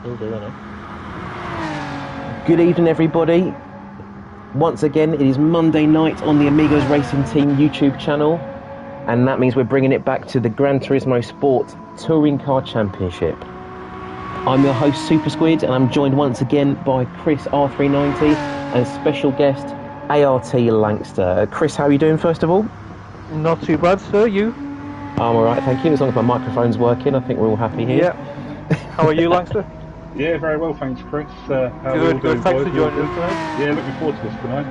Will do, innit? Good evening, everybody. Once again, it is Monday night on the Amigos Racing Team YouTube channel, and that means we're bringing it back to the Gran Turismo Sport Touring Car Championship. I'm your host, SuperSquid, and I'm joined once again by Chris R390 and special guest ART Langster. Chris, how are you doing, first of all? Not too bad, sir. You? I'm alright, thank you. As long as my microphone's working, I think we're all happy here. Yeah. How are you, Langster? Yeah, very well, thanks, Chris. How good. Thanks for joining us tonight. Yeah, looking forward to this tonight.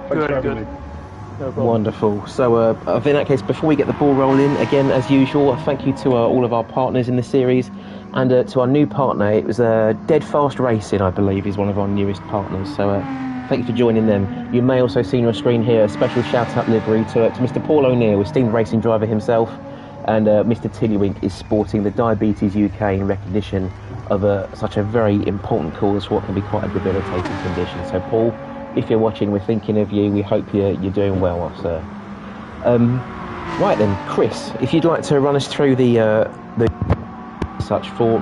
Thanks for having me. No problem. Wonderful. So, in that case, before we get the ball rolling, again, as usual, thank you to all of our partners in the series, and to our new partner. It was Dead Fast Racing, I believe, is one of our newest partners. So, thank you for joining them. You may also see on your screen here a special shout-out livery to Mr. Paul O'Neill, esteemed racing driver himself, and Mr. Tiddlywink is sporting the Diabetes UK in recognition of such a very important cause for what can be quite a debilitating condition. So, Paul, if you're watching, we're thinking of you. We hope you're doing well, sir. Right then, Chris, if you'd like to run us through the such for.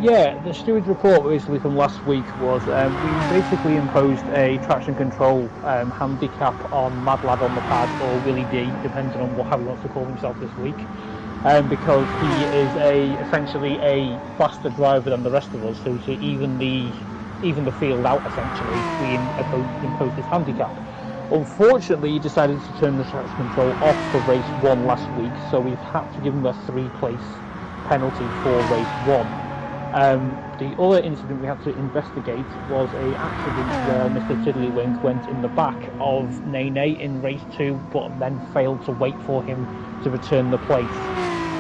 Yeah, the steward's report basically from last week was we basically imposed a traction control handicap on Mad Lad on the pad, or Willie D, depending on how he wants to call himself this week, because he is essentially a faster driver than the rest of us. So to even the field out, essentially, we imposed this handicap. Unfortunately, he decided to turn the traction control off for race 1 last week, so we've had to give him a 3-place penalty for race 1. The other incident we had to investigate was an accident where Mr. Tiddlywink went in the back of Nene in race 2, but then failed to wait for him to return the place.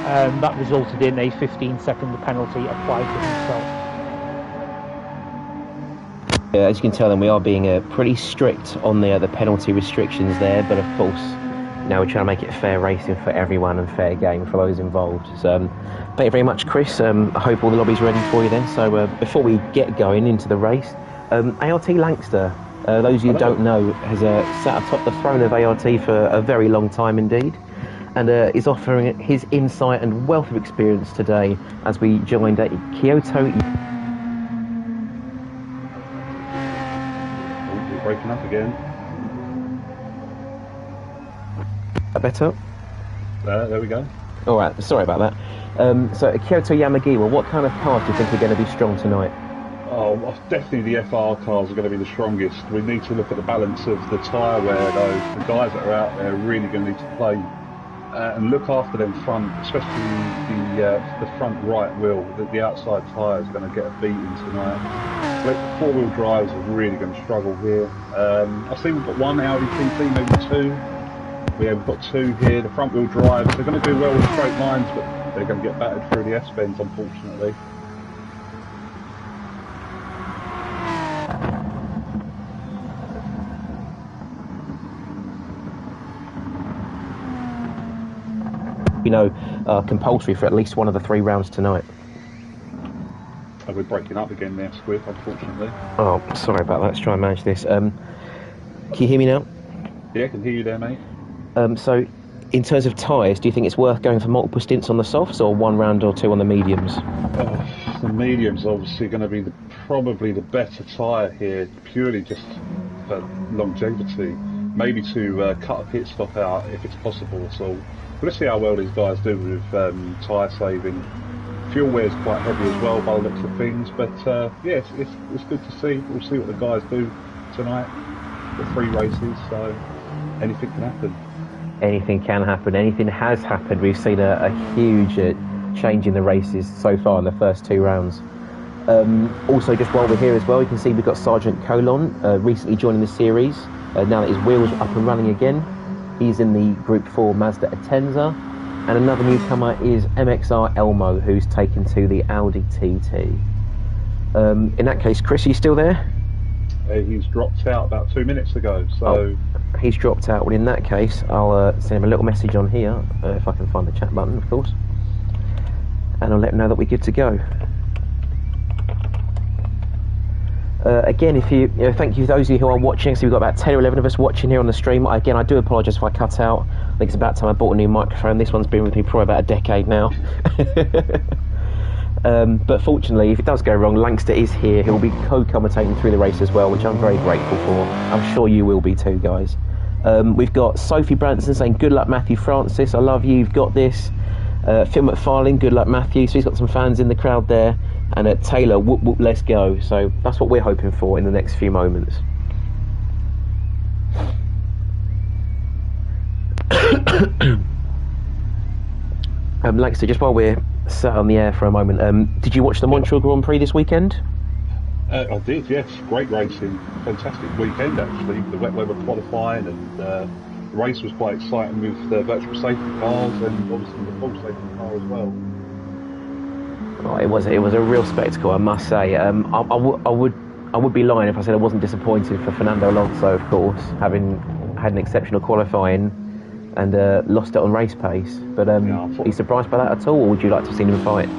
That resulted in a 15-second penalty applied to himself. As you can tell, then we are being pretty strict on the penalty restrictions there, but of course, now we're trying to make it fair racing for everyone and fair game for those involved. So, thank you very much, Chris. I hope all the lobby's ready for you then. So, before we get going into the race, ART Langster, those of you who don't know, has sat atop the throne of ART for a very long time indeed, and is offering his insight and wealth of experience today as we joined at Kyoto. We're breaking up again. Better? There we go. Alright, sorry about that. So at Kyoto Yamagiwa, what kind of cars do you think are going to be strong tonight? Oh, definitely the FR cars are going to be the strongest. We need to look at the balance of the tyre wear, though. The guys that are out there are really going to need to play and look after them front, especially the front right wheel. The outside tyre is going to get a beating tonight. But 4-wheel drives are really going to struggle here. I've seen we've got one Audi TT, maybe 2. We've got 2 here. The front wheel drives, they're going to do well with straight lines, but they're going to get battered through the S-bends, unfortunately. Compulsory for at least one of the 3 rounds tonight. Oh, we're breaking up again there, Squid, unfortunately. Oh, sorry about that. Let's try and manage this. Can you hear me now? Yeah, I can hear you there, mate. So, in terms of tyres, do you think it's worth going for multiple stints on the softs or 1 round or 2 on the mediums? The medium's obviously going to be probably the better tyre here, purely just for longevity. Maybe to cut a pit stop out if it's possible. So let's see how well these guys do with tyre saving. Fuel wear is quite heavy as well by the looks of things, but yeah, it's good to see. We'll see what the guys do tonight. The 3 races, so anything can happen. Anything can happen. Anything has happened. We've seen a huge change in the races so far in the first 2 rounds. Also, just while we're here as well, you can see we've got Sergeant Colon recently joining the series. Now that his wheels are up and running again, he's in the Group 4 Mazda Atenza. And another newcomer is MXR Elmo, who's taken to the Audi TT. In that case, Chris, are you still there? He's dropped out about 2 minutes ago, so... Oh, he's dropped out. Well, in that case, I'll send him a little message on here, if I can find the chat button, of course. And I'll let him know that we're good to go. Again, if you thank you to those of you who are watching. So we've got about 10 or 11 of us watching here on the stream. Again, I do apologise if I cut out. I think it's about time I bought a new microphone. This one's been with me probably about a decade now. But fortunately, if it does go wrong, Langster is here. He'll be co-commentating through the race as well, which I'm very grateful for. I'm sure you will be too, guys. We've got Sophie Branson saying, good luck, Matthew Francis. I love you. You've got this. Phil McFarlane, good luck, Matthew. So he's got some fans in the crowd there. And Taylor, whoop, whoop, let's go. So that's what we're hoping for in the next few moments. Langster, just while we're sat on the air for a moment, did you watch the Montreal Grand Prix this weekend? I did, yes. Great racing. Fantastic weekend, actually. The wet weather qualifying, and the race was quite exciting with the virtual safety cars and obviously the full safety car as well. Oh, it was a real spectacle, I must say. I would be lying if I said I wasn't disappointed for Fernando Alonso, of course, having had an exceptional qualifying and lost it on race pace. But are you surprised by that at all, or would you like to have seen him fight?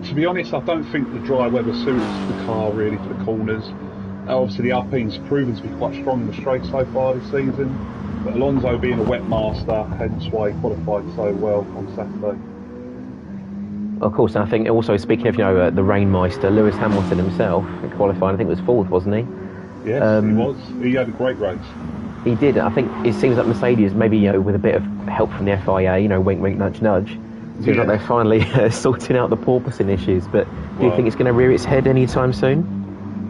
To be honest, I don't think the dry weather suits the car really for the corners. Obviously the Alpine's proven to be quite strong in the straight so far this season, but Alonso being a wet master, hence why he qualified so well on Saturday. Of course, and I think also, speaking of, the Rainmeister, Lewis Hamilton himself qualified, I think it was fourth, wasn't he? Yes, he was. He had a great race. He did. I think it seems like Mercedes, maybe with a bit of help from the FIA, wink, wink, nudge, nudge. Seems like they're finally sorting out the porpoising issues. But do you think it's going to rear its head anytime soon?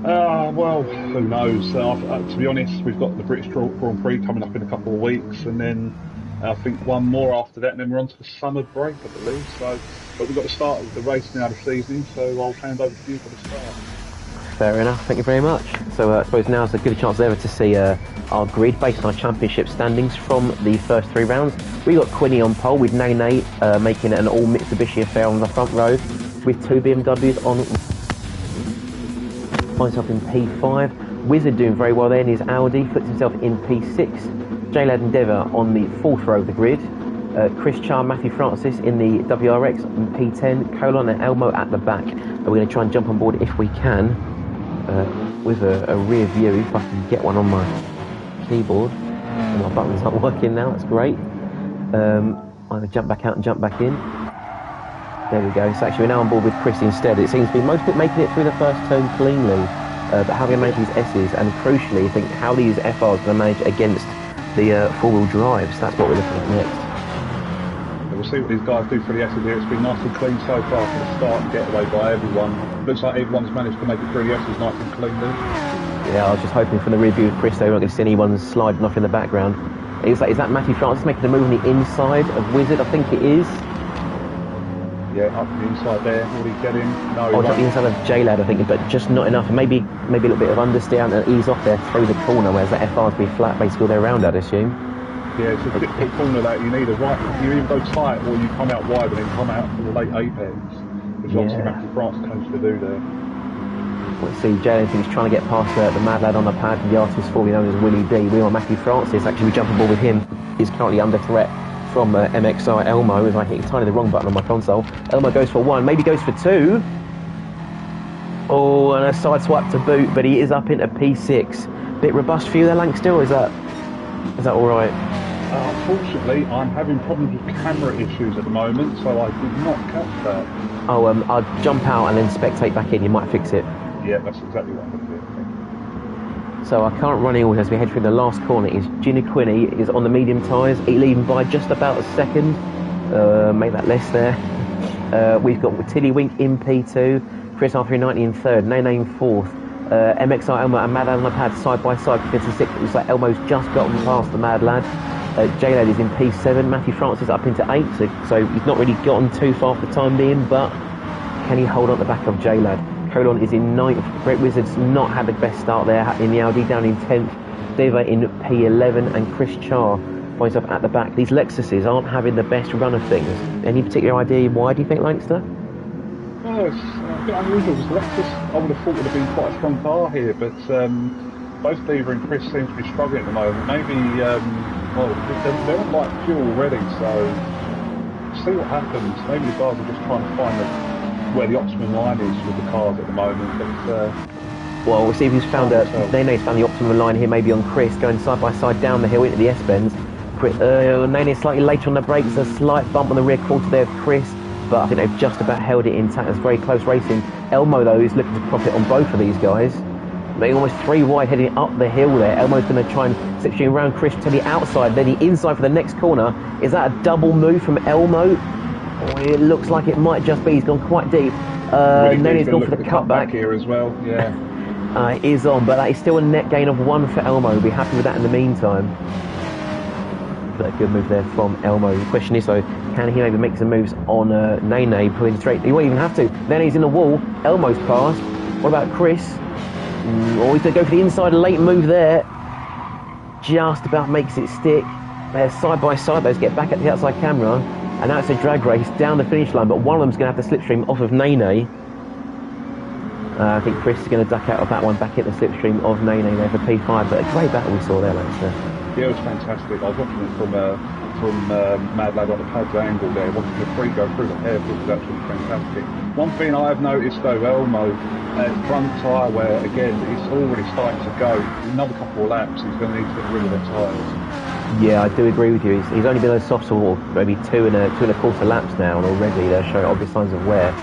Well, who knows? To be honest, we've got the British Grand Prix coming up in a couple of weeks, and then I think one more after that, and then we're on to the summer break, I believe. So, but we've got to start with the race now this evening, so I'll hand over to you for the start. Fair enough, thank you very much. So I suppose now's a good chance ever to see our grid based on our championship standings from the first 3 rounds. We got Quinny on pole with Nene making it an all Mitsubishi affair on the front row, with 2 BMWs on. Finds himself in P5. Wizard doing very well there in his Audi, puts himself in P6. J-Lad Endeavour on the 4th row of the grid. Chris Charr, Matthew Francis in the WRX in P10. Colon and Elmo at the back. But we're going to try and jump on board if we can with a rear view, if I can get one on my keyboard. And my buttons aren't working now, that's great. I'm going to jump back out and jump back in. There we go. So actually we're now on board with Chris instead. It seems to be most of it making it through the first turn cleanly. But how are they going to manage these S's? And crucially, I think how these FRs are going to manage against the four-wheel drives. That's what we're looking at next. We'll see what these guys do for the S's here. It's been nice and clean so far for the start and getaway by everyone. Looks like everyone's managed to make it through the S's nice and cleanly. Yeah, I was just hoping from the review of Chris, they weren't going to see anyone sliding off in the background. Is that Matthew Francis making the move on the inside of Wizard? I think it is. Yeah, up the inside there. What did he get in? No, up the inside of J-Lad, I think, but just not enough. Maybe a little bit of understeer and ease off there through the corner, whereas the FRs be flat basically all the way around, I'd assume. Yeah, it's a difficult corner that you need a right. You either go tight or you come out wide and then come out for the late apex, which obviously Matthew Francis tends to do there. Let's see, J-Lad is trying to get past the mad lad on the pad, the artist formerly known as Willie D. We want Matthew Francis. Actually, we jump on board with him. He's currently under threat from MXI Elmo, as I hit entirely the wrong button on my console. Elmo goes for 1, maybe goes for 2. Oh, and a side swipe to boot, but he is up into P6. Bit robust for you there, Langster, or is that all right? Unfortunately, I'm having problems with camera issues at the moment, so I did not catch that. Oh, I'll jump out and then spectate back in. You might fix it. Yeah, that's exactly what I'm going to do. So our current running order as we head through the last corner is Ginny Quinney is on the medium tyres, leading by just about a second. Make that less there. We've got Tilly Wink in P2, Chris R390 in 3rd, Nene in 4th. MXI Elmo and Mad Lad on the pad side by side for 56th. It looks like Elmo's just gotten past the Mad Lad. J-Lad is in P7, Matthew Francis up into 8th, so he's not really gotten too far for the time being, but can he hold on the back of J-Lad? Colon is in 9th. Great Wizard's not had the best start there in the Audi, down in 10th. Deva in P11 and Chris Charr finds up at the back. These Lexuses aren't having the best run of things. Any particular idea why, do you think, Langster? Oh, it's a bit unusual because Lexus, I would have thought would have been quite a strong car here, but both Deva and Chris seem to be struggling at the moment. Maybe, they're on light fuel already, so see what happens. Maybe the guys are just trying to find where the optimum line is with the cars at the moment. But, well, we'll see if he's found Nene's found the optimum line here, maybe on Chris, going side by side down the hill into the S-bends. Nene slightly later on the brakes, a slight bump on the rear quarter there of Chris. but I think they've just about held it intact. It's very close racing. Elmo, though, is looking to profit on both of these guys. They're almost 3 wide heading up the hill there. Elmo's going to try and slipstream around Chris to the outside, then the inside for the next corner. Is that a double move from Elmo? Oh, it looks like it might just be. He's gone quite deep. Then he's gone for the cutback here as well. Yeah. It is on, but that is still a net gain of 1 for Elmo. We'll be happy with that in the meantime. But a good move there from Elmo. The question is, though, can he maybe make some moves on Nene, pulling straight? He won't even have to. Then he's in the wall. Elmo's passed. What about Chris? Or he's going to go for the inside. Late move there. Just about makes it stick. They're side by side. Those get back at the outside camera. And now it's a drag race down the finish line. But one of them's going to have to slipstream off of Nene. I think Chris is going to duck out of that one, back at the slipstream of Nene there for P5. But a great battle we saw there, Lancaster. Yeah, it was fantastic. I was watching it from Mad Lad on the pads angle there, watching the free go through the hairpin was absolutely fantastic. One thing I have noticed though, Elmo, front tyre where again it's already starting to go. Another couple of laps, he's going to need to get rid of the tyres. Yeah, I do agree with you. He's only been on soft for maybe 2.25 laps now, and already they're showing obvious signs of wear.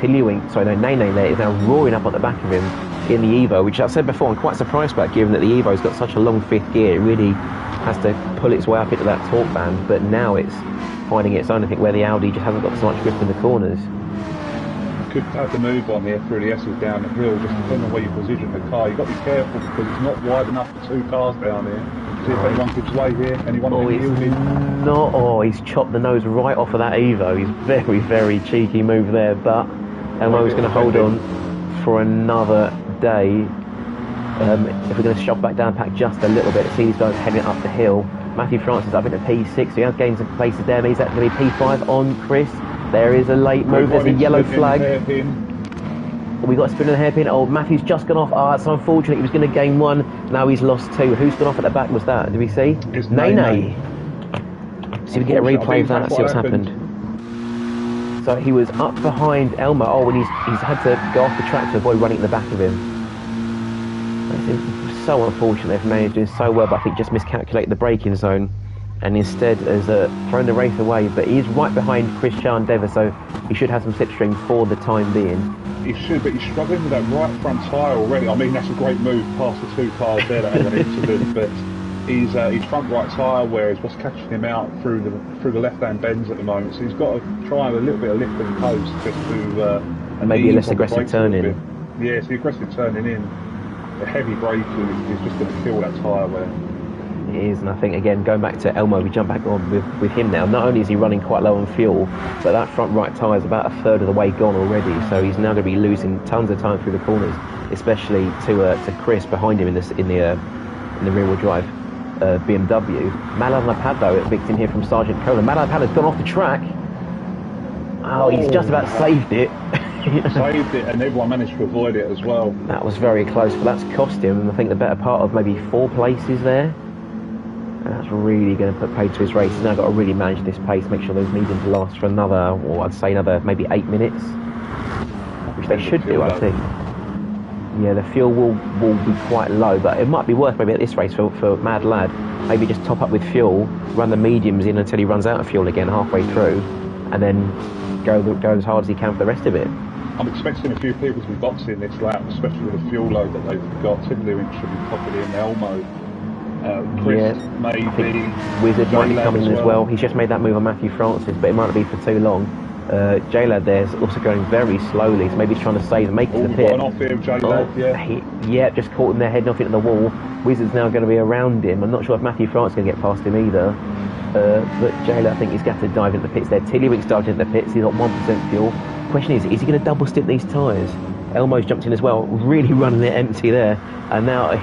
Nene there is now roaring up at the back of him in the Evo, which I've said before I'm quite surprised about, given that the Evo's got such a long fifth gear. It really has to pull its way up into that torque band, but now it's finding its own, I think, where the Audi just hasn't got so much grip in the corners. Could have the move on here through the S's down the hill, just depending on where you position the car. You've got to be careful because it's not wide enough for 2 cars down here. See if anyone gives way here, anyone he's chopped the nose right off of that Evo. He's very, very cheeky move there, but Elmo's going to hold on for another day. If we're going to shove back down pack just a little bit, see these guys heading up the hill. Matthew Francis up into P6, so he has gained some places there. He's actually P5 on Chris. There is a late move, there's a yellow flag. We got a spin in the hairpin. Oh, Matthew's just gone off. It's unfortunate. He was going to gain 1. Now he's lost 2. Who's gone off at the back was that? Did we see? It's Nene. See if we get a replay of that, see what's happened. So he was up behind Elmo. Oh, and he's had to go off the track to avoid running at the back of him. It's so unfortunate. They've doing so well, but I think just miscalculated the braking zone, and instead has thrown the race away. But he's right behind Chris Dever, so he should have some slipstream for the time being. He should, but he's struggling with that right front tyre already. I mean, that's a great move past the 2 cars there that had an incident, but his front right tyre wear is what's catching him out through the left-hand bends at the moment. So he's got to try a little bit of lift and coast just to maybe a less aggressive turn in. Yeah, so the aggressive turning in, the heavy braking is just going to kill that tyre wear. It is, and I think again going back to Elmo, we jump back on with him now. Not only is he running quite low on fuel, but that front right tyre is about 1/3 of the way gone already. So he's now going to be losing tons of time through the corners, especially to Chris behind him in the rear-wheel drive BMW. Mad Lad on the pad though, victim here from Sergeant Cola. Mad Lad has gone off the track. Oh, he's just about saved it. Saved it, and everyone managed to avoid it as well. That was very close, but that's cost him, I think, the better part of maybe 4 places there. And that's really going to put paid to his race. He's now got to really manage this pace, make sure those mediums last for another, or I'd say another maybe 8 minutes, which they should do, I think. Yeah, the fuel will be quite low, but it might be worth maybe at this race for Mad Lad, maybe just top up with fuel, run the mediums in until he runs out of fuel again halfway through, and then go as hard as he can for the rest of it. I'm expecting a few people to be boxing this lap, especially with the fuel load that they've got. Tim Lewin should be popping in, Elmo. Chris, maybe. Wizard might be coming as well. He's just made that move on Matthew Francis, but it might not be for too long. J-Lad there's also going very slowly, so maybe he's trying to save and make it to the pit. Going off here, J-Lad, yeah, just caught him there heading off into the wall. Wizard's now going to be around him. I'm not sure if Matthew Francis is going to get past him either. But J-Lad, I think he's got to dive into the pits there. Tiddlywinks dived into the pits. He's got 1% fuel. Question is he going to double stint these tyres? Elmo's jumped in as well, really running it empty there. And now a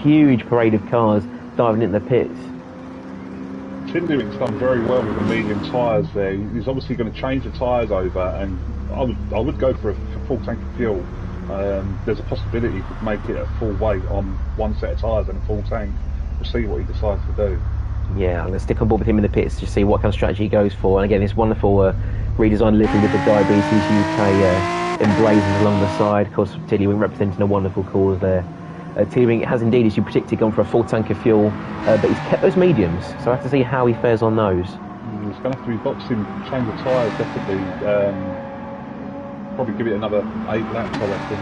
huge parade of cars diving into the pits. Tindering's done very well with the medium tyres there. He's obviously going to change the tyres over, and I would go for a full tank of fuel. There's a possibility he could make it at full weight on 1 set of tyres and a full tank. We'll see what he decides to do. Yeah, I'm going to stick on board with him in the pits to see what kind of strategy he goes for. And again, this wonderful redesigned livery with the Diabetes UK emblazoned along the side. Of course, Tiddlywink representing a wonderful cause there. Tiddlywink has indeed, as you predicted, gone for a full tank of fuel, but he's kept those mediums, so I have to see how he fares on those. It's going to have to be boxing, change the tyres, definitely. Probably give it another 8 laps, I reckon.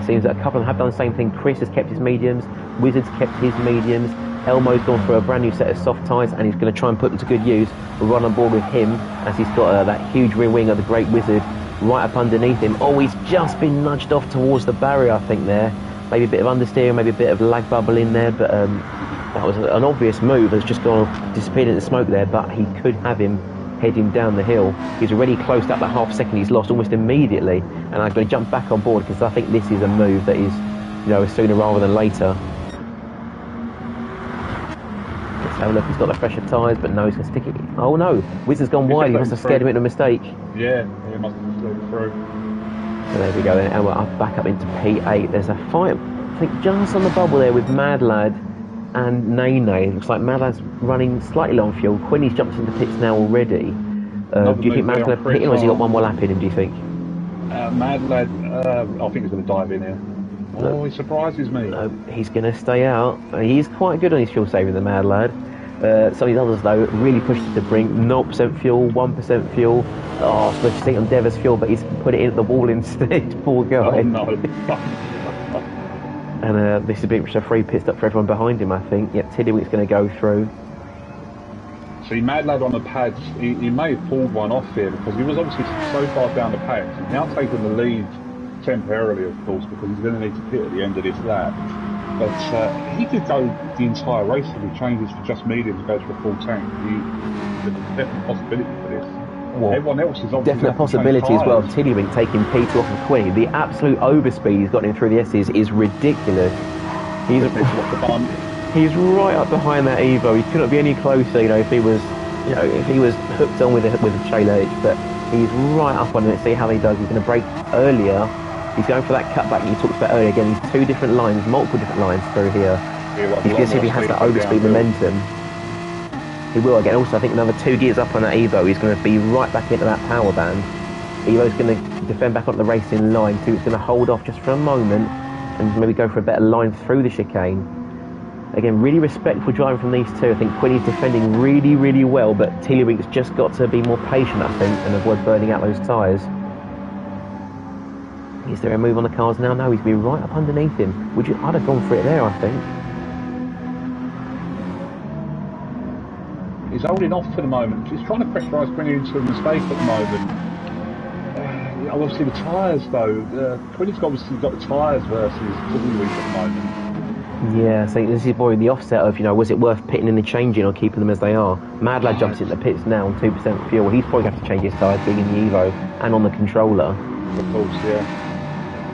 It seems that a couple of them have done the same thing. Chris has kept his mediums, Wizard's kept his mediums, Elmo's gone for a brand new set of soft tyres and he's going to try and put them to good use. We'll run on board with him as he's got that huge rear wing of the Great Wizard right up underneath him. Oh, he's just been nudged off towards the barrier, I think, there. Maybe a bit of understeer, maybe a bit of lag bubble in there, but that was an obvious move. Has just gone disappeared into smoke there, but he could have him heading down the hill. He's already closed up that half second he's lost almost immediately, and I'm going to jump back on board because I think this is a move that is, sooner rather than later. Let's have a look. He's got the fresher tyres, but no, he's going to stick it. Oh no, Wizard's gone wide. He must have scared him into a mistake. Yeah, he must have slid through. So there we go then, and we're back up into P8. There's a fight, I think, just on the bubble there with Mad Lad and Nene. It looks like Mad Lad's running slightly low on fuel. Quinny's jumped into the pits now already. Do you think Mad Lad pitting, or has he got one more lap in him, do you think? Mad Lad, I think he's going to dive in here. Oh, he surprises me. No, he's going to stay out. He's quite good on his fuel saving, the Mad Lad. Some of these others, though, really pushed it to brink. 0% fuel, 1% fuel. Oh, supposed to see on Dever's fuel, but he's put it in at the wall instead. Poor guy. Oh, no. And this is a bit of a free pit stop for everyone behind him, I think. Yep, Tiddlywink's going to go through. See, Mad Lad on the pads, he may have pulled one off here because he was obviously so far down the pads. He's now taking the lead temporarily, of course, because he's going to need to pit at the end of this lap. But he could go the entire race if he changes for just medium to go to a full tank. There's a definite possibility for this. Well, everyone else is obviously definite possibility as well. Tiddlywink taking P2 off of Quinny. The absolute overspeed he's got him through the S's is ridiculous. He's right up behind that Evo. He couldn't be any closer, if he was, hooked on with a trailer hitch. But he's right up on it. See how he does. He's going to brake earlier. He's going for that cutback you talked about earlier. Again, he's two different lines, multiple different lines through here. He's going to see if he has that overspeed momentum. He will again. Also, I think another 2 gears up on that Evo, he's going to be right back into that power band. Evo's going to defend back onto the racing line. He's going to hold off just for a moment and maybe go for a better line through the chicane. Again, really respectful driving from these two. I think Quinny's defending really, really well, but Tiddlywink's just got to be more patient, I think, and avoid burning out those tyres. Is there a move on the cars now? No, he's going to be right up underneath him. I'd have gone for it there, I think. He's holding off for the moment. He's trying to pressurise Quinny into a mistake at the moment. Obviously the tyres though. Quinny's obviously got the tyres versus Tiddlywink at the moment. Yeah, so this is probably the offset of, was it worth pitting in and changing or keeping them as they are? Mad Lad jumps into the pits now on 2% fuel. He's probably going to have to change his tyres being in the Evo and on the controller. Of course, yeah.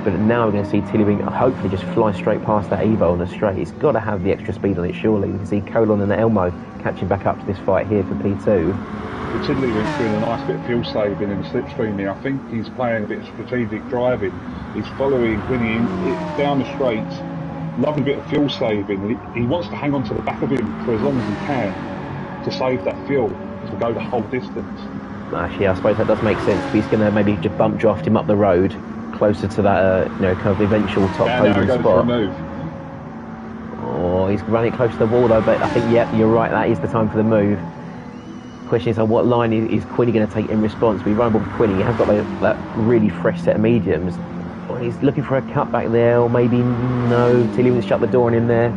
But now we're going to see Tiddlywink hopefully just fly straight past that Evo on the straight. It's got to have the extra speed on it, surely. We can see Colon and Elmo catching back up to this fight here for P2. Tiddlywink's doing a nice bit of fuel saving in the slipstream here. I think he's playing a bit of strategic driving. He's following Quinny down the straight, loving a bit of fuel saving. He wants to hang on to the back of him for as long as he can to save that fuel, to go the whole distance. Actually, I suppose that does make sense. He's going to maybe just bump draft him up the road, closer to that, kind of eventual top podium spot. Oh, he's running close to the wall though, but I think, yeah, you're right, that is the time for the move. Question is, on what line is Quinny going to take in response? We run with Quinny, he has got that really fresh set of mediums. Oh, he's looking for a cut back there, or maybe no, Tiddlywink shut the door on him there.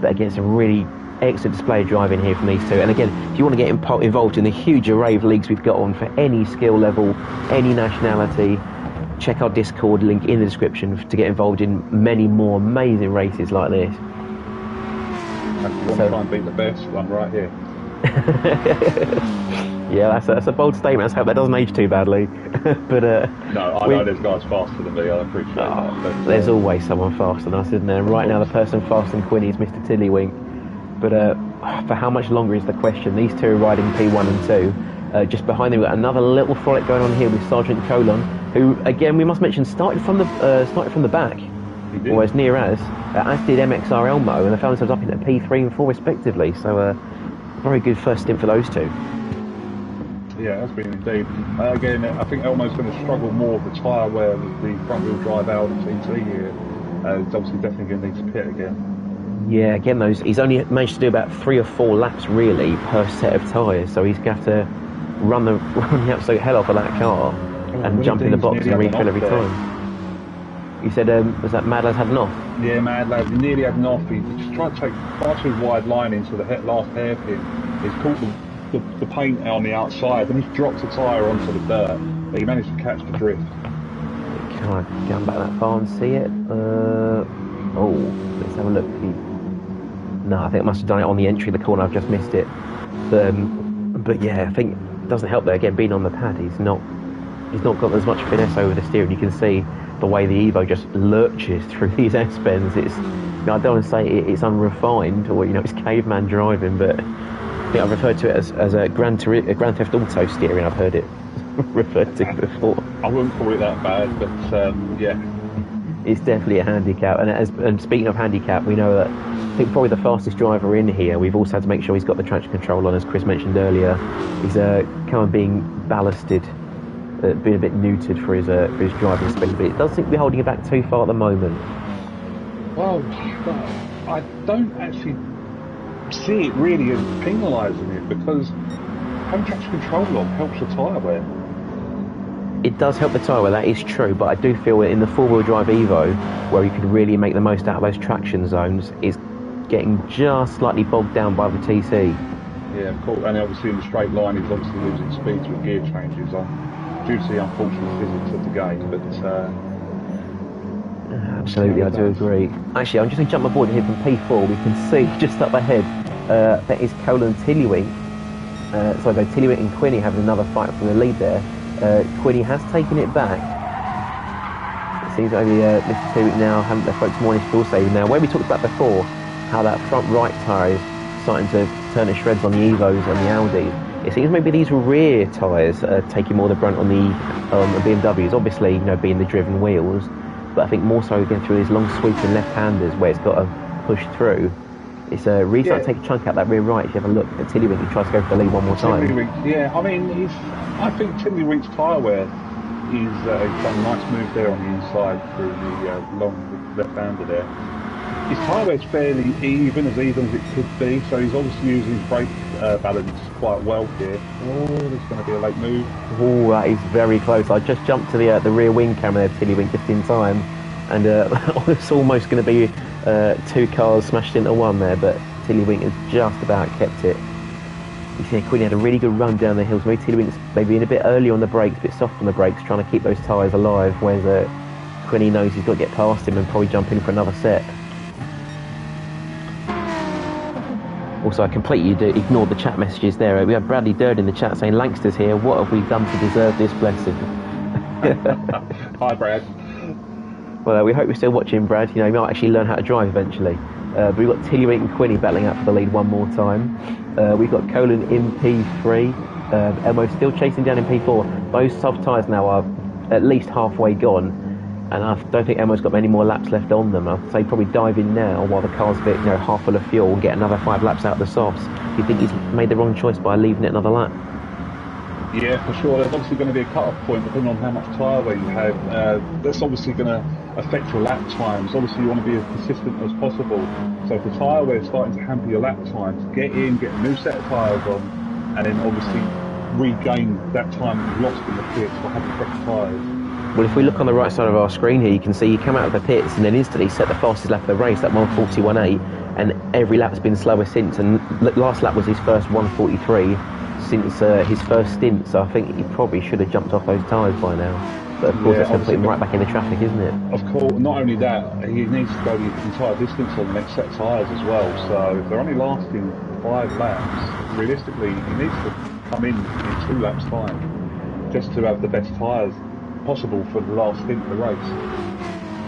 But again, it's a really excellent display of driving here from these two. And again, if you want to get involved in the huge array of leagues we've got on for any skill level, any nationality, check our Discord link in the description to get involved in many more amazing races like this. If you want to try and beat the best, I'm right here. Yeah, that's a bold statement. Let's hope that doesn't age too badly. But no, I know there's guys faster than me. I appreciate that. But, there's always someone faster than us, isn't there? Right now, the person faster than Quinny is Mr. Tiddlywink. But for how much longer is the question? These two are riding P1 and 2. Just behind them, we've got another little frolic going on here with Sergeant Colon, who, again, we must mention, started from the back, or as near as did MXR Elmo, and they found themselves up into P3 and 4 respectively. So, very good first stint for those two. Yeah, it has been indeed. Again, I think Elmo's going to struggle more with the tyre wear with the front-wheel drive Audi TT here. He's obviously definitely going to need to pit again. Yeah, again, he's only managed to do about 3 or 4 laps really per set of tyres, so he's going to have to run the absolute hell off of that car and jump in the box and refill every time. You said, was that Mad Lad's had an off? Yeah, Mad Lad, he nearly had an off. He just tried to take far too wide line into the last hairpin. He's caught the paint on the outside and he's dropped the tyre onto the dirt, but he managed to catch the drift. Can I go back that far and see it? Oh, let's have a look. No, I think I must have done it on the entry of the corner. I've just missed it. But yeah, I think it doesn't help there. Again, being on the pad, he's not got as much finesse over the steering. You can see the way the Evo just lurches through these S-bends. It's, I don't want to say it's unrefined or it's caveman driving, but I think I've referred to it as a Grand Theft Auto steering. I've heard it referred to before. I wouldn't call it that bad, but yeah. It's definitely a handicap, and speaking of handicap, we know that I think probably the fastest driver in here. We've also had to make sure he's got the traction control on, as Chris mentioned earlier. He's kind of being ballasted, being a bit neutered for his driving speed, but it does seem to be holding it back too far at the moment. Well, I don't actually see it really as penalising it, because having traction control on helps the tyre wear. It does help the tyre wear, that is true, but I do feel that in the four-wheel drive Evo, where you could really make the most out of those traction zones, it's getting just slightly bogged down by the TC. Yeah, of course, and obviously in the straight line he's obviously losing speed through gear changes due to the unfortunate physics of the game, but absolutely, I do agree. Actually, I'm just going to jump aboard here from P4. We can see just up ahead, that is Colin Tiddlywink. Tiddlywink and Quinny having another fight for the lead there. Quinny has taken it back. It seems only Mr. Tiddlywink now haven't left folks more on his fuel saving now. Where we talked about before, how that front right tyre is starting to turn to shreds on the Evos and the Audis. It seems maybe these rear tyres are taking more of the brunt on the BMWs, obviously, being the driven wheels, but I think more so going through these long sweeping left-handers where it's got to push through. It's really starting to take a chunk out that rear right. If you have a look at Tiddlywink, he tries to go for the lead one more time. Yeah, I mean, I think Tiddlywink's tyre wear is done a nice move there on the inside through the long left-hander there. His tyre wear's fairly even as it could be, so he's obviously using his brake balance quite well here. Oh, there's going to be a late move. Oh, that is very close. I just jumped to the rear wing camera there, Tiddlywink, just in time, and it's almost going to be 2 cars smashed into one there, but Tiddlywink has just about kept it. You see, Quinny had a really good run down the hills. Maybe Tiddlywink's maybe in a bit early on the brakes, a bit soft on the brakes, trying to keep those tyres alive, whereas Quinny knows he's got to get past him and probably jump in for another set. Also, I completely ignored the chat messages there. We had Bradley Durd in the chat saying, "Lankster's here. What have we done to deserve this blessing?" Hi, Brad. Well, we hope you're still watching, Brad. He might actually learn how to drive eventually. But we've got Tiddlywink and Quinny battling out for the lead one more time. We've got Colin in P3. Elmo still chasing down in P4. Those soft tyres now are at least halfway gone. And I don't think Elmo's got many more laps left on them. I'd say probably dive in now while the car's a bit, half full of fuel, and get another 5 laps out of the softs. Do you think he's made the wrong choice by leaving it another lap? Yeah, for sure. There's obviously going to be a cut-off point depending on how much tyre wear you have. That's obviously going to affect your lap times. Obviously, you want to be as consistent as possible. So if the tyre wear is starting to hamper your lap times, get in, get a new set of tyres on, and then obviously regain that time that you've lost in the pits by having fresh tyres. Well, if we look on the right side of our screen here, you can see you come out of the pits and then instantly set the fastest lap of the race, that 1:41.8, and every lap's been slower since. And last lap was his first 1:43 since his first stint, so I think he probably should have jumped off those tyres by now. But of course, it's going to put him right back in the traffic, isn't it? Of course, not only that, he needs to go the entire distance on the next set of tyres as well. So if they're only lasting 5 laps, realistically, he needs to come in 2 laps' time just to have the best tyres possible for the last stint of the race.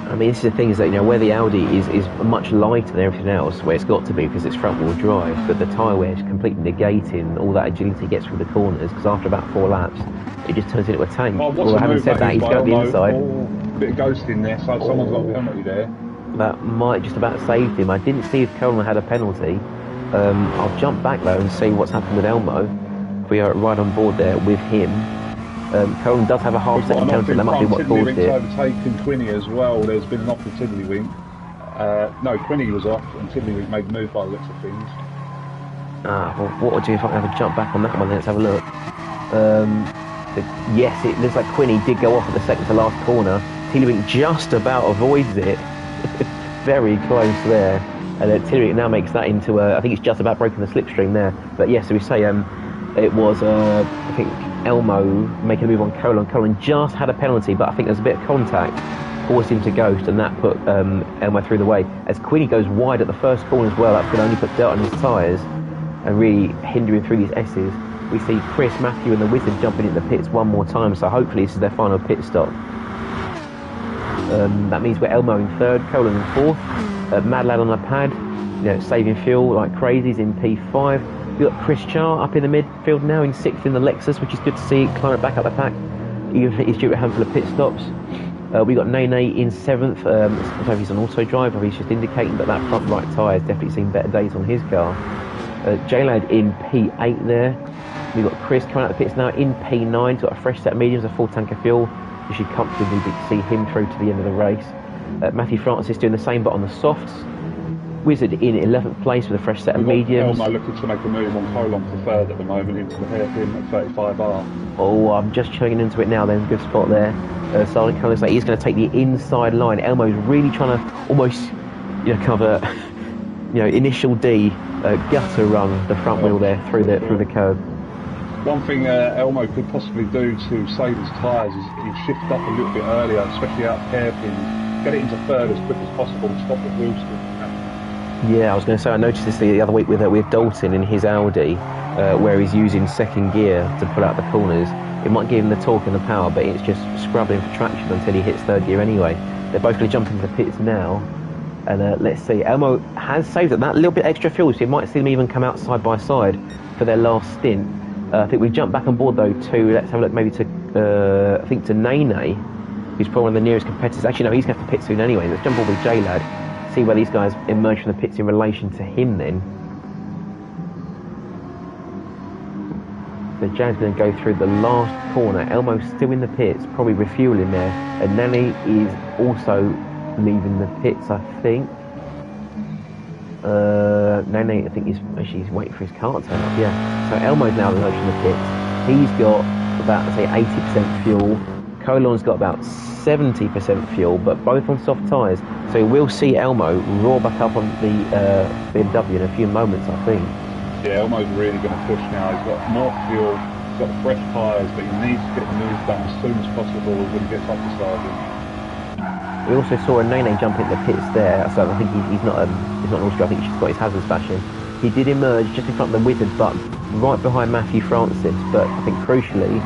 I mean, this is the thing, is that where the Audi is much lighter than everything else, where it's got to be because it's front wheel drive, but the tyre wear is completely negating all that agility gets through the corners, because after about 4 laps it just turns into a tank. Well, having said that, he's got the inside. Bit of ghosting there, so someone's got a penalty there. That might just about saved him. I didn't see if Coleman had a penalty. I'll jump back though and see what's happened with Elmo. We are right on board there with him. Coleman does have a half second penalty. That might be what caused it. Overtaken Quinny as well. There's been an off to Tiddlywink. No, Quinny was off and Tiddlywink made the move by the looks of things. Well, what I'll do if I can have a jump back on that one, let's have a look. Yes, it looks like Quinny did go off at the second to last corner. Tiddlywink just about avoids it. Very close there. And Tiddlywink now makes that into I think it's just about broken the slipstream there. But yes, so we say it was, I think, Elmo making a move on Colon. Colon just had a penalty, but I think there's a bit of contact, forced him to ghost, and that put Elmo through the way. As Quinny goes wide at the first corner as well, that's going to only put dirt on his tyres and really hinder him through these S's. We see Chris, Matthew and the Wizard jumping in the pits one more time, so hopefully this is their final pit stop. That means we're Elmo in third, Colon in fourth, Mad Lad on the pad, saving fuel like crazy, he's in P5. We've got Chris Char up in the midfield now in sixth in the Lexus, which is good to see, climbing back up the pack, even if he's due to a handful of pit stops. We got Nene in seventh. I don't know if he's on auto drive or he's just indicating, but that front right tyre has definitely seen better days on his car. J-Lad in P8 there. We've got Chris coming out of the pits now in P9. Got a fresh set of mediums, a full tank of fuel. You should comfortably see him through to the end of the race. Matthew Francis doing the same but on the softs. Wizard in 11th place with a fresh set of mediums. Elmo looking to make a move on Colon for third at the moment into the hairpin at 35R. Oh, I'm just tuning into it now then. Good spot there. Silent Colours, like he's going to take the inside line. Elmo's really trying to almost cover initial D, gutter run the front wheel there through the curb. One thing Elmo could possibly do to save his tyres is he'd shift up a little bit earlier, especially out of hairpins, get it into third as quick as possible and stop the wheel spin. Yeah, I was going to say, I noticed this the other week with Dalton in his Audi, where he's using second gear to pull out the corners. It might give him the torque and the power, but it's just scrubbing for traction until he hits third gear anyway. They're both going to jump into the pits now. And let's see, Elmo has saved it. That little bit extra fuel, so you might see them even come out side by side for their last stint. I think we jump back on board though to, let's have a look maybe to, I think to Nene, who's probably one of the nearest competitors. Actually no, he's going to have to pit soon anyway. Let's jump on with J-Lad, see where these guys emerge from the pits in relation to him then. So Jan's going to go through the last corner. Elmo's still in the pits, probably refueling there. And Nene is also leaving the pits, I think. Nene, I think he's waiting for his car to turn up, yeah. So Elmo's now emerged from the pits. He's got about, say, 80% fuel. Colon's got about 70% fuel, but both on soft tyres. So we'll see Elmo roar back up on the BMW in a few moments, I think. Yeah, Elmo's really going to push now. He's got more fuel, he's got fresh tyres, but he needs to get the move done as soon as possible when he gets up to Sargent. We also saw a Nene jump into the pits there, so I think he's not an all-star. I think he's just got his hazards flashing. He did emerge just in front of the Wizard, but right behind Matthew Francis. But I think crucially,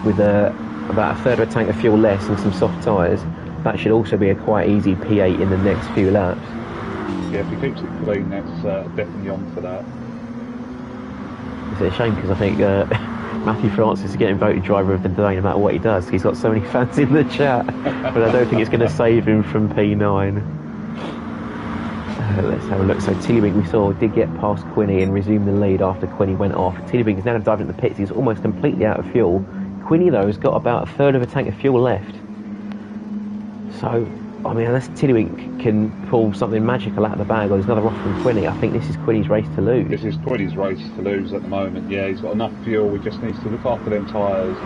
with about a third of a tank of fuel less and some soft tyres, that should also be a quite easy P8 in the next few laps. Yeah, if he keeps it clean, that's definitely on for that. It's a shame because I think Matthew Francis is getting voted driver of the day no matter what he does. He's got so many fans in the chat, but I don't think it's going to save him from P9. Let's have a look. So Tiddlywink, we saw, did get past Quinny and resume the lead after Quinny went off. Tiddlywink is now diving into the pits. He's almost completely out of fuel. Quinny, though, has got about a third of a tank of fuel left. So, I mean, unless Tiddlywink can pull something magical out of the bag, or there's another off from Quinny, I think this is Quinny's race to lose. This is Quinny's race to lose at the moment, yeah. He's got enough fuel, he just needs to look after them tyres.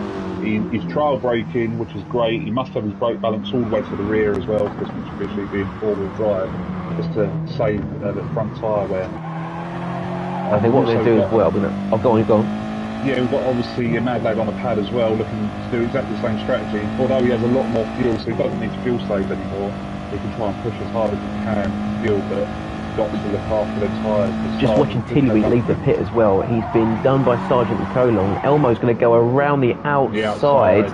He's trial braking, which is great. He must have his brake balance all the way to the rear as well, because Mitsubishi being four-wheel drive, just to save the front tyre wear. I think what they're going to do as well, I'll go on. Yeah, we've got obviously a Mad Lad on the pad as well, looking to do exactly the same strategy. Although he has a lot more fuel, so he doesn't need to fuel save anymore. He can try and push as hard as he can, fuel, but got to look after the tyres. Just watching Tiddlywink leave the pit as well. He's been done by Sergeant and Colon. Elmo's going to go around the outside.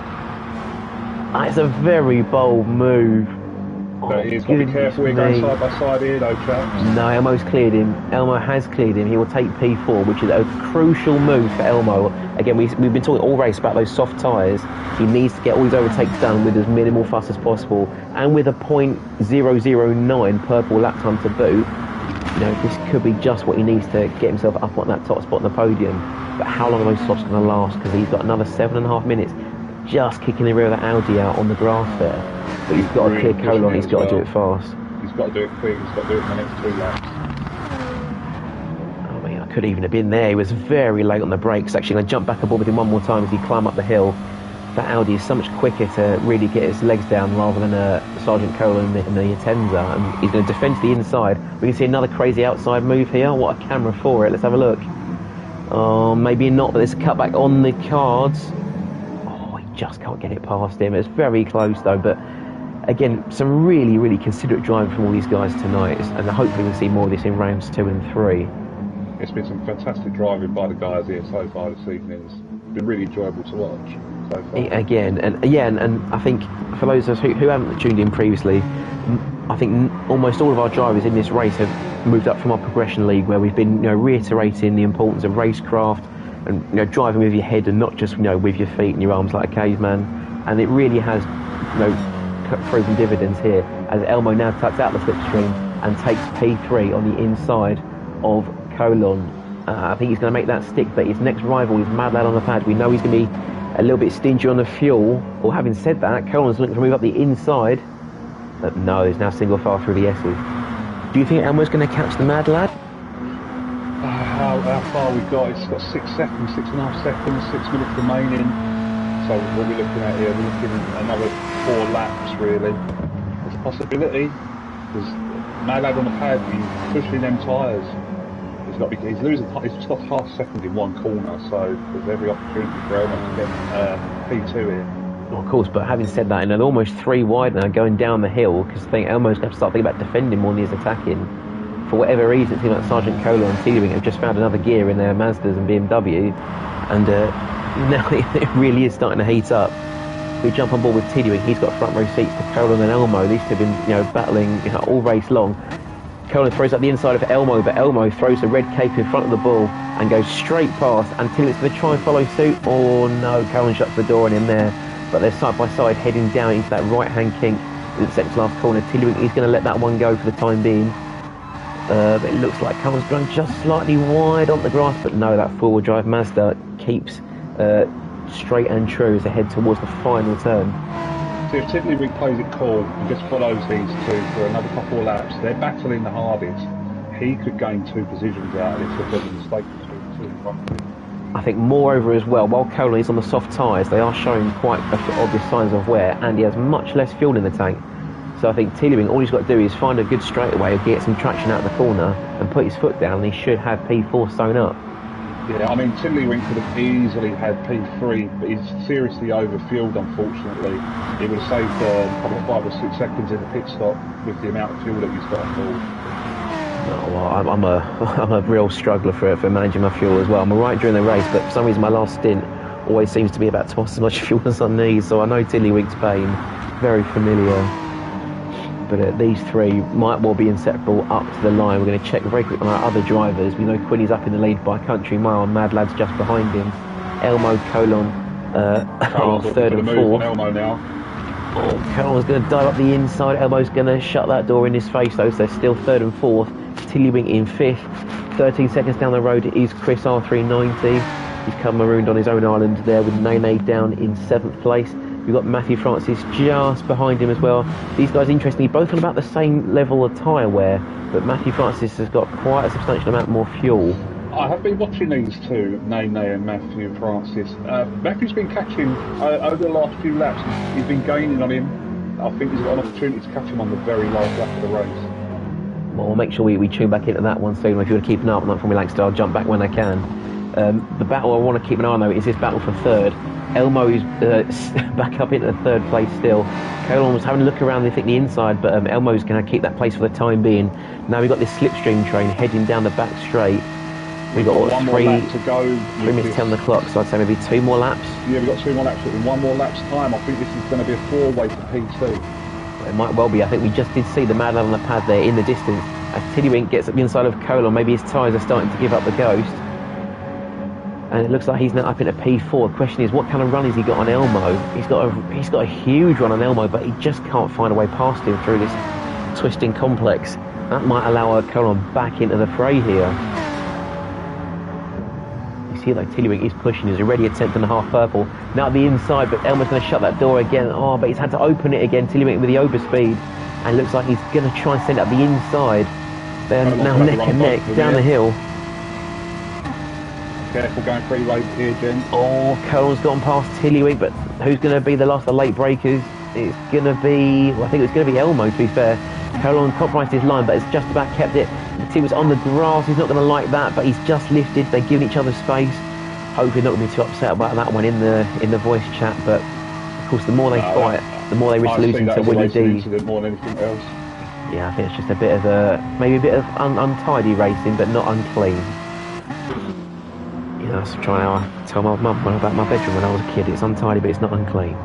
That's a very bold move. But he's got to be careful, we're going side by side here though, chaps. No, Elmo's cleared him. Elmo has cleared him. He will take P4, which is a crucial move for Elmo. Again, we've been talking all race about those soft tyres. He needs to get all his overtakes done with as minimal fuss as possible. And with a .009 purple lap time to boot, this could be just what he needs to get himself up on that top spot on the podium. But how long are those softs going to last? Because he's got another 7.5 minutes just kicking the rear of the Audi out on the grass there. But he's got to clear Colon, he's got to do it fast. He's got to do it quick. He's got to do it in the next 2 laps. I mean, I could even have been there. He was very late on the brakes. Actually, going to jump back aboard with him one more time as he climb up the hill. That Audi is so much quicker to really get his legs down rather than Sergeant Colin in the Atenza. And he's going to defend to the inside. We can see another crazy outside move here. What a camera for it. Let's have a look. Oh, maybe not, but there's a cutback on the cards. Oh, he just can't get it past him. It's very close though, but again, some really, really considerate driving from all these guys tonight, and hopefully we'll see more of this in rounds 2 and 3. It's been some fantastic driving by the guys here so far this evening. It's been really enjoyable to watch so far. Again, and I think for those of us who haven't tuned in previously, I think almost all of our drivers in this race have moved up from our progression league, where we've been reiterating the importance of racecraft and driving with your head and not just with your feet and your arms like a caveman. And it really has proven dividends here as Elmo now tucks out the slipstream and takes P3 on the inside of Colon. I think he's going to make that stick, but his next rival is Mad Lad on the pad. We know he's going to be a little bit stingy on the fuel. Or having said that, Colon's looking to move up the inside. But no, there's now single file through the S's. Do you think Elmo's going to catch the Mad Lad? How far we've got? It's got 6 seconds, 6.5 seconds, 6 minutes remaining. So what we're looking at here, we're looking at another 4 laps really. There's a possibility. There's Mad Lad on the pad, he's pushing them tyres. He's losing. He's just got half a second in one corner, so there's every opportunity for Elmo to get P2 here. Well, of course, but having said that, they're almost 3 wide now going down the hill, because I think Elmo's going to have to start thinking about defending more than he's attacking. For whatever reason, it seems like Sergeant Kohler and Teelering have just found another gear in their Mazdas and BMW, and now it really is starting to heat up. We jump on board with Teelering. He's got front row seats to Kohler and Elmo. These two have been battling all race long. Colin throws up the inside of Elmo, but Elmo throws a red cape in front of the bull and goes straight past until it's going to try and follow suit. Oh no, Colin shuts the door on him there. But they're side by side heading down into that right-hand kink in the second to last corner. Tillering is going to let that one go for the time being. But it looks like Colin's going just slightly wide on the grass, but no, that four-wheel drive Mazda keeps straight and true as they head towards the final turn. So if Tiddlywink plays it cool and just follows these two for another couple of laps, they're battling the hardest. He could gain 2 positions out of this if there's a mistake between the two in front of him. I think moreover as well, while Colin is on the soft tyres, they are showing quite obvious signs of wear, and he has much less fuel in the tank. So I think Tiddlywink, all he's got to do is find a good straightaway, get some traction out of the corner and put his foot down, and he should have P4 sewn up. Yeah, I mean, Tiddlywink could have easily had P3, but he's seriously overfueled, unfortunately. It would have saved a couple of 5 or 6 seconds in the pit stop with the amount of fuel that he's got on board. Oh, well, I'm a real struggler for managing my fuel as well. I'm alright during the race, but for some reason my last stint always seems to be about twice as much fuel as I need, so I know Tiddlywink's pain, very familiar. But these three might well be inseparable up to the line. We're going to check very quickly on our other drivers. We know Quinny's up in the lead by a country mile, and Mad Lad's just behind him. Elmo, Colon are third and fourth. Elmo now. Oh, Colon's going to dive up the inside. Elmo's going to shut that door in his face, though, so they're still third and fourth. Tiddlywink in fifth. 13 seconds down the road is Chris R390. He's come marooned on his own island there with Nene down in 7th place. We've got Matthew Francis just behind him as well. These guys, interestingly, both on about the same level of tyre wear, but Matthew Francis has got quite a substantial amount more fuel. I have been watching these two, Nene and Matthew Francis. Matthew's been catching, over the last few laps, he's been gaining on him. I think he's got an opportunity to catch him on the very last lap of the race. Well, we'll make sure we tune back into that one soon. If you want to keep an eye on that from Lancaster, I'll jump back when I can. The battle I want to keep an eye on, though, is this battle for third. Elmo's back up into the third place still. Colin was having a look around, I think, the inside, but Elmo's going to keep that place for the time being. Now we've got this slipstream train heading down the back straight. We've got what, 3 minutes to go. 3 minutes 10 on the clock, so I'd say maybe 2 more laps. Yeah, we've got 2 more laps. In 1 more lap's time, I think this is going to be a 4-way for P2. It might well be. I think we just did see the Mad Lad on the pad there in the distance. As Tiddlywink gets up the inside of Colin, maybe his tyres are starting to give up the ghost. And it looks like he's now up into P4. The question is, what kind of run has he got on Elmo? He's got a huge run on Elmo, but he just can't find a way past him through this twisting complex. That might allow Colin back into the fray here. You see, like, Tiddlywink is pushing. He's already a 10.5 purple. Now at the inside, but Elmo's going to shut that door again. Oh, but he's had to open it again. Tiddlywink with the overspeed. and it looks like he's going to try and send it up the inside. They're Colon's now gonna neck run and neck above down the hill. Careful going pretty late here, Jen. Oh, Colon's gone past Tiddlywink, but who's going to be the last of the late breakers? It's going to be, well, I think it's going to be Elmo, to be fair. Colon compromised his line, but it's just about kept it. He was on the grass, he's not going to like that, but he's just lifted. They're giving each other space. Hopefully not going to be too upset about that one in the voice chat, but of course the more they fight, the more they risk losing to Willie D. More than anything else. Yeah, I think it's just a bit of maybe a bit of untidy racing, but not unclean. You know, I was trying to tell my mum about my bedroom when I was a kid. It's untidy, but it's not unclean.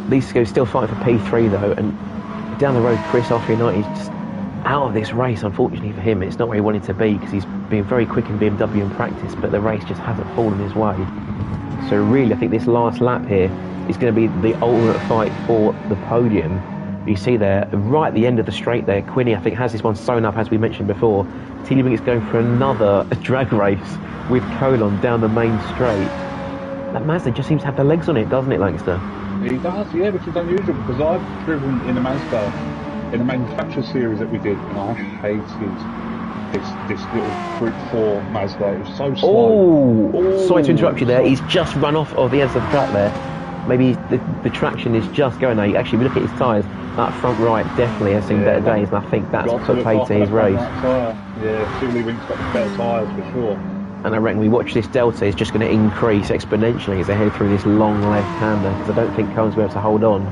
These guys still fighting for P3 though, and down the road, Chris R390 is just out of this race. Unfortunately for him, it's not where he wanted to be because he's been very quick in BMW in practice, but the race just hasn't fallen his way. So really, I think this last lap here is going to be the ultimate fight for the podium. You see there, right at the end of the straight there, Quinny, I think, has this one sewn up, as we mentioned before. Tiddlywink is going for another drag race with Colon down the main straight. That Mazda just seems to have the legs on it, doesn't it, Langster? He does, yeah, which is unusual because I've driven in a Mazda in a manufacturer series that we did, and I hated this little Group 4 Mazda. It was so slow. Oh, sorry to interrupt you there. He's just run off of the edge of the track there. Maybe the traction is just going now. Actually, if we look at his tyres, that front right definitely has seen better days, and I think that's put paid to his race. Yeah, Tiddlywink's got the better tyres for sure. And I reckon we watch this delta is just going to increase exponentially as they head through this long left-hander, because I don't think Cohen's will be able to hold on.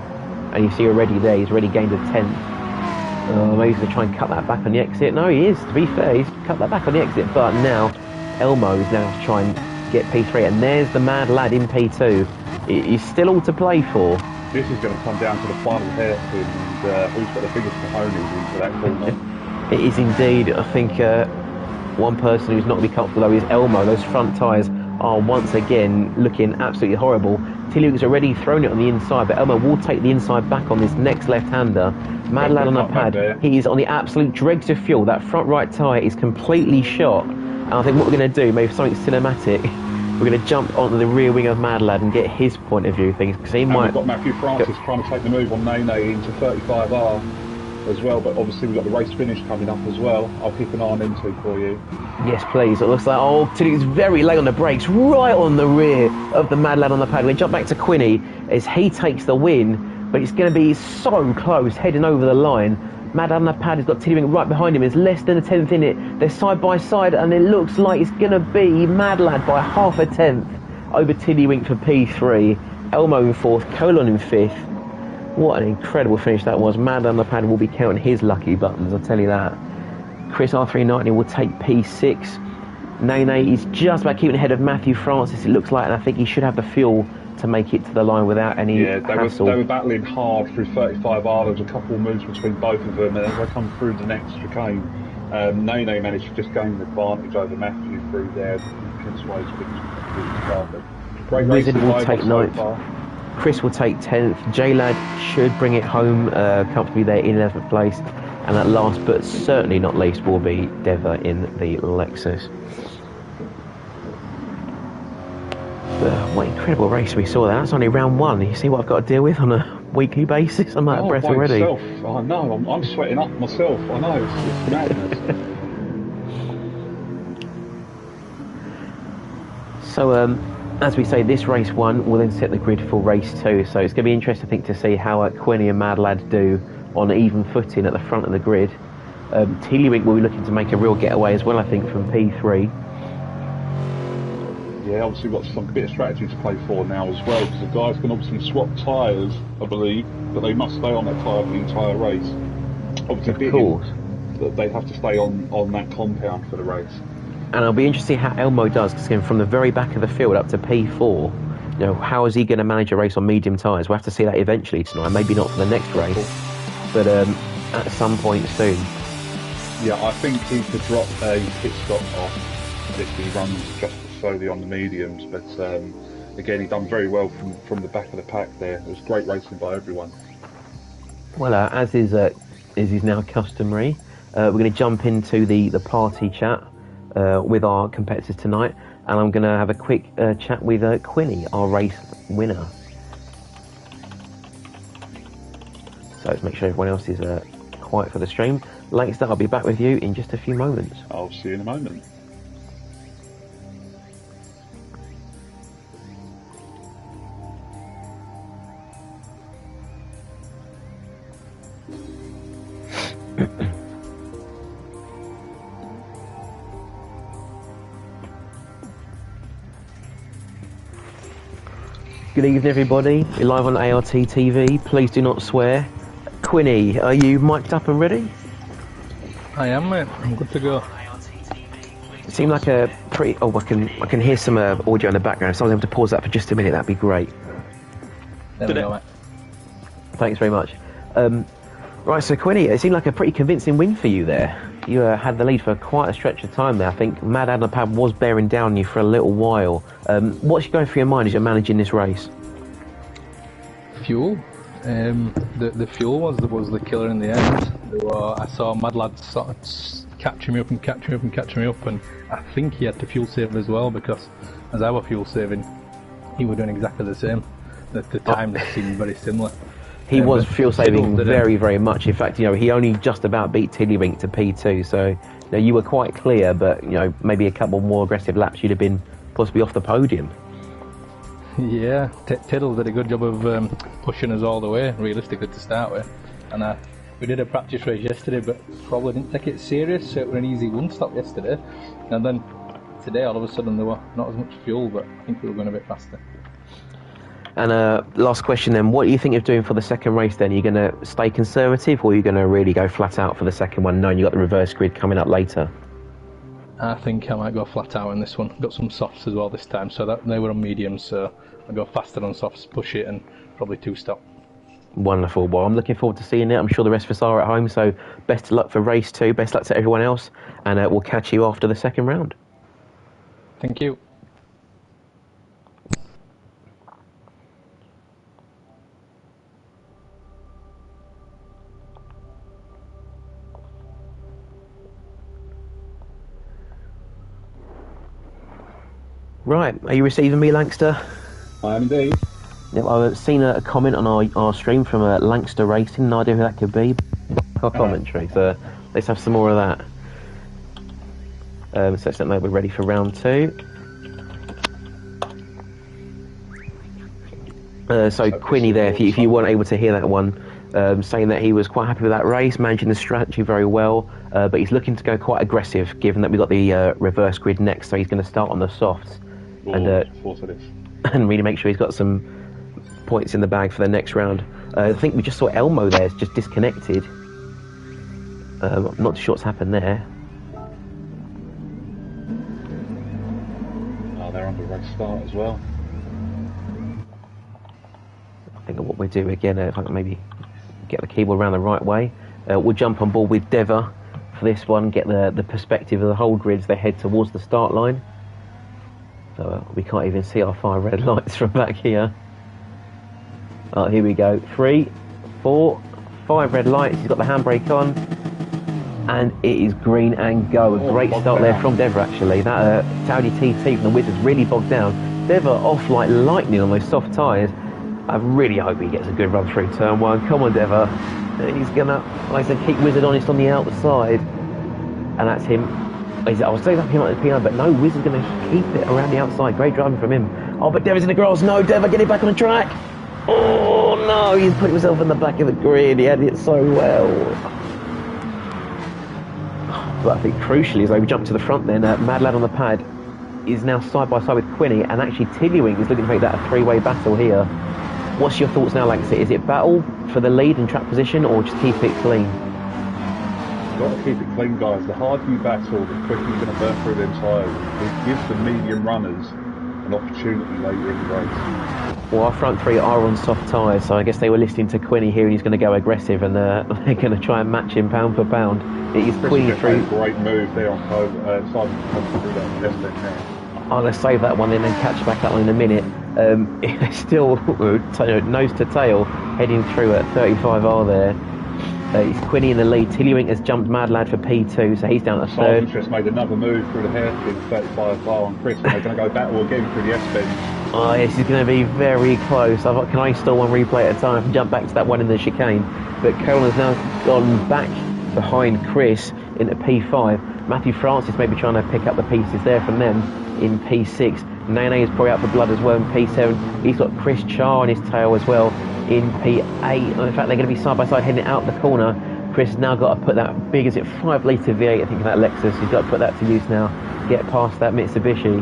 And you see already there, he's already gained a 10th. Maybe he's going to try and cut that back on the exit. No, he is, to be fair, he's cut that back on the exit, but now Elmo is now to try and get P3, and there's the mad lad in P2. He's still all to play for. This is going to come down to the final hairpin and who's got the biggest cojones into that corner. It is indeed. I think one person who's not going to be comfortable though is Elmo. Those front tyres are once again looking absolutely horrible. Tiddlywink's already thrown it on the inside, but Elmo will take the inside back on this next left-hander. Mad lad on the pad. He is on the absolute dregs of fuel. That front right tyre is completely shot. And I think what we're going to do, maybe something cinematic, we're going to jump onto the rear wing of Mad Lad and get his point of view of things, because he might. We've got Matthew Francis trying to take the move on Nene into 35R as well, but obviously we've got the race finish coming up as well. I'll keep an eye on them two for you. Yes, please. It looks like Tiddlywink's very late on the brakes, right on the rear of the Mad Lad on the pad. We jump back to Quinny as he takes the win, but it's going to be so close, heading over the line. Mad Lad on the pad has got Tiddlywink right behind him. There's less than a 10th in it. They're side by side, and it looks like it's going to be Mad Lad by half a 10th over Tiddlywink for P3. Elmo in 4th, Colon in 5th. What an incredible finish that was. Mad Lad on the pad will be counting his lucky buttons, I'll tell you that. Chris R390 will take P6. Nene is just about keeping ahead of Matthew Francis, it looks like, and I think he should have the fuel to make it to the line without any hassle. They were battling hard through 35R. There was a couple of moves between both of them, and as they come through the next chicane, Nene managed to just gain the advantage over Matthew through there. Wizard will take 9th. Chris will take 10th. J-Lad should bring it home comfortably there in 11th place. And at last, but certainly not least, will be Deva in the Lexus. What incredible race we saw there. That's only round 1. You see what I've got to deal with on a weekly basis? I'm out of breath already. I know, I'm sweating up myself. I know, it's madness. So, as we say, this race 1 will then set the grid for race 2. So it's going to be interesting, I think, to see how Quinny and Mad Lad do on even footing at the front of the grid. Tiddlywink will be looking to make a real getaway as well, I think, from P3. Yeah, obviously we've got some bit of strategy to play for now as well, because the guys can obviously swap tyres, I believe, but they must stay on that tyre for the entire race. Obviously, of course, they have to stay on that compound for the race. And I'll be interested to see how Elmo does, because from the very back of the field up to P4, you know, how is he going to manage a race on medium tyres? We'll have to see that eventually tonight. Maybe not for the next race, but at some point soon. Yeah, I think he could drop a pit stop off if he runs just slowly on the mediums, but again, he done very well from the back of the pack there. It was great racing by everyone. Well, as is now customary, we're going to jump into the party chat with our competitors tonight, and I'm going to have a quick chat with Quinny, our race winner. So let's make sure everyone else is quiet for the stream. Langston, I'll be back with you in just a few moments. I'll see you in a moment. Good evening, everybody. We're live on ART TV. Please do not swear. Quinny, are you mic'd up and ready? I am, mate. I'm good to go. It seemed like a pretty... Oh, I can hear some audio in the background. If someone's able to pause that for just a minute, that'd be great. There we go, mate. Thanks very much. Right, so Quinny, it seemed like a pretty convincing win for you there. You had the lead for quite a stretch of time there. I think Mad Adam Pad was bearing down you for a little while. What's going through your mind as you're managing this race? Fuel. The fuel was the killer in the end. I saw Mad Lad sort of catching me up, and I think he had to fuel save as well, because as I was fuel saving, he was doing exactly the same. The time seemed very similar. He was fuel saving very, very much. In fact, he only just about beat Tiddlywink to P2, so you were quite clear, but maybe a couple more aggressive laps, you'd have been possibly off the podium. Yeah, Tiddle did a good job of pushing us all the way, realistically, to start with. And we did a practice race yesterday, but probably didn't take it serious, so it was an easy one-stop yesterday. And then today, all of a sudden, there were not as much fuel, but I think we were going a bit faster. And last question then, what do you think of doing for the second race then? Are you going to stay conservative, or are you going to really go flat out for the second one, knowing you've got the reverse grid coming up later? I think I might go flat out in this one. Got some softs as well this time, so that they were on mediums, so I'll go faster on softs, push it, and probably two-stop. Wonderful. Well, I'm looking forward to seeing it. I'm sure the rest of us are at home, so best of luck for race 2, best luck to everyone else, and we'll catch you after the second round. Thank you. Right, are you receiving me, Langster? I am indeed. Yep, I've seen a comment on our stream from Langster Racing, no idea who that could be. Our commentary, so let's have some more of that. So let's let know we're ready for round 2. So Quinny there, if you weren't able to hear that one, saying that he was quite happy with that race, managing the strategy very well, but he's looking to go quite aggressive, given that we've got the reverse grid next, so he's going to start on the softs. And really make sure he's got some points in the bag for the next round. I think we just saw Elmo there, it's just disconnected. I'm not too sure what's happened there. Oh, they're under red start as well. I think what we'll do again, if I can maybe get the keyboard around the right way, we'll jump on board with Deva for this one, get the perspective of the whole grid as they head towards the start line. So we can't even see our 5 red lights from back here. Here we go. 3, 4, 5 red lights. He's got the handbrake on, and it is green and go. A great start there from Deva, actually. That Audi TT from the Wizards really bogged down. Deva off like lightning on those soft tyres. I really hope he gets a good run through turn 1. Come on, Deva. He's gonna, like I said, keep Wizard honest on the outside, and that's him. I was saying that him like the piano, but no, Wizard's going to keep it around the outside. Great driving from him. Oh, but Deva's in the grass. No, Deva, get it back on the track. Oh, no, he's put himself in the back of the grid. He had it so well. But I think crucially, as we jump to the front then, Mad Lad on the pad is now side by side with Quinny, and actually Tiddlywink is looking to make that a 3-way battle here. What's your thoughts now, Lanxie? Is it battle for the lead and track position, or just keep it clean? You've got to keep it clean, guys. The harder you battle, the quicker you're going to burn through them tyres. It gives the medium runners an opportunity later in the race. Well, our front 3 are on soft tyres, so I guess they were listening to Quinny here, and he's going to go aggressive, and they're going to try and match him pound for pound. It is Quinny through. Great move there on Simon through that left leg now. I'm going to save that one and then catch back that one in a minute. Still nose to tail heading through at 35R there. It's Quinny in the lead. Tiddlywink has jumped Mad Lad for P2, so he's down at 3rd. Simon's just made another move through the hairpin, 35R on Chris, and they're going to go battle again through the S-bend. Oh yes, it's going to be very close. Can I install one replay at a time and jump back to that one in the chicane? but Colin has now gone back behind Chris into P5. Matthew Francis may be trying to pick up the pieces there from them in P6. Nene is probably out for blood as well in P7. He's got Chris Char on his tail as well in P8. In fact, they're going to be side by side heading out the corner. Chris has now got to put that big, is it 5 litre V8, I think, of that Lexus. He's got to put that to use now, get past that Mitsubishi.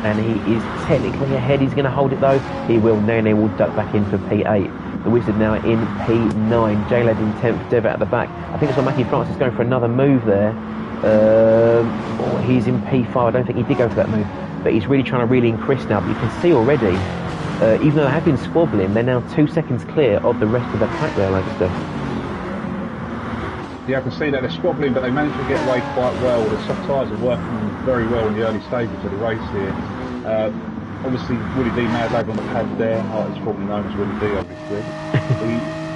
And he is technically ahead. He's going to hold it though. He will. Nene will duck back in for P8. The Wizard now in P9. J-Led in 10th, Dev at the back. I think it's on Matthew Francis going for another move there. He's in P5. I don't think he did go for that move. But he's really trying to reel in Chris now. But you can see already, even though they have been squabbling, they're now 2 seconds clear of the rest of the pack there, Lancaster. Yeah, I can see that they're squabbling, but they managed to get away quite well. The soft tyres are working very well in the early stages of the race here. Obviously, Willie D, Mad Lad on the pad there. It's probably known as Willie D, obviously.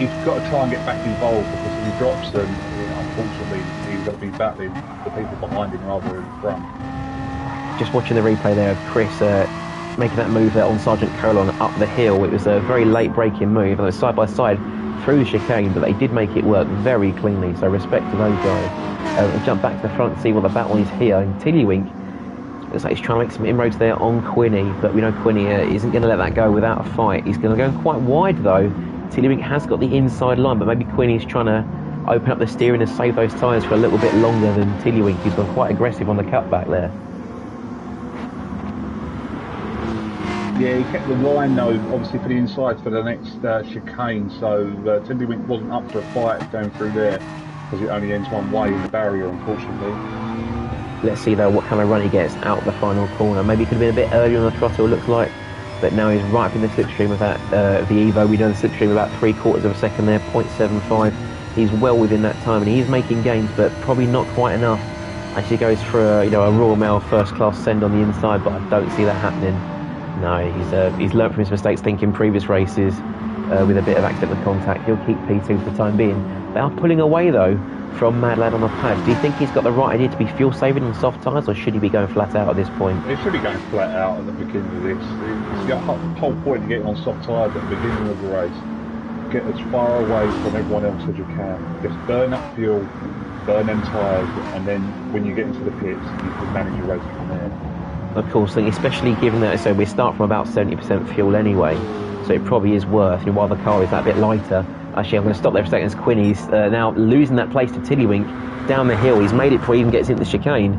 He's got to try and get back involved, because if he drops them, unfortunately, he's going to be battling the people behind him rather than in front. Just watching the replay there of Chris making that move there on Sergeant Colon up the hill. It was a very late braking move, and it was side by side through the chicane, but they did make it work very cleanly, so respect to those guys. We'll jump back to the front and see what the battle is here. And Tiddlywink looks like he's trying to make some inroads there on Quinny, but we know Quinny isn't going to let that go without a fight. He's going to go quite wide though. Tiddlywink has got the inside line, but maybe Quinny's trying to open up the steering and save those tyres for a little bit longer than Tiddlywink. He's gone quite aggressive on the cutback there. Yeah, he kept the line though, obviously for the inside for the next chicane, so Tiddlywink wasn't up for a fight going through there, because it only ends one way in the barrier, unfortunately. Let's see though what kind of run he gets out the final corner. Maybe he could have been a bit earlier on the throttle, it looks like, but now he's right up in the slipstream of that, the Evo. We know the slipstream about 3/4 of a second there, 0.75. He's well within that time, and he is making gains, but probably not quite enough. Actually goes for a Royal Mail first class send on the inside, but I don't see that happening. No, he's learnt from his mistakes, thinking previous races with a bit of accidental contact. He'll keep P2 for the time being. They are pulling away though from Mad Lad on the pad. Do you think he's got the right idea to be fuel saving on soft tyres, or should he be going flat out at this point? He should be going flat out at the beginning of this. It's the whole point of getting on soft tyres at the beginning of the race. Get as far away from everyone else as you can. Just burn up fuel, burn them tyres, and then when you get into the pits, you can manage your race from there. Of course, especially given that we start from about 70% fuel anyway, so it probably is worth, while the car is that bit lighter. Actually, I'm going to stop there for a second as Quinny's now losing that place to Tiddlywink down the hill. He's made it before he even gets into the chicane.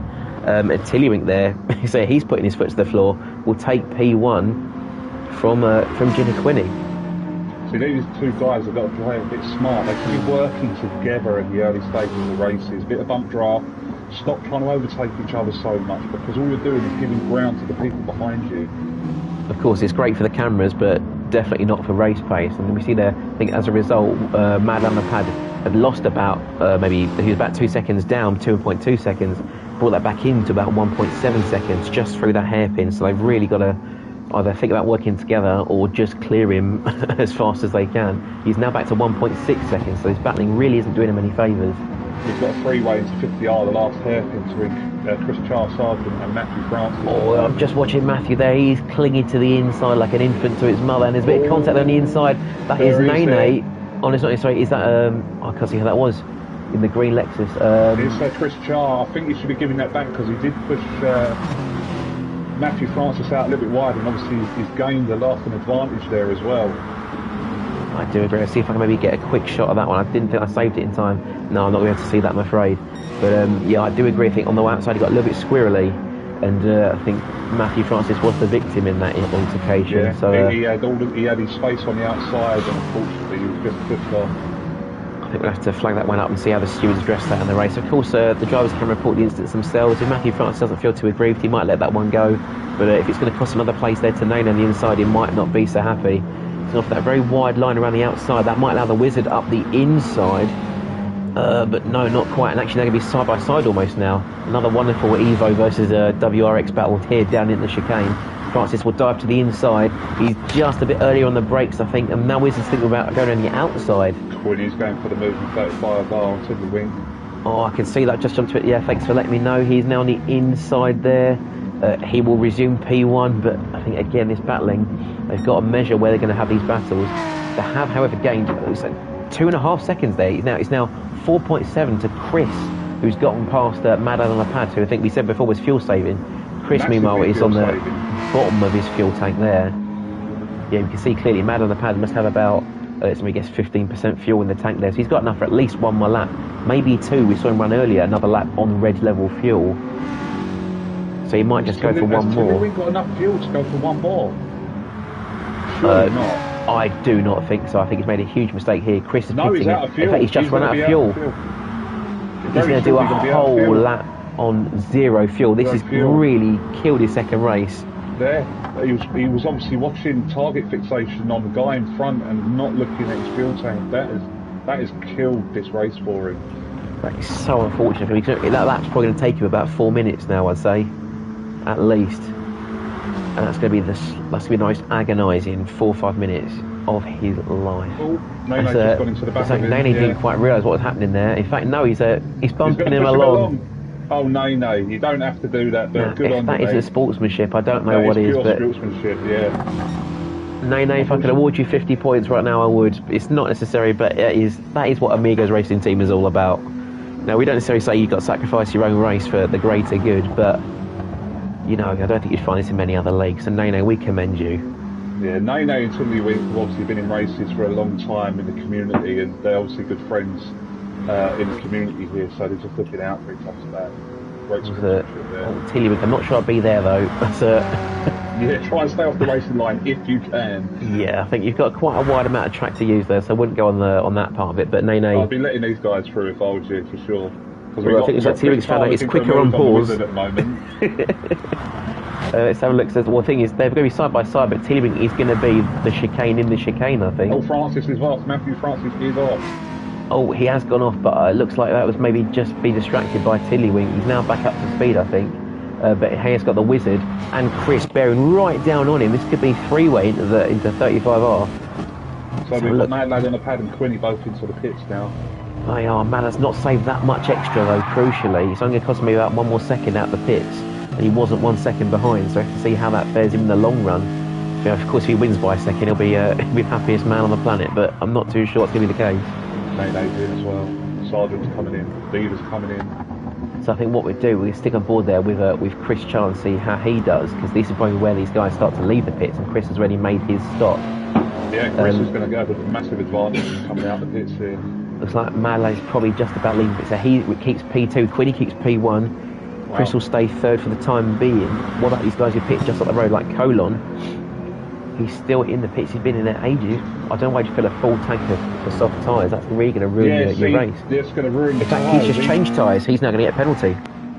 And Tiddlywink there, so he's putting his foot to the floor, will take P1 from Ginny Quinny. See, these two guys have got to play a bit smart. They should be working together in the early stages of the races. Bit of bump draft. Stop trying to overtake each other so much, because all you're doing is giving ground to the people behind you. Of course, it's great for the cameras, but definitely not for race pace. And we see there, I think as a result, Mad Lad Pad had lost about, maybe he was about 2 seconds down, 2.2 seconds, brought that back into about 1.7 seconds just through that hairpin. So they've really got to either think about working together or just clear him as fast as they can. He's now back to 1.6 seconds, so his battling really isn't doing him any favours. He's got a freeway into 50R, the last hairpin, between Chris Charles Sargent and Matthew Francis. Oh, I'm just watching Matthew there. He's clinging to the inside like an infant to his mother, and there's a bit of contact on the inside. That is Nene. Oh, it's not, sorry, is that, I can't see who that was in the green Lexus. It's Chris Charles. I think he should be giving that back, because he did push Matthew Francis out a little bit wide, and obviously he's gained the lasting advantage there as well. I do agree. I'll see if I can maybe get a quick shot of that one. I didn't think I saved it in time. No, I'm not going to be able to see that, I'm afraid. But yeah, I do agree. I think on the outside he got a little bit squirrely, and I think Matthew Francis was the victim in that altercation. Yeah, so he had his space on the outside, and unfortunately he was just pushed off. I think we'll have to flag that one up and see how the stewards address that in the race. Of course, the drivers can report the incidents themselves. If Matthew Francis doesn't feel too aggrieved, he might let that one go. But if it's going to cost another place there to Nane on the inside, he might not be so happy. He's off that very wide line around the outside. That might allow the Wizard up the inside. But no, not quite. And actually, they're going to be side by side almost now. Another wonderful Evo versus WRX battle here down in the chicane. Francis will dive to the inside. He's just a bit earlier on the brakes, I think, and now Wizard's thinking about going on the outside. Quinny's going for the move from 35 on to the wing. Oh, I can see that just jumped to it. Yeah, thanks for letting me know. He's now on the inside there. He will resume P1, but I think again this battling, they've got to measure where they're going to have these battles. They have, however, gained 2.5 seconds there. It's now 4.7 to Chris, who's gotten past Mad Lad on the pad, who I think we said before was fuel saving. Chris, meanwhile, is on the bottom of his fuel tank there. Yeah, you can see clearly Mad on the pad must have about, let me guess, 15% fuel in the tank there. So he's got enough for at least one more lap, maybe two. We saw him run earlier, another lap on red level fuel. So he might just go for one more. We've got enough fuel to go for one more. Surely not. I do not think so. I think he's made a huge mistake here. Chris is he's out of fuel. In fact, he's just run out of fuel. He's going to do a whole lap on zero fuel. This has really killed his second race. There, he was obviously watching target fixation on the guy in front and not looking at his fuel tank. That has killed this race for him. That is so unfortunate. That lap's probably going to take him about 4 minutes now, I'd say, at least. And that's going to be the most agonising 4 or 5 minutes of his life. Oh, Nene's just gone into the back of him. Nene didn't quite realise what was happening there. In fact, no, he's bumping him along. Oh, Nene, you don't have to do that, but good on you, That is a sportsmanship. I don't know what it is, but sportsmanship, yeah. Nene, if I could award you 50 points right now, I would. It's not necessary, but that is what Amigos racing team is all about. Now, we don't necessarily say you've got to sacrifice your own race for the greater good, but you know, I don't think you'd find this in many other leagues. So, Nene, we commend you. Yeah, Nene and Tiddlywink have obviously been in races for a long time in the community, and they're obviously good friends in the community here, so they're just looking out for each other. That great sponsorship there. Tiddlywink, I'm not sure I'd be there though. But, yeah, try and stay off the racing line if you can. Yeah, I think you've got quite a wide amount of track to use there, so I wouldn't go on that part of it. But Nene, I'd be letting these guys through if I was you, for sure. Well, I think it's like Tiddlywink's found out it's quicker on pause. At the moment. Let's have a look. The thing is, they're going to be side by side, but Tiddlywink is going to be the chicane in the chicane, I think. Oh, Francis is off. Matthew Francis is off. Oh, he has gone off, but it looks like that was maybe just be distracted by Tiddlywink. He's now back up to speed, I think. But he has got the Wizard and Chris bearing right down on him. This could be three-way into 35R. So we've got Mad Lad on the pad and Quinny both into the pits now. They are. Mad Lad's not saved that much extra though, crucially. It's only going to cost me about 1 more second out the pits, and he wasn't 1 second behind, so I have to see how that fares him in the long run. So, of course, if he wins by a second, he'll be the happiest man on the planet, but I'm not too sure it's going to be the case. Nene's in as well. Sergeant's coming in. Beaver's coming in. So I think what we'd do, we'll stick on board there with Chris Chan and see how he does, because this is probably where these guys start to leave the pits, and Chris has already made his stop. Yeah, Chris is going to go with a massive advantage coming out the pits here. Looks like Mad Lad's probably just about leaving it. So he keeps P2, Quinny keeps P1. Wow. Chris will stay third for the time being. What about these guys who pit just up the road, like Colon? He's still in the pits. He's been in there ages. I don't know why you fill a full tank for soft tyres. That's really going to ruin your race. Yeah, it's going to ruin the tyres. In fact, he's just changed tyres. He's now going to get a penalty.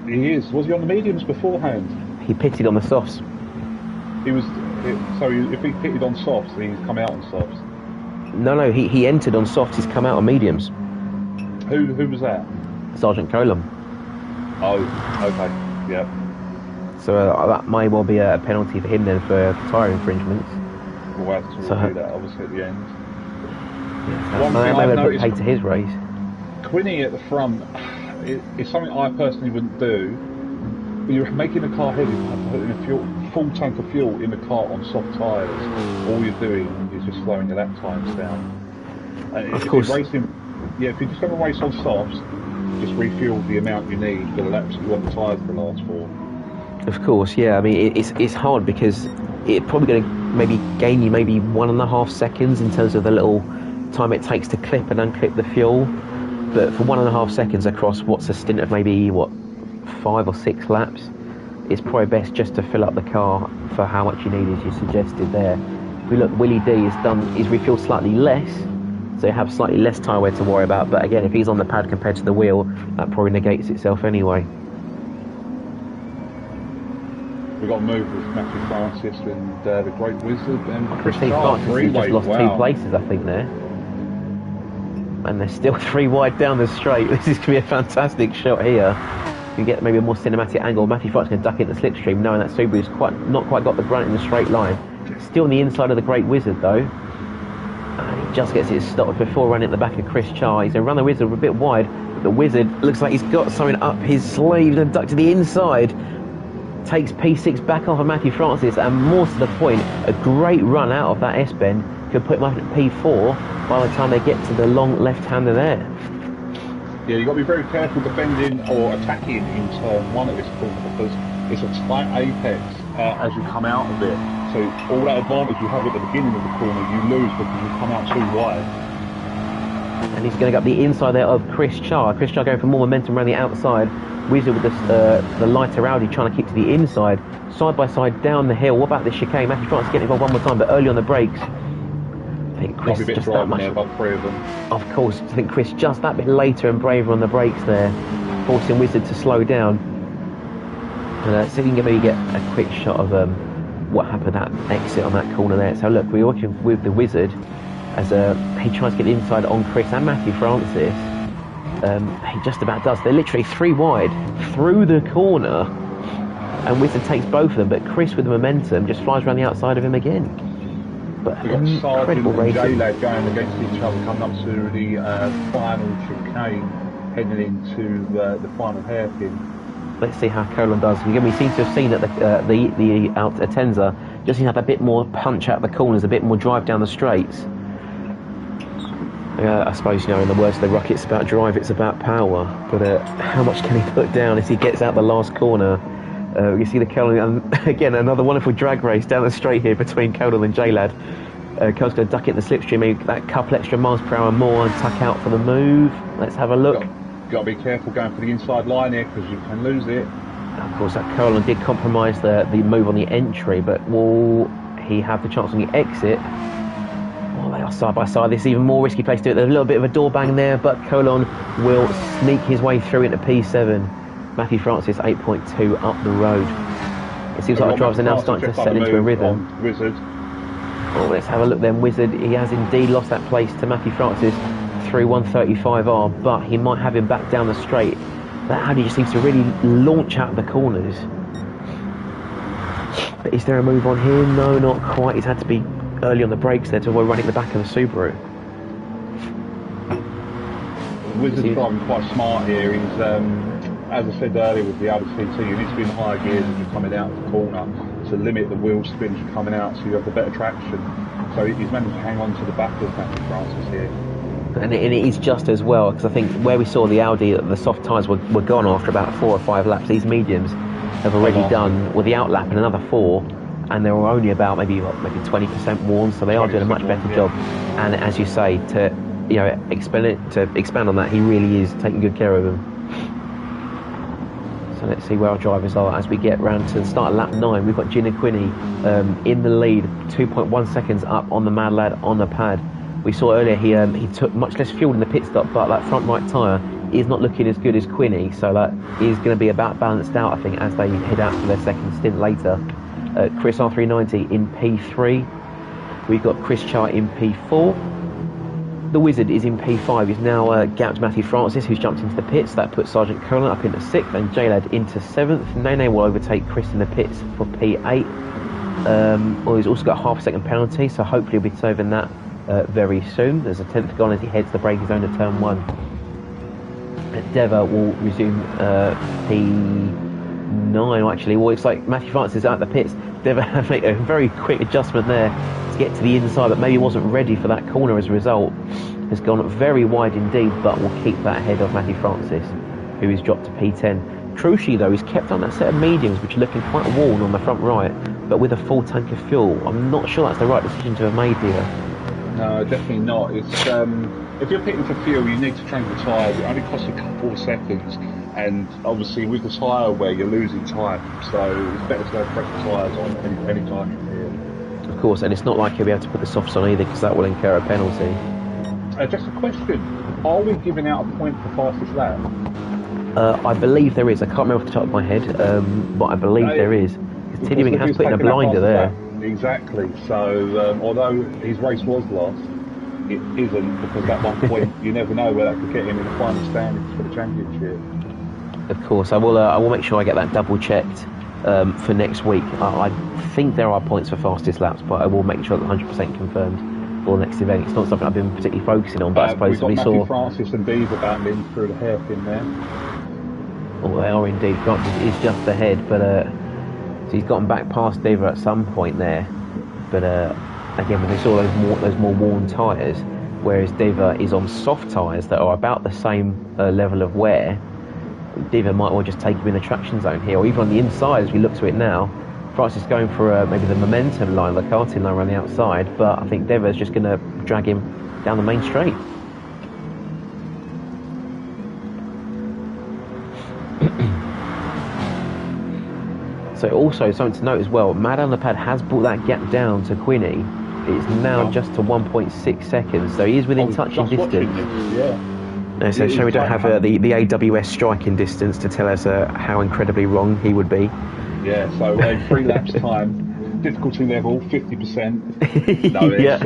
He is. Was he on the mediums beforehand? He pitted on the softs. He was. So if he pitted on softs, he's come out on softs. No, he entered on softs, he's come out on mediums. Who was that? Sergeant Colum. Oh, okay, yeah. So that may well be a penalty for him then for tyre infringements. We'll have to review that obviously at the end. Yeah, that may have put paid to his race. Quinny at the front is something I personally wouldn't do. You're making the car heavy, putting a full tank of fuel in the car on soft tyres. All you're doing is just slowing the lap times down. Of course. If you're just going to race on softs, just refuel the amount you need for the laps you want the tyres to last for. Of course, yeah. I mean, it's hard because it's probably going to maybe gain you maybe 1.5 seconds in terms of the little time it takes to clip and unclip the fuel. But for 1.5 seconds across what's a stint of maybe 5 or 6 laps, it's probably best just to fill up the car for how much you need, as you suggested there. If we look, Willie D is refueled slightly less, so you have slightly less tyre wear to worry about. But again, if he's on the pad compared to the wheel, that probably negates itself anyway. We've got to move with Matthew Francis and the Great Wizard and Chris Francis just lost 2 places, I think, there. And they're still 3 wide down the straight. This is going to be a fantastic shot here. You can get maybe a more cinematic angle. Matthew Francis going to duck into the slipstream, knowing that Subaru's not quite got the grunt in the straight line. Still on the inside of the Great Wizard, though. And he just gets it stopped before running at the back of Chris Char. He's going to run the Wizard a bit wide, but the Wizard looks like he's got something up his sleeve and ducked to the inside. Takes P6 back off of Matthew Francis, and more to the point, a great run out of that S-bend. could put him up at P4 by the time they get to the long left-hander there. Yeah, you've got to be very careful defending or attacking in turn 1 at this corner, because it's a tight apex as you come out of it. So all that advantage you have at the beginning of the corner, you lose because you come out too wide. And he's going to go up the inside there of Chris Char. Chris Char going for more momentum around the outside. Wizard with the lighter Audi trying to keep to the inside. Side by side down the hill. What about this chicane? Matthew Francis getting involved one more time, but early on the brakes. I think Chris just that much. There, about 3 of them. Of course, I think Chris just that bit later and braver on the brakes there, forcing Wizard to slow down. And see if you can maybe get a quick shot of what happened at exit on that corner there. So look, we're watching with the Wizard as he tries to get inside on Chris and Matthew Francis. He just about does. They're literally 3 wide through the corner, and Wizard takes both of them, but Chris with the momentum just flies around the outside of him again. But we've got incredible Sargent and racing. J-Lad going against each other, coming up to the final chicane, heading into the final hairpin. Let's see how Colin does. Again, we seem to have seen that the Atenza just seems to have a bit more punch out the corners, a bit more drive down the straights. I suppose, you know, in the words of the rocket, it's about drive, it's about power. But how much can he put down as he gets out the last corner? You see the Colin, and again, another wonderful drag race down the straight here between Colin and J-Lad. Colin's going to duck it in the slipstream, maybe that couple extra miles per hour more, and tuck out for the move. Let's have a look. Got to be careful going for the inside line here, because you can lose it. Of course, that Colin did compromise the move on the entry, but will he have the chance on the exit? Well, they are side by side. This is even more risky place to do it. There's a little bit of a door bang there, but Colin will sneak his way through into P7. Matthew Francis 8.2 up the road. It seems like the drivers are now starting to settle into a rhythm. Wizard. Well, let's have a look then. Wizard, he has indeed lost that place to Matthew Francis through 135R, but he might have him back down the straight. That Audi just seems to really launch out of the corners. But is there a move on here? No, not quite. He's had to be early on the brakes there to avoid running the back of the Subaru. Wizard's driving quite smart here. He's, as I said earlier with the Audi TT, you need to be in higher gears as you're coming out of the corner to limit the wheel spin as you're coming out, so you have the better traction. So he's managed to hang on to the back of Matthew Francis here. And it is just as well, because I think where we saw the Audi, the soft tyres were gone after about 4 or 5 laps. These mediums have already done, well, the outlap and another 4, and they were only about maybe 20% worn, so they are doing a much better job. And as you say, to expand on that, he really is taking good care of them. So let's see where our drivers are as we get round to the start of lap 9. We've got Gina Quinney in the lead, 2.1 seconds up on the Mad Lad on the pad. We saw earlier he took much less fuel in the pit stop, but that front right tyre is not looking as good as Quinney, so that is going to be about balanced out, I think, as they head out to their second stint later. Chris R390 in P3. We've got Chris Char in P4. The Wizard is in P5. He's now gapped Matthew Francis, who's jumped into the pits. That puts Sergeant Colin up into 6th and J-Lad into 7th. Nene will overtake Chris in the pits for P8. Well, he's also got a half second penalty, so hopefully he'll be serving that very soon. There's a 10th gone as he heads the braking zone to turn 1. Dever will resume P9 actually. Well, it's like Matthew Francis is out the pits. Dever had to make a very quick adjustment there to get to the inside, but maybe wasn't ready for that corner as a result. Has gone very wide indeed, but will keep that ahead of Matthew Francis, who is dropped to P10. Crucially though, he's kept on that set of mediums, which are looking quite worn on the front right, but with a full tank of fuel. I'm not sure that's the right decision to have made here. No, definitely not. It's if you're pitting for fuel, you need to change the tyres. It only costs a couple of seconds, and obviously with the tyre wear, you're losing time. So it's better to go fresh tyres on any time from here. Of course, and it's not like he'll be able to put the softs on either, because that will incur a penalty. Just a question: are we giving out a point for fastest lap? I believe there is. I can't remember off the top of my head, but I believe there is. Because Tiddywing has put in a blinder there. Exactly. So although his race was lost, it isn't, because that 1 point, you never know where that could get him in the final standings for the championship. Of course, I will make sure I get that double checked for next week. I think there are points for fastest laps, but I will make sure that 100% confirmed for the next event. It's not something I've been particularly focusing on, but I suppose we've got Matthew Francis and Beaver battling through the hairpin there. Oh, they are indeed. Francis is just ahead, but so he's gotten back past Dever at some point there, but again, when they saw those more worn tyres, whereas Diva is on soft tyres that are about the same level of wear. Diva might well just take him in the traction zone here, or even on the inside as we look to it now. Francis is going for maybe the momentum line, the karting line around the outside, but I think Diva's just going to drag him down the main straight. So also something to note as well, Mad on the Pad has brought that gap down to Quinny. It's now just to 1.6 seconds, so he is within touching distance. No, so we don't have the AWS striking distance to tell us how incredibly wrong he would be. Yeah, so 3 laps time, difficulty level 50%. No, it's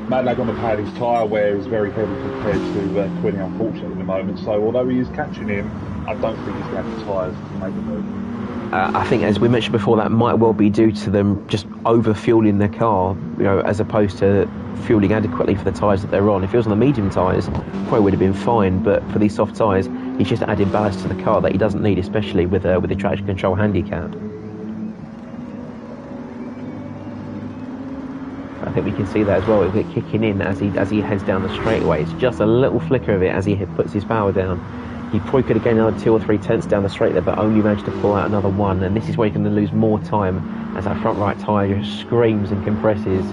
Mad Lag on the Pad, his tyre wear is very heavy compared to Quinny, unfortunately, at the moment. So although he is catching him, I don't think he's going to have the tyres to make the move. I think, as we mentioned before, that might well be due to them just over-fueling their car, as opposed to fueling adequately for the tyres that they're on. If he was on the medium tyres, probably would have been fine, but for these soft tyres, he's just adding ballast to the car that he doesn't need, especially with the traction control handicap. I think we can see that as well, with it kicking in as he heads down the straightaway. It's just a little flicker of it as he puts his power down. He probably could have gained another 2 or 3 tenths down the straight there, but only managed to pull out another 1. And this is where you're going to lose more time as that front right tyre just screams and compresses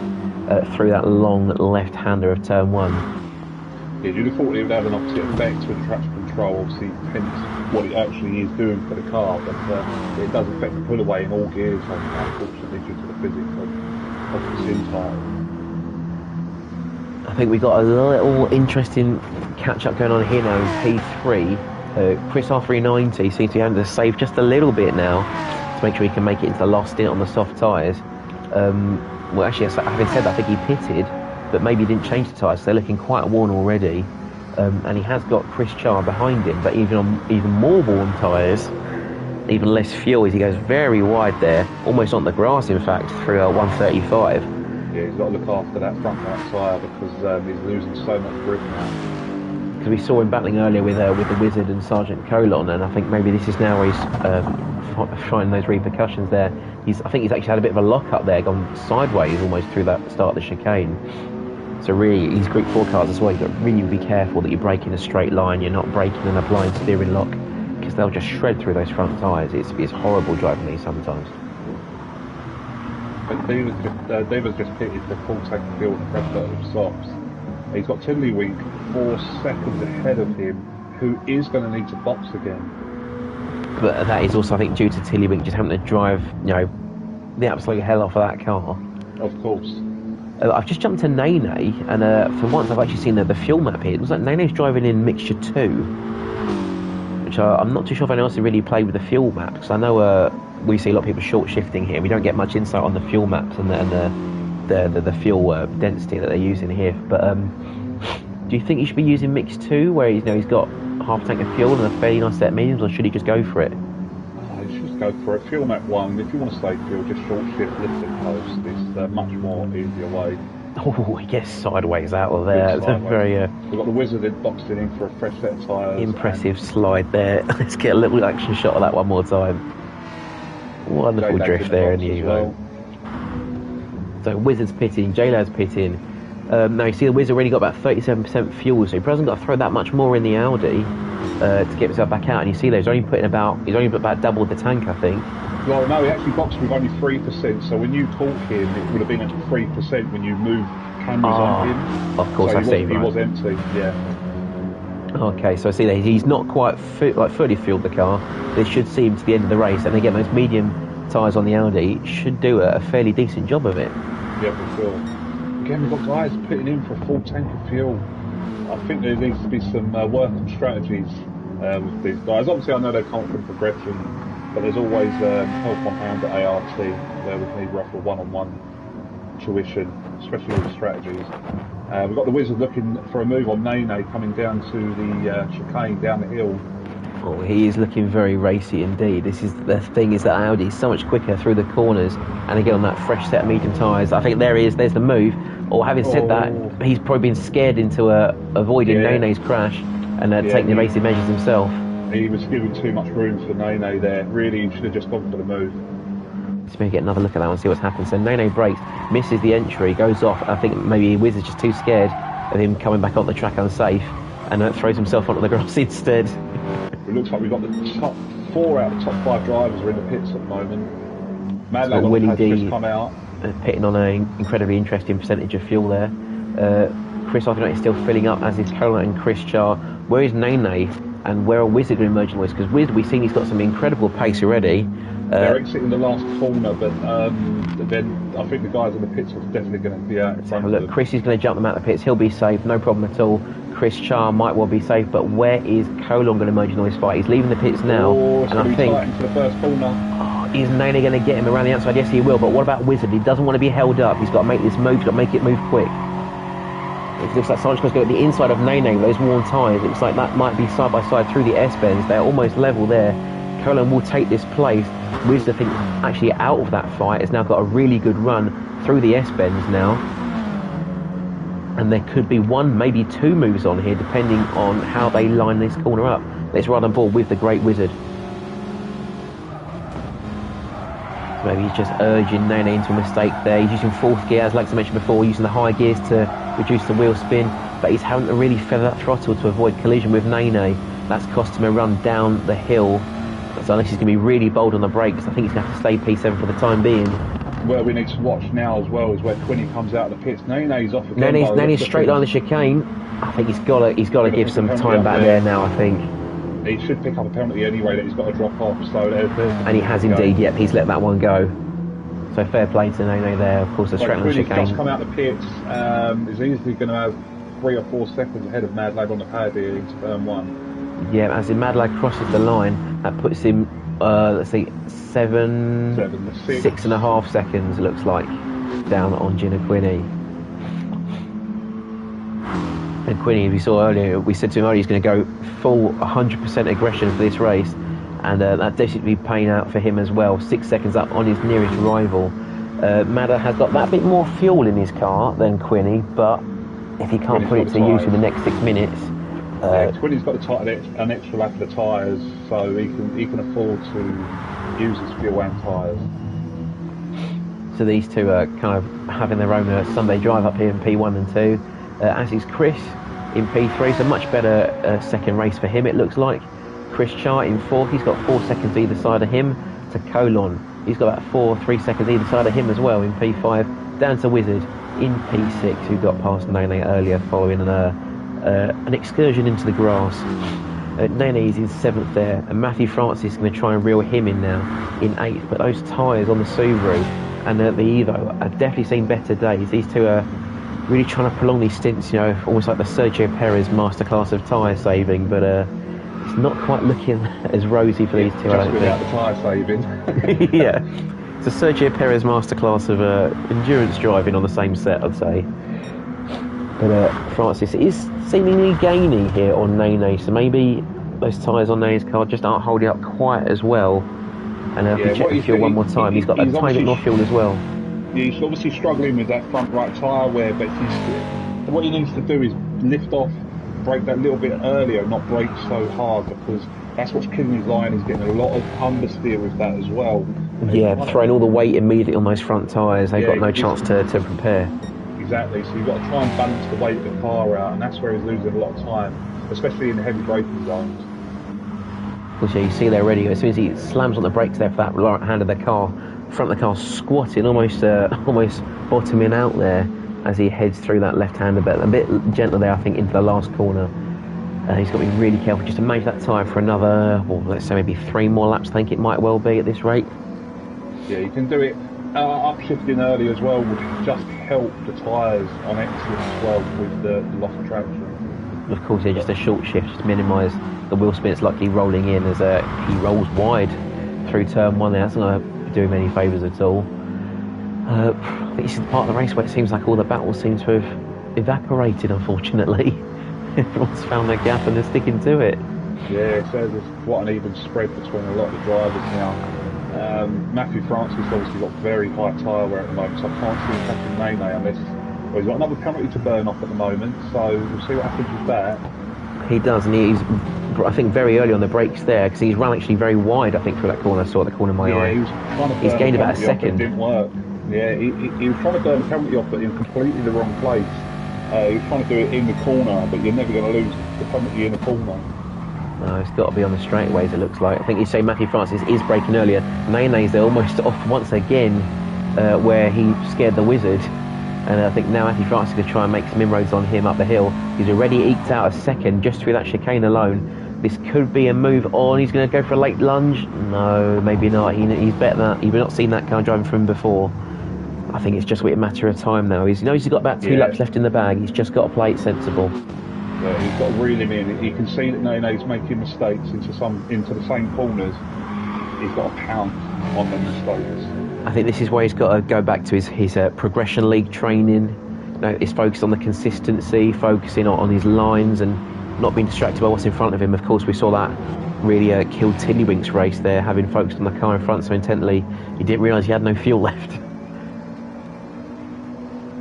through that long left-hander of turn 1. Yeah, you'd have thought it would have an opposite effect with the traction control, obviously, hence what it actually is doing for the car, but it does affect the pull away in all gears, unfortunately, due to the physics of the sim tyre. I think we got a little interesting catch-up going on here now in P3. Chris R390 seems to be having to save just a little bit now to make sure he can make it into the last stint on the soft tyres. Well, actually, having said that, I think he pitted, but maybe he didn't change the tyres, so they're looking quite worn already. And he has got Chris Charr behind him, but even on even more worn tyres, even less fuel, as he goes very wide there, almost on the grass, in fact, through 135. Yeah, he's got to look after that front right tyre because he's losing so much grip now. Because we saw him battling earlier with the Wizard and Sergeant Colon, and I think maybe this is now where he's finding those repercussions there. I think he's actually had a bit of a lock up there, gone sideways almost through that start of the chicane. So really, these Group 4 cars as well, you've got to really be careful that you brake in a straight line, you're not braking in a blind steering lock, because they'll just shred through those front tyres. It's horrible driving these sometimes. But Diva's just pitted the full tank of fuel and fresh load of softs. He's got Tiddlywink 4 seconds ahead of him, who is going to need to box again. But that is also, I think, due to Tiddlywink just having to drive, the absolute hell off of that car. Of course. I've just jumped to Nene, and for once I've actually seen the fuel map here. It looks like Nene's driving in Mixture 2, which I'm not too sure if anyone else has really played with the fuel map, because I know we see a lot of people short shifting here. We don't get much insight on the fuel maps and the fuel density that they're using here. But do you think he should be using Mix 2, where he's got half a tank of fuel and a fairly nice set of mediums, or should he just go for it? You should just go for it. Fuel map 1, if you want to stay fuel, just short shift, lift and post. It's a much more easier way. Oh, he gets sideways out of there. It's a very we've got the Wizard boxed in for a fresh set of tyres. Impressive slide there. Let's get a little action shot of that one more time. Wonderful drift there in the Evo. So Wizard's pitting, J-Lad's pitting. Now you see the Wizard already got about 37% fuel, so he hasn't got to throw that much more in the Audi to get himself back out. And you see there, he's only put about double the tank, I think. Well, no, he actually boxed with only 3%. So when you caught him, it would have been at 3% when you moved cameras on him. Of course, so I see. He was empty, yeah. Okay, so I see that he's not quite fully fueled the car. This should see him to the end of the race, and again, those medium tyres on the Audi should do a fairly decent job of it. Yeah, for sure. Again, we've got guys putting in for a full tank of fuel. I think there needs to be some work and strategies with these guys. Obviously, I know they're confident progression, but there's always help on hand at ART where we need roughly one-on-one tuition, especially with the strategies. We've got the Wizard looking for a move on Nene coming down to the chicane down the hill. Oh, he is looking very racy indeed. This is the thing, is that Audi is so much quicker through the corners, and again on that fresh set of medium tyres. I think there's the move. Or having said that, he's probably been scared into avoiding Nene's crash and taking the racing measures himself. He was giving too much room for Nene there. Really, he should have just gone for the move. Let's maybe get another look at that one and see what's happened. So Nene brakes, misses the entry, goes off. I think maybe Wiz is just too scared of him coming back on the track unsafe, and throws himself onto the grass instead. It looks like we've got the top 4 out of the top 5 drivers are in the pits at the moment. Mad Lad Willie D just come out. Pitting on an incredibly interesting percentage of fuel there. Chris Arthur is still filling up, as is Cola and Chris Char. Where is Nene, and where are Wizard and Emerging Noise? Because Wizard, we've seen he's got some incredible pace already. They're exiting the last corner, but then I think the guys in the pits are definitely going to be out in front of them. Chris is going to jump them out of the pits. He'll be safe, no problem at all. Chris Char might well be safe, but where is Colon going to Emerging Noise fight? He's leaving the pits now, and I think into the first corner. Is Nene going to get him around the outside? Yes, he will. But what about Wizard? He doesn't want to be held up. He's got to make this move. He's got to make it move quick. It looks like Sancho's going to go at the inside of Nene with those worn tyres. It looks like that might be side by side through the S-bends. They're almost level there. Colin will take this place. Wizard, I think, actually out of that fight, has now got a really good run through the S-bends now. And there could be 1, maybe 2 moves on here, depending on how they line this corner up. Let's ride on board with the Great Wizard. So maybe he's just urging Nene into a mistake there. He's using 4th gear, as like I mentioned before, using the high gears to reduce the wheel spin, but he's having to really feather that throttle to avoid collision with Nene. That's cost him a run down the hill. So unless he's going to be really bold on the brakes, I think he's going to have to stay P7 for the time being. Where we need to watch now as well is where Quinny comes out of the pits. Nene's off again. Nene's straight line the chicane. I think he's got to give some time back there now, I think. He should pick up a penalty anyway that he's got to drop off. So and he has indeed, yep, he's let that one go. So fair play to Nene there. Of course, the straight line chicane. Just come out of the pits. Is easily going to have 3 or 4 seconds ahead of Mad Lad on the pad here into turn 1. Yeah, as in Mad Lad crosses the line, that puts him, let's see, 6.5 seconds, it looks like, down on Gina Quinny. And Quinny, as we saw earlier, we said to him earlier, he's going to go full 100% aggression for this race, and that definitely be paying out for him as well. 6 seconds up on his nearest rival. Madder has got that bit more fuel in his car than Quinny, but if he can't put it to use in the next 6 minutes... Quinny's got an extra lap of the tyres, so he can afford to use his fuel and tyres. So these two are kind of having their own Sunday drive up here in P1 and 2. As is Chris in P3, so much better second race for him, it looks like. Chris Chart in 4th, he's got 4 seconds either side of him to Colon. He's got about 3 seconds either side of him as well in P5. Down to Wizard in P6, who got past Nene earlier following an excursion into the grass. Nene is in 7th there, and Matthew Francis is going to try and reel him in now in 8th. But those tyres on the Subaru and the Evo have definitely seen better days. These two are really trying to prolong these stints, you know, almost like the Sergio Perez masterclass of tyre saving, but it's not quite looking as rosy for these two, I don't think. Just without the tyre saving. Yeah, it's a Sergio Perez masterclass of endurance driving on the same set, I'd say. But Francis is seemingly gaining here on Nene, so maybe those tyres on Nene's car just aren't holding up quite as well. And if we check the fuel one more time, he's got a tiny bit more fuel as well. Yeah, he's obviously struggling with that front right tyre wear, but what he needs to do is lift off, brake that little bit earlier, not brake so hard, because that's what's killing his line. He's getting a lot of understeer with that as well. Yeah, throwing all the weight immediately on those front tyres, they've got no chance to prepare. Exactly, so you've got to try and balance the weight of the car out, and that's where he's losing a lot of time, especially in the heavy braking zones. Well, yeah, you see there already, as soon as he slams on the brakes there for that right hand of the car, front of the car squatting, almost bottoming out there as he heads through that left-hander bit. A bit gentler there, I think, into the last corner. He's got to be really careful just to manage that tyre for another, well, let's say maybe 3 more laps, I think it might well be at this rate. Yeah, you can do it. Upshifting early as well would just help the tyres on exit as well with the loss of traction. Of course, yeah, just a short shift, just minimise the wheel spin. It's likely rolling in as he rolls wide through turn 1 there. That's not going to do him any favours at all. I think this is the part of the race where it seems like all the battles seem to have evaporated, unfortunately. Everyone's found their gap and they're sticking to it. Yeah, so there's quite an even spread between a lot of the drivers now. Matthew Francis obviously got very high tyre wear at the moment, so I can't see him catching Nene unless... Well, he's got another penalty to burn off at the moment, so we'll see what happens with that. He does, and he's, I think, very early on the brakes there, because he's run actually very wide, I think, through that corner. I saw at the corner of my eye. He was trying to He's gained about a penalty off, but it second. didn't work. Yeah, he was trying to burn the penalty off, but in completely the wrong place. He was trying to do it in the corner, but you're never going to lose the penalty in the corner. No, it's got to be on the straightaways, it looks like. I think you say Matthew Francis is braking earlier. Nene's there almost off once again, where he scared the wizard. And I think now Matthew Francis is going to try and make some inroads on him up the hill. He's already eked out a second just through that chicane alone. This could be a move on. He's going to go for a late lunge. No, maybe not. He's better than that. You've not seen that kind of driving from him before. I think it's just a matter of time now. He knows he's got about 2 laps left in the bag. He's just got to play it sensible. Yeah, he's got to reel him in. You can see that Nene's making mistakes into the same corners. He's got to pounce on the mistakes. I think this is where he's got to go back to his progression league training. You know, he's focused on the consistency, focusing on his lines and not being distracted by what's in front of him. Of course, we saw that really killed Tiddlywink's race there, having focused on the car in front so intently, he didn't realise he had no fuel left.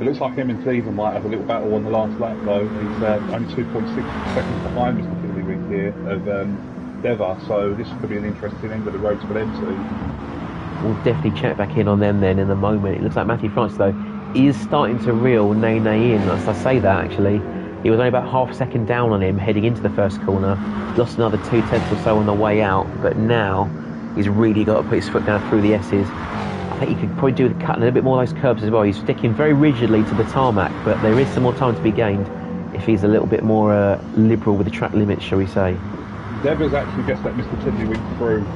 It looks like him and Cleveland might have a little battle on the last lap though. He's only 2.6 seconds behind Mr. Tiddlywink here of Deva, so this could be an interesting end of the road for them too. We'll definitely check back in on them then in a moment. It looks like Matthew Francis though is starting to reel Nene in. As I say that actually, he was only about half a second down on him heading into the first corner, lost another 2 tenths or so on the way out, but now he's really got to put his foot down through the S's. I think he could probably do the cut and a little bit more of those curbs as well. He's sticking very rigidly to the tarmac, but there is some more time to be gained if he's a little bit more liberal with the track limits, shall we say. Deva's actually just let Mr. Tiddlywink through,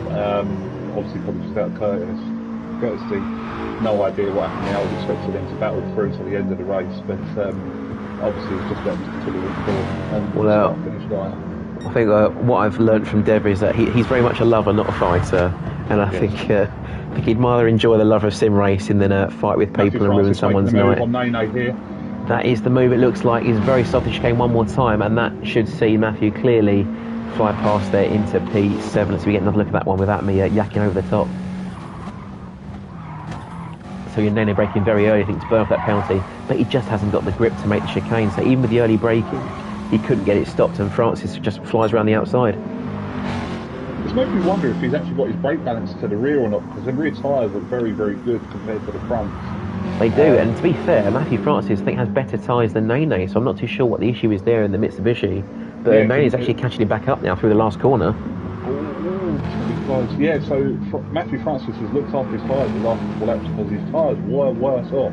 obviously probably just out of courtesy. No idea what happened there. I was expecting them to battle through to the end of the race, but obviously he's just let Mr. Tiddlywink through and finish line. I think what I've learned from Deva is that he's very much a lover, not a fighter, and I think he'd rather enjoy the love of sim racing than fight with people and ruin someone's night. On Nene here. That is the move, it looks like. He's very soft to chicane one more time, and that should see Matthew clearly fly past there into P7. So we get another look at that one without me yakking over the top. So you're Nene braking very early, I think, to burn off that penalty, but he just hasn't got the grip to make the chicane. So even with the early braking, he couldn't get it stopped, and Francis just flies around the outside. It's making me wonder if he's actually got his brake balance to the rear or not, because the rear tyres look very, very good compared to the front. They do, and to be fair, Matthew Francis I think has better tyres than Nene, so I'm not too sure what the issue is there in the Mitsubishi. But Nene's actually catching him back up now through the last corner. Yeah, so Matthew Francis has looked after his tyres the last couple laps because his tyres were worse off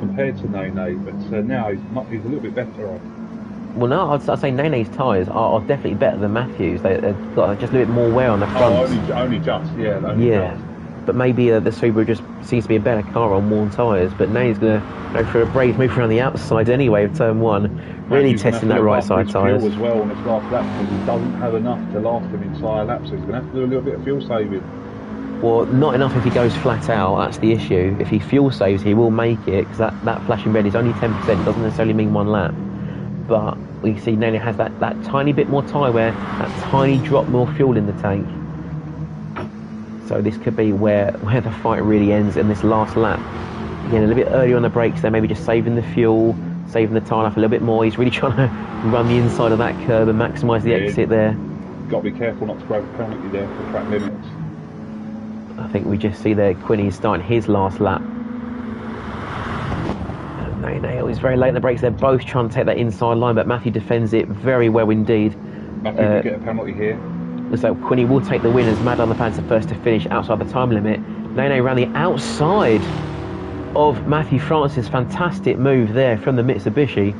compared to Nene, but now he's a little bit better off. Well, no, I'd say Nene's tyres are definitely better than Matthew's. They've got just a little bit more wear on the front. Only just, yeah. But maybe the Subaru just seems to be a better car on worn tyres. But Nene's going to go for a brave move around the outside anyway of turn 1, really testing that right side tyres. As well on his last lap because he doesn't have enough to last him entire lap, so he's going to have to do a little bit of fuel saving. Well, not enough if he goes flat out, that's the issue. If he fuel saves, he will make it, because that flashing red is only 10%, doesn't necessarily mean 1 lap. But we see Nene has that tiny bit more tyre wear, that tiny drop more fuel in the tank. So this could be where the fight really ends in this last lap. Again, a little bit earlier on the brakes there, maybe just saving the fuel, saving the tyre life a little bit more. He's really trying to run the inside of that curb and maximise the exit there. Got to be careful not to grab a penalty there for track limits. I think we just see there Quinny starting his last lap. Nene is very late in the brakes. They're both trying to take that inside line, but Matthew defends it very well indeed. Matthew could get a penalty here. Looks like Quinny will take the win as Mad Underpants the first to finish outside the time limit. Nene ran the outside of Matthew Francis. Fantastic move there from the Mitsubishi.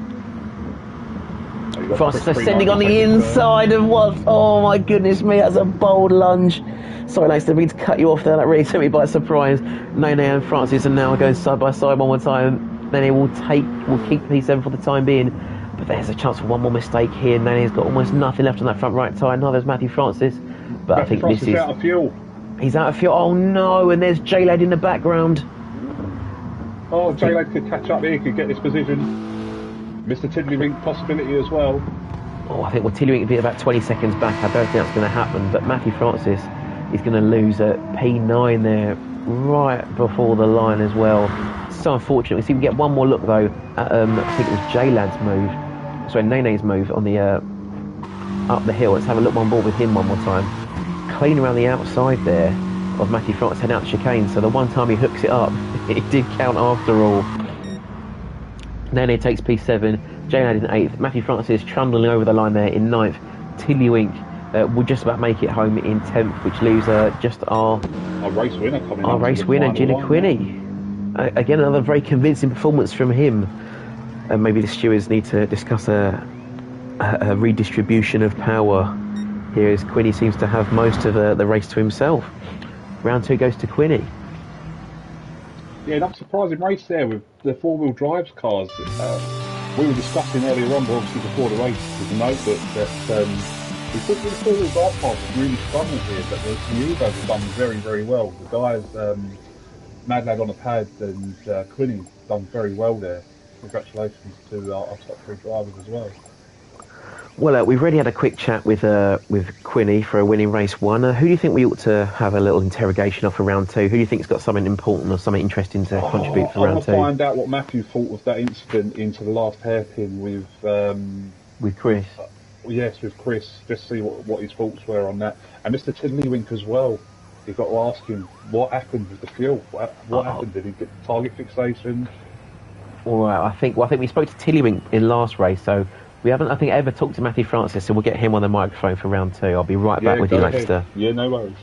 Francis ascending on the inside of what? Oh my goodness me, that's a bold lunge. Sorry, Lex, I didn't mean to cut you off there. That really took me by surprise. Nene and Francis are now going side by side one more time. Nene will keep P7 for the time being. But there's a chance for one more mistake here. Nene's got almost nothing left on that front right tyre. Neither has Matthew Francis. But I think this is out of fuel. He's out of fuel. Oh no! And there's J-Lad in the background. Oh, J-Lad could catch up here. Could get this position. Mr. Tiddlywink possibility as well. Oh, I think Tiddlywink would be about 20 seconds back. I don't think that's going to happen. But Matthew Francis is going to lose at P9 there, right before the line as well. So unfortunate. We see we get one more look though at I think it was J-Lad's move. Sorry, Nene's move on the up the hill. Let's have a look on board with him one more time. Clean around the outside there of Matthew Francis heading out to chicane. So the one time he hooks it up, it did count after all. Nene takes P7, J-Lad in 8th. Matthew Francis trundling over the line there in 9th. Tiddlywink will just about make it home in 10th, which leaves just our race winner coming our up. race winner, Gina Quinney. Again, another very convincing performance from him. And maybe the stewards need to discuss a redistribution of power here, as Quinney seems to have most of the race to himself. Round 2 goes to Quinney. Yeah, another surprising race there with the four-wheel drive cars. We were discussing earlier on, but obviously before the race, with the notebook, that we thought the four-wheel drive cars were really struggling here, but the Amigos have done very, very well. The guys, Mad Lad on the pad and Quinney, done very well there. Congratulations to our top 3 drivers as well. Well, we've already had a quick chat with Quinney for a winning race 1. Who do you think we ought to have a little interrogation of for round 2? Who do you think's got something important or something interesting to contribute for round 2? I want to find out what Matthew thought of that incident into the last hairpin with Chris. Yes, with Chris. Just see what his thoughts were on that. And Mr. Tiddlywink as well. You've got to ask him what happened with the fuel. What happened? Did he get target fixation? All right, I think we spoke to Tiddlywink in last race, so we haven't, I think, ever talked to Matthew Francis, so we'll get him on the microphone for round 2. I'll be right back with you, Lancaster. Yeah, no worries.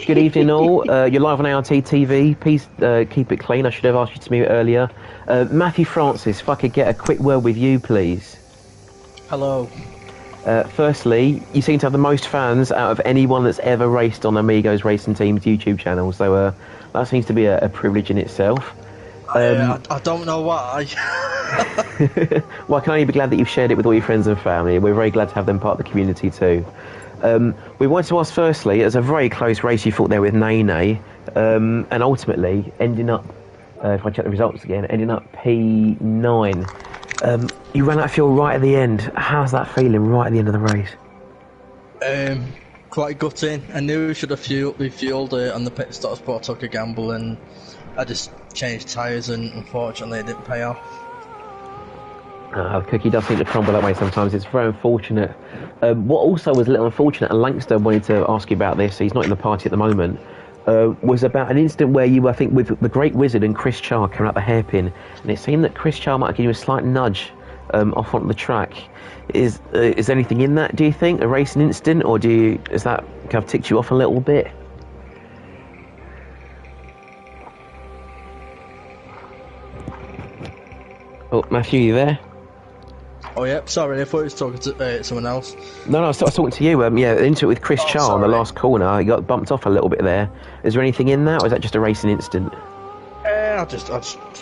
Good evening all, you're live on ART TV, please keep it clean. I should have asked you to mute earlier. Matthew Francis, if I could get a quick word with you please. Hello. Firstly, you seem to have the most fans out of anyone that's ever raced on Amigos Racing Team's YouTube channel, so that seems to be a privilege in itself. I don't know why. Well, I can only be glad that you've shared it with all your friends and family. We're very glad to have them part of the community too. We wanted to ask firstly, it was a very close race you fought there with Nene, and ultimately ending up, if I check the results again, ending up P9. You ran out of fuel right at the end. How's that feeling right at the end of the race? Quite gutting. I knew we should have refueled on the pit stops, but I took a gamble and I just changed tyres, and unfortunately it didn't pay off. The cookie does seem to crumble that way sometimes. It's very unfortunate. What also was a little unfortunate, and Lancaster wanted to ask you about this, he's not in the party at the moment, was about an incident where you, I think, with the Great Wizard and Chris Charr coming out the hairpin, and it seemed that Chris Charr might give you a slight nudge off onto the track. Is anything in that, do you think? A racing incident, or has that kind of ticked you off a little bit? Oh, Matthew, you there? Oh yeah, sorry, I thought he was talking to someone else. No, I was talking to you. Into it with Chris Charr on the last corner. He got bumped off a little bit there. Is there anything in that, or is that just a racing incident? I just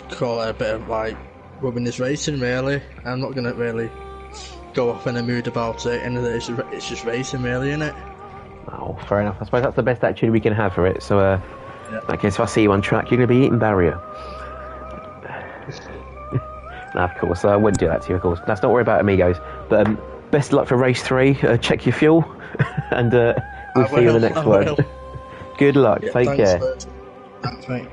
call it a bit of like rubbing racing, really. I'm not gonna really go off in a mood about it, and it's just racing, really, isn't it? Oh, fair enough. I suppose that's the best attitude we can have for it. So, in that case, if I see you on track, you're going to be eating barrier. No, of course, I wouldn't do that to you, of course. Let's not worry about Amigos. But best of luck for race 3. Check your fuel, and we'll see you in the next one. Good luck. Yeah, take care. Thanks, mate.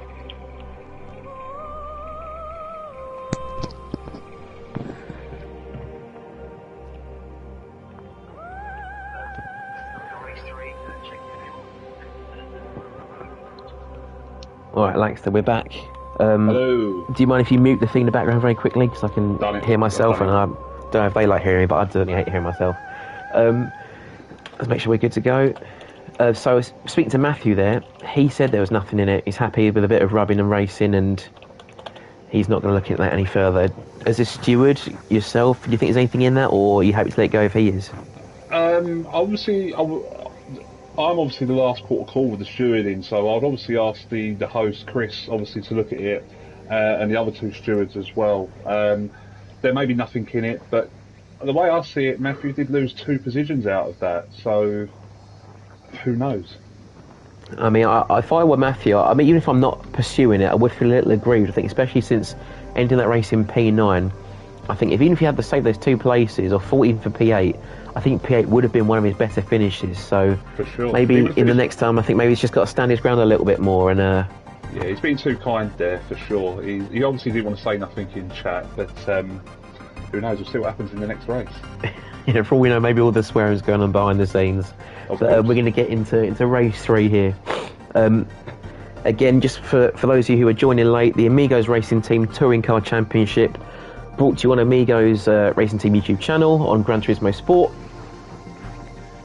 Alright, Lancaster, we're back. Hello. Do you mind if you mute the thing in the background very quickly, because I can hear myself, and I don't know if they like hearing me, but I certainly hate hearing myself. Let's make sure we're good to go. So speaking to Matthew there, he said there was nothing in it. He's happy with a bit of rubbing and racing, and he's not going to look at that any further. As a steward yourself, do you think there's anything in that, or are you happy to let it go if he is? Obviously, I'm obviously the last port of call with the stewarding, so I'd obviously ask the host, Chris, obviously to look at it, and the other 2 stewards as well. There may be nothing in it, but the way I see it, Matthew did lose 2 positions out of that, so who knows? I mean, if I were Matthew, I mean, even if I'm not pursuing it, I would feel a little aggrieved. I think, especially since ending that race in P9, I think even if you had to save those 2 places, or 14 for P8, I think P8 would have been one of his better finishes. So For sure. maybe in the next time, I think maybe he's just got to stand his ground a little bit more. And yeah, he's been too kind there for sure. He obviously didn't want to say nothing in chat, but who knows? We'll see what happens in the next race. you know, for all we know, maybe all the swearing's going on behind the scenes. So we're going to get into race 3 here. Again, just for those of you who are joining late, the Amigos Racing Team Touring Car Championship brought to you on Amigos Racing Team YouTube channel on Gran Turismo Sport.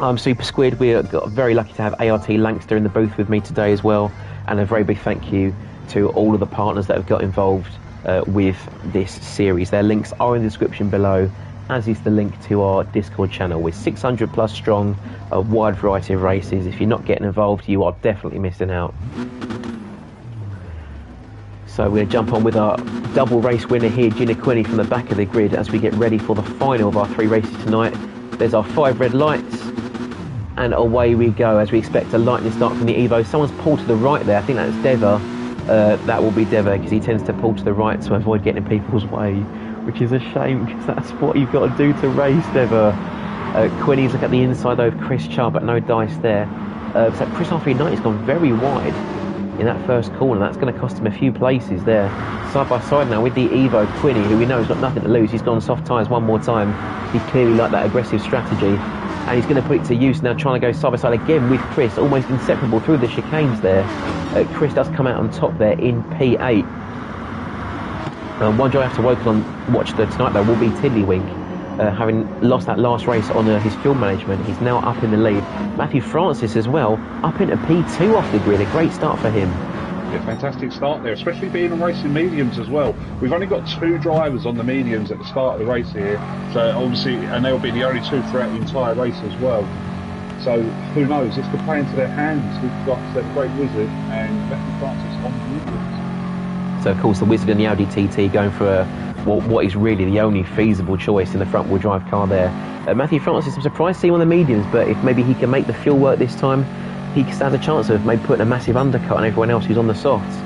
I'm SuperSquid. We are very lucky to have ART Lankster in the booth with me today as well, and a very big thank you to all of the partners that have got involved with this series. Their links are in the description below, as is the link to our Discord channel. We're 600 plus strong, a wide variety of races. If you're not getting involved, you are definitely missing out. So we're going to jump on with our double race winner here, Gina Quinney, from the back of the grid as we get ready for the final of our 3 races tonight. There's our 5 red lights, and away we go as we expect a lightning start from the Evo. Someone's pulled to the right there. I think that's Deva. That will be Deva, because he tends to pull to the right to avoid getting in people's way, which is a shame, because that's what you've got to do to race, Deva. Quinney's look at the inside though of Chris Chubb, but no dice there. So Chris R39 has gone very wide in that first corner. That's going to cost him a few places there. Side by side now with the Evo, Quinney, who we know has got nothing to lose. He's gone soft tyres one more time. He clearly liked that aggressive strategy, and he's going to put it to use now, trying to go side by side again with Chris, almost inseparable through the chicanes there. Chris does come out on top there in P8. One driver I have to watch tonight though will be Tiddlywink. Having lost that last race on his fuel management, he's now up in the lead. Matthew Francis as well, up into P2 off the grid. A great start for him. Yeah, fantastic start there, especially being on racing mediums as well. We've only got 2 drivers on the mediums at the start of the race here, so obviously, and they'll be the only 2 throughout the entire race as well. So who knows? This could play into their hands. We've got the Great Wizard and Matthew Francis on the mediums. So of course the Wizard and the Audi TT going for what is really the only feasible choice in the front wheel drive car there. Matthew Francis, I'm surprised to see him on the mediums, but if maybe he can make the fuel work this time, he can stand a chance of maybe putting a massive undercut on everyone else who's on the softs.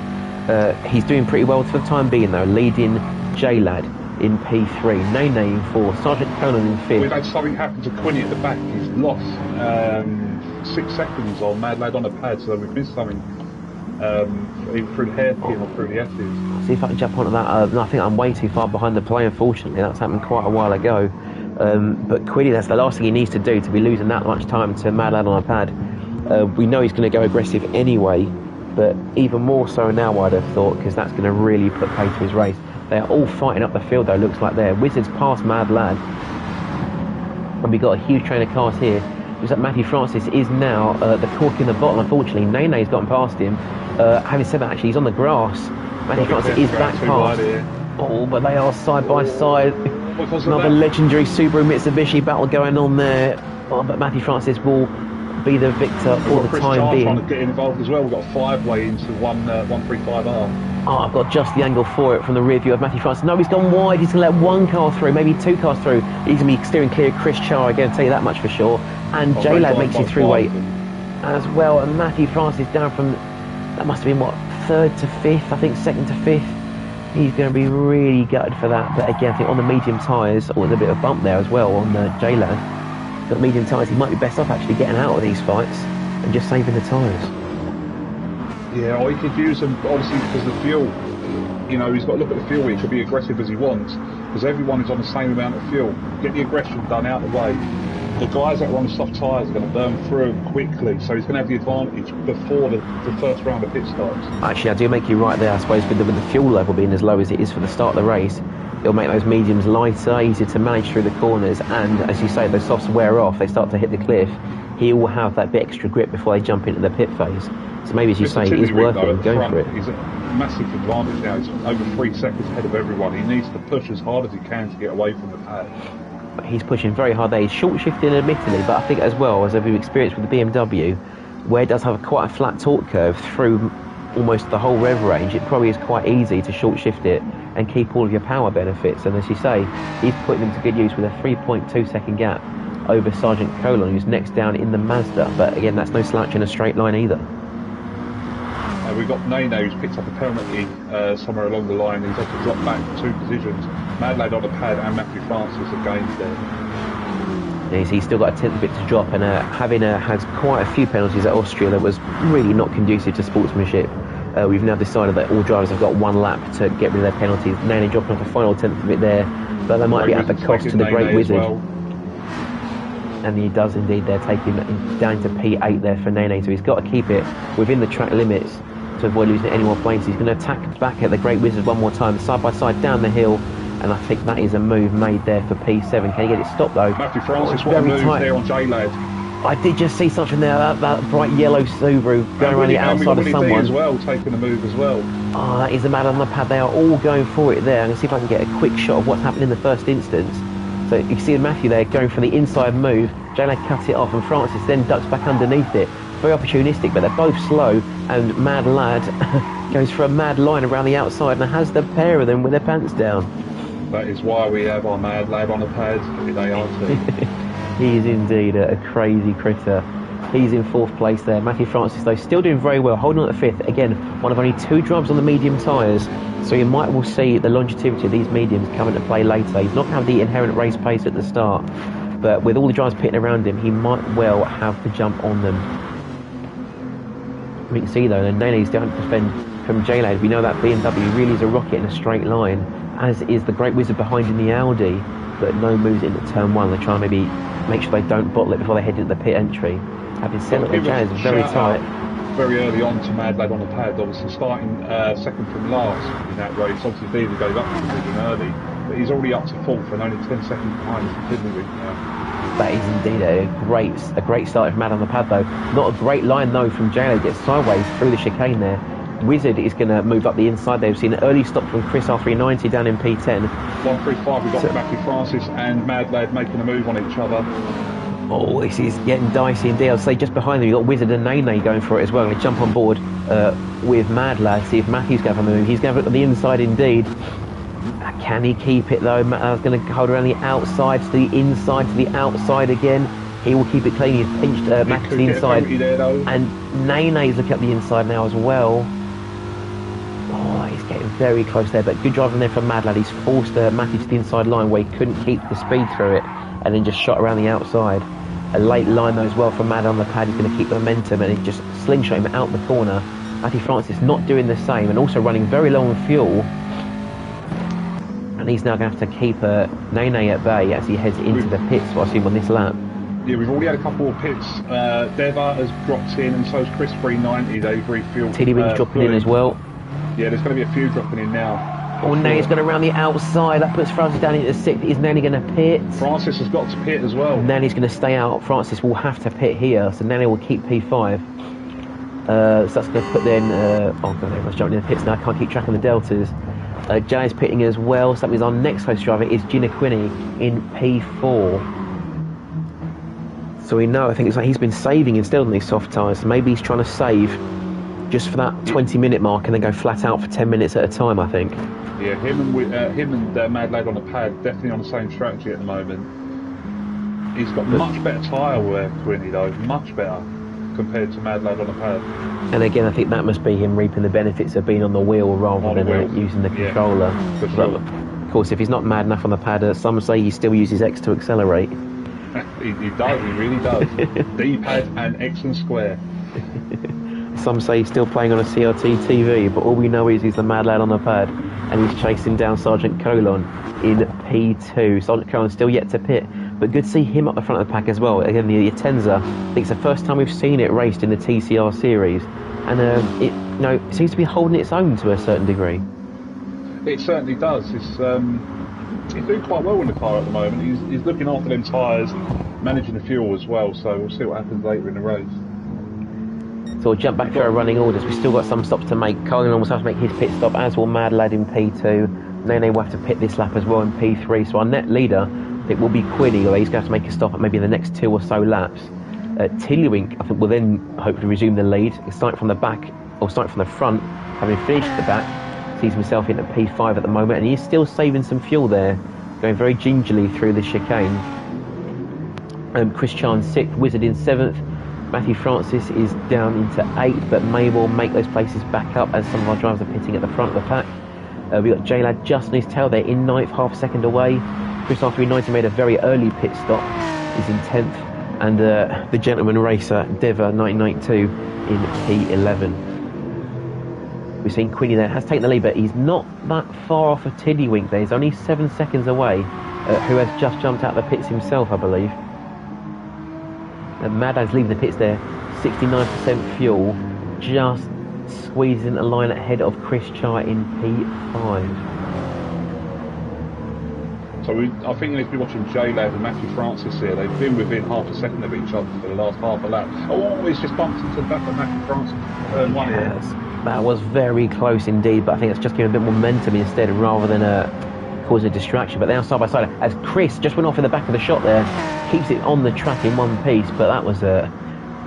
He's doing pretty well for the time being though, leading J-Lad in P3, Nene in 4th, Sergeant Conan in 5th. We've had something happen to Quinney at the back. He's lost 6 seconds on Mad Lad on the pad, so we've missed something. Either through the hairpin or through the S's. See if I can jump onto that. No, I think I'm way too far behind the play, unfortunately. That's happened quite a while ago. But Quinney, that's the last thing he needs to do, to be losing that much time to Mad Lad on a pad. We know he's going to go aggressive anyway, but even more so now, I'd have thought, because that's going to really put pace to his race. They're all fighting up the field though, looks like there. Wizards past Mad Lad, and we've got a huge train of cars here. Looks like Matthew Francis is now the cork in the bottle, unfortunately. Nene's gotten past him. Having said that, actually, he's on the grass. Matthew Francis is back past. Oh, but they are side by side. Another legendary Subaru Mitsubishi battle going on there. Oh, but Matthew Francis will be the victor for the time being. Trying to get involved as well. We've got a 5-way into 135R. Oh, I've got just the angle for it from the rear view of Matthew Francis. No, he's gone wide. He's going to let 1 car through, maybe 2 cars through. He's going to be steering clear of Chris Char, I can tell you that much for sure. And J-Lad makes it through weight as well. And Matthew Francis down from, that must have been what, 3rd to 5th, I think 2nd to 5th. He's going to be really gutted for that. But again, I think on the medium tyres, there's a bit of a bump there as well on J-Lad. Got medium tyres, he might be best off actually getting out of these fights and just saving the tyres. Yeah, or he could use them, obviously, because the fuel, you know, he's got to look at the fuel. He could be aggressive as he wants, because everyone is on the same amount of fuel. Get the aggression done out of the way. The guys that are on the soft tyres are going to burn through them quickly, so he's going to have the advantage before the first round of pit stops. Actually, I do make you right there, I suppose, with the fuel level being as low as it is for the start of the race. It'll make those mediums lighter, easier to manage through the corners, and as you say, those softs wear off, they start to hit the cliff. He will have that bit extra grip before they jump into the pit phase. So maybe, as you say, it is worth it going for it. He's at massive advantage now. He's over 3 seconds ahead of everyone. He needs to push as hard as he can to get away from the pad. But he's pushing very hard there. He's short shifting admittedly, but I think as well, as we've experienced with the BMW, where it does have quite a flat torque curve through almost the whole rev range, it probably is quite easy to short shift it and keep all of your power benefits. And as you say, he's putting them to good use with a 3.2 second gap over Sergeant Colon, who's next down in the Mazda. But again, that's no slouch in a straight line either. We've got Nene, who's picked up a penalty somewhere along the line. He's had to drop back 2 positions. Mad Lad on the pad and Matthew Francis against there. He's still got a tenth of it to drop, and having had quite a few penalties at Austria that was really not conducive to sportsmanship, we've now decided that all drivers have got one lap to get rid of their penalties. Nene dropping off a final tenth of it there, but they might be at the cost to the Great Wizard. Well. And he does indeed. They're taking down to P8 there for Nene, so he's got to keep it within the track limits to avoid losing any more places. He's going to attack back at the Great Wizard one more time, side by side down the hill, and I think that is a move made there for P7. Can he get it stopped though? Matthew Francis, what a move there on J-Lad. I did just see something there, that bright yellow Subaru going around the outside of someone. As well, taking a move as well. Oh, that is a man on the pad. They are all going for it there. I'm going to see if I can get a quick shot of what's happened in the first instance. So you can see Matthew there going for the inside move. J-Lad cuts it off, and Francis then ducks back underneath it. Very opportunistic, but they're both slow, and Mad Lad goes for a mad line around the outside and has the pair of them with their pants down. That is why we have our Mad Lad on the pad. They are too. He is indeed a crazy critter. He's in fourth place there. Matthew Francis, though, still doing very well, holding on at fifth. Again, one of only two drivers on the medium tyres, so you might well see the longevity of these mediums come into play later. He's not going to have the inherent race pace at the start, but with all the drivers pitting around him, he might well have the jump on them. We can see, though, that Nene's down to defend from J-Lad. We know that BMW really is a rocket in a straight line, as is the Great Wizard behind in the Audi, but no moves into turn one. They try and maybe make sure they don't bottle it before they head into the pit entry. Having said that, the jazz is very tight. Very early on to Mad Lad on the pad, obviously starting second from last in that race. Obviously, David gave up the position early, but he's already up to fourth and only 10 seconds behind the Tiddlywink now. That is indeed a great start from Mad on the pad, though. Not a great line, though, from J-Lo. Gets sideways through the chicane there. Wizard is going to move up the inside. They've seen an early stop from Chris R390 down in P10. 135, we've got Matthew Francis and Mad Lad making a move on each other. Oh, this is getting dicey indeed. I'll say just behind them you've got Wizard and Nene going for it as well. They jump on board with Mad Lad, see if Matthew's going to have a move. He's going to look at the inside indeed. Can he keep it though? Mad Lad's going to hold around the outside to the inside to the outside again. He will keep it clean. He's pinched Matthew to the inside. And Nene's looking up the inside now as well. Oh, he's getting very close there, but good driving there from Mad Lad. He's forced Matthew to the inside line where he couldn't keep the speed through it, and then just shot around the outside. A late line though as well from Mad on the pad. He's going to keep the momentum, and he just slingshot him out the corner. Matthew Francis not doing the same, and also running very low on fuel. And he's now going to have to keep Nene at bay as he heads into the pits, I assume, on this lap. Yeah, we've already had a couple of pits. Deva has dropped in, and so has Chris 390. They've refueled. Tiddlywing's dropping in as well. Yeah, there's going to be a few dropping in now. Oh, Nene's going around the outside. That puts Francis down into sixth. Is Nene going to pit? Francis has got to pit as well. Nene's going to stay out. Francis will have to pit here, so Nene will keep P5. So that's going to put then... oh, God, everyone's jumping in the pits now. I can't keep track of the deltas. Jay's pitting as well, so that means our next close driver is Gina Quinney in P4. So we know, I think it's like he's been saving instead on these soft tyres, so maybe he's trying to save just for that 20-minute mark and then go flat out for 10 minutes at a time, I think. Yeah, him and Mad Lad on the pad, definitely on the same strategy at the moment. He's got much better tyre wear, Quinney, though, much better compared to Mad Lad on the pad. And again, I think that must be him reaping the benefits of being on the wheel rather than using the controller. For sure. But, of course, if he's not mad enough on the pad, some say he still uses X to accelerate. he does, he really does. D-pad and X and square. Some say he's still playing on a CRT TV, but all we know is he's the Mad Lad on the pad, and he's chasing down Sergeant Colon in P2. Sergeant Colon's still yet to pit, but good to see him up the front of the pack as well. Again, the Atenza, I think it's the first time we've seen it raced in the TCR series, and it seems to be holding its own to a certain degree. It certainly does. He's doing quite well in the car at the moment. He's looking after them tyres, managing the fuel as well, so we'll see what happens later in the race. So we'll jump back to our running orders. We've still got some stops to make. Colin will have to make his pit stop, as will Mad Lad in P2. Nene will have to pit this lap as well in P3. So our net leader, it will be Quinney, although he's going to have to make a stop at maybe the next 2 or so laps. Tiddlywink, I think, will then hopefully resume the lead. Starting from the back, or starting from the front, having finished at the back, sees himself in at P5 at the moment, and he's still saving some fuel there, going very gingerly through the chicane. Chris Chan 6th, Wizard in 7th. Matthew Francis is down into 8th, but may well make those places back up as some of our drivers are pitting at the front of the pack. We got J-Lad just on his tail there in 9th, half a second away. Chris R390 made a very early pit stop, he's in 10th, and the gentleman racer Deva 1992 in P11. We've seen Quinny there, has taken the lead, but he's not that far off of Tiddywink there. He's only 7 seconds away, who has just jumped out of the pits himself, I believe. Mad Lad's leaving the pits there, 69% fuel, just squeezing a line ahead of Chris Char in P5. So I think you need to be watching J-Lad and Matthew Francis here. They've been within half a second of each other for the last half a lap. Oh, he's just bumped into the back of Matthew Francis. One here. That was very close indeed, but I think it's just giving a bit more momentum instead rather than causing a distraction. But they are side by side as Chris just went off in the back of the shot there, keeps it on the track in one piece, but that was a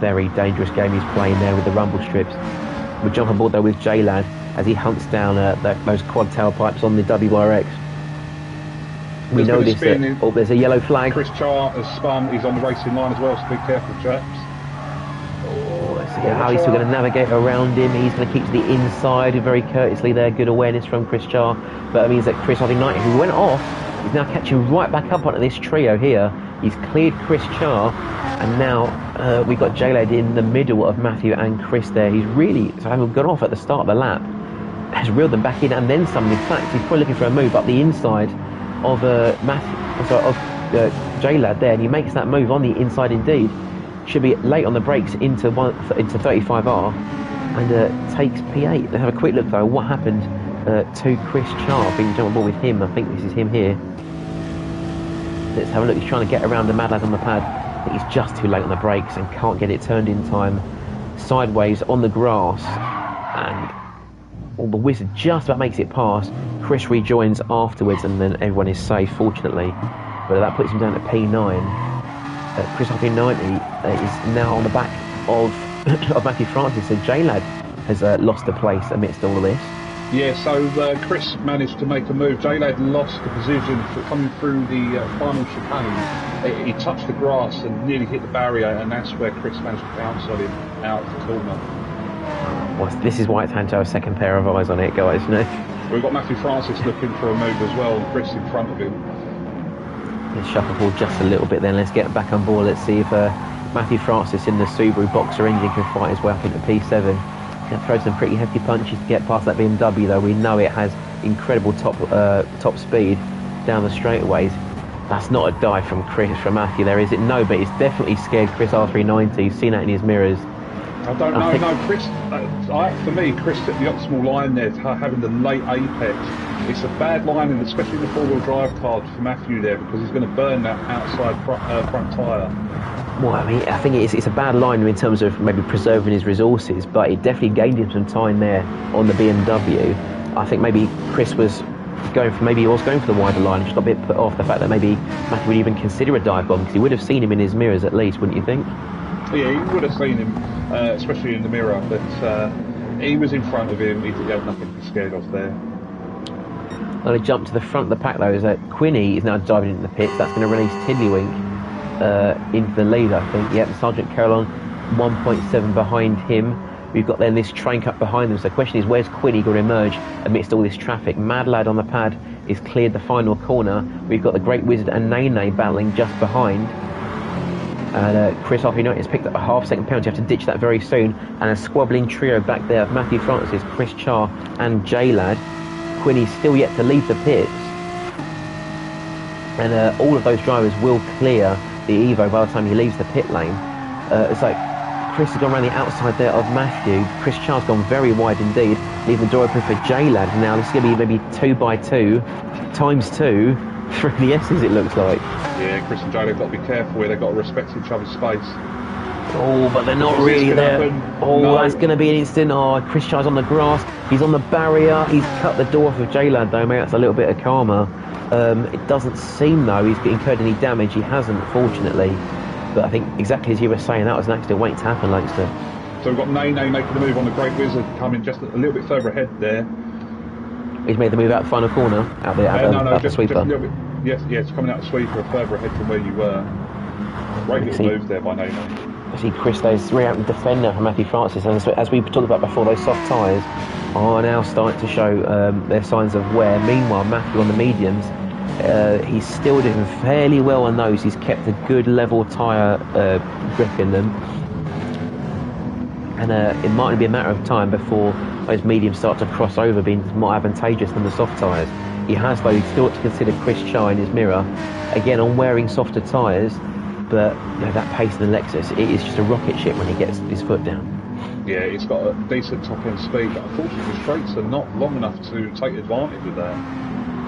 very dangerous game he's playing there with the rumble strips. We'll jump on board though with J-Lad as he hunts down those quad tailpipes on the WRX. We know this. Oh, there's a yellow flag. Chris Char has spun. He's on the racing line as well, so be careful, chaps. Let's see how he's still going to navigate around him. He's going to keep to the inside very courteously there. Good awareness from Chris Char. But it means that Chris R390, who went off, is now catching right back up onto this trio here. He's cleared Chris Char, and now we've got J-Lad in the middle of Matthew and Chris there. He's really, so having gone off at the start of the lap, has reeled them back in and then some. In fact, he's probably looking for a move up the inside of J-Lad there, and he makes that move on the inside indeed. Should be late on the brakes into 35R and takes P8. Let's have a quick look though what happened to Chris Char. Being jumped on board with him. I think this is him here. Let's have a look. He's trying to get around the Mad Lad on the pad. I think he's just too late on the brakes and can't get it turned in time. Sideways on the grass, and the Wizard just about makes it past. Chris rejoins afterwards, and then everyone is safe, fortunately. But that puts him down to P9. Chris R390 is now on the back of Matthew Francis, so J-Lad has lost the place amidst all of this. Yeah, so Chris managed to make a move. J-Lad lost the position for coming through the final chicane. He touched the grass and nearly hit the barrier, and that's where Chris managed to bounce on him out of the corner. Well, this is why it's had to have a second pair of eyes on it, guys. You know? We've got Matthew Francis looking for a move as well, and Chris in front of him. Let's shuffle forward just a little bit then. Let's get back on board. Let's see if Matthew Francis in the Subaru Boxer engine can fight his way up into P7. Can throw some pretty hefty punches to get past that BMW though. We know it has incredible top speed down the straightaways. That's not a dive from Matthew there, is it? No, but it's definitely scared Chris R390. He's seen that in his mirrors. I don't know, no, Chris, for me, Chris took the optimal line there, having the late apex. It's a bad line, and especially the four-wheel drive card for Matthew there, because he's going to burn that outside front tyre. Well, I mean, I think it's a bad line in terms of maybe preserving his resources, but it definitely gained him some time there on the BMW. I think maybe Chris was going for the wider line, just got a bit put off the fact that maybe Matthew would even consider a dive bomb, because he would have seen him in his mirrors at least, wouldn't you think? Yeah, he would have seen him, especially in the mirror, but he was in front of him. He had nothing to be scared of there. Well, he jumped to the front of the pack though, is that Quinny is now diving into the pits. That's going to release Tiddlywink into the lead, I think. Yep, Sergeant Carolon 1.7 behind him. We've got then this train cut behind them, so the question is, where's Quinny going to emerge amidst all this traffic? Mad Lad on the pad is cleared the final corner. We've got the Great Wizard and Nene battling just behind. And Chris R390 has picked up a half-second penalty. You have to ditch that very soon. And a squabbling trio back there of Matthew Francis, Chris Char and J-Lad. Quinny's still yet to leave the pits. And all of those drivers will clear the Evo by the time he leaves the pit lane. It's like Chris has gone around the outside there of Matthew. Chris Char's gone very wide indeed, leaving the door open for J-Lad. Now this is going to be maybe 2x2 times 2 through the S's, it looks like. Yeah, Chris and J-Lad got to be careful here. They've got to respect each other's space. Oh, but they're not really there. Oh, no. That's going to be an instant. Oh, Chris Char's on the grass. He's on the barrier. He's cut the door off of J-Lad though, mate. That's a little bit of karma. It doesn't seem though he's incurred any damage. He hasn't, fortunately. But I think exactly as you were saying, that was an accident waiting to happen, Langston. So we've got Nene making the move on the Great Wizard, coming just a little bit further ahead there. He's made the move out the final corner, out the sweeper. Just a little bit, yes, it's coming out the sweeper further ahead from where you were. Great little move there by Nene. I see Chris, those three out the defender from Matthew Francis, and as we talked about before, those soft tyres are now starting to show their signs of wear. Meanwhile, Matthew on the mediums, he's still doing fairly well on those. He's kept a good level tyre grip in them. And it might be a matter of time before those mediums start to cross over, being more advantageous than the soft tyres. He has, though, still got to consider Chris Char in his mirror. Again, on wearing softer tyres, but that pace of the Lexus, it is just a rocket ship when he gets his foot down. Yeah, it's got a decent top-end speed, but unfortunately the straights are not long enough to take advantage of that.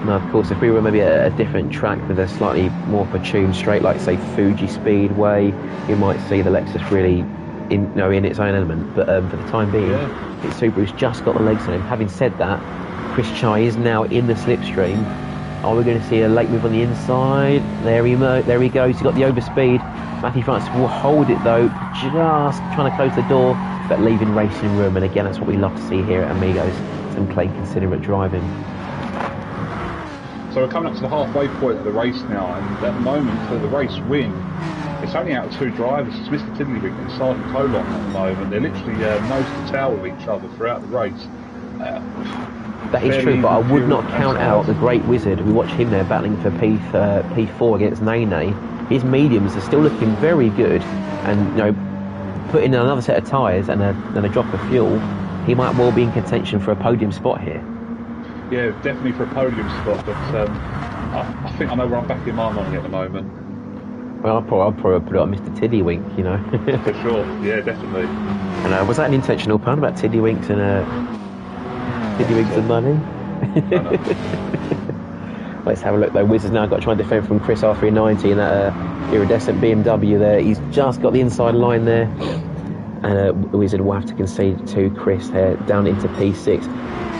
No, of course, if we were maybe at a different track with a slightly more tuned straight, like say Fuji Speedway, you might see the Lexus really in its own element. But for the time being, Subaru's just got the legs on him. Having said that, Chris Chai is now in the slipstream. Are we going to see a late move on the inside? There he goes. He's got the overspeed. Matthew Francis will hold it though, just trying to close the door, but leaving racing room. And again, that's what we love to see here at Amigos. Some clean, considerate driving. So we're coming up to the halfway point of the race now, and at the moment for the race win, it's only out of two drivers. It's Mr. Tiddlywink and Sergeant Colon at the moment. They're literally nose to tail with each other throughout the race. That is true, but I would not count out the Great Wizard. We watch him there battling for P4 against Nene. His mediums are still looking very good, and put in another set of tyres and a drop of fuel, he might well be in contention for a podium spot here. Yeah, definitely for a podium spot, but I think I know where I'm backing my money at the moment. Well, I'll probably put it on Mr. Tiddlywink, For sure, yeah, definitely. And was that an intentional pun about Tiddlywinks and Tiddlywinks and money? Let's have a look though. Wizard's now got to try and defend from Chris R390 and that iridescent BMW there. He's just got the inside line there. And Wizard will have to concede to Chris there, down into P6.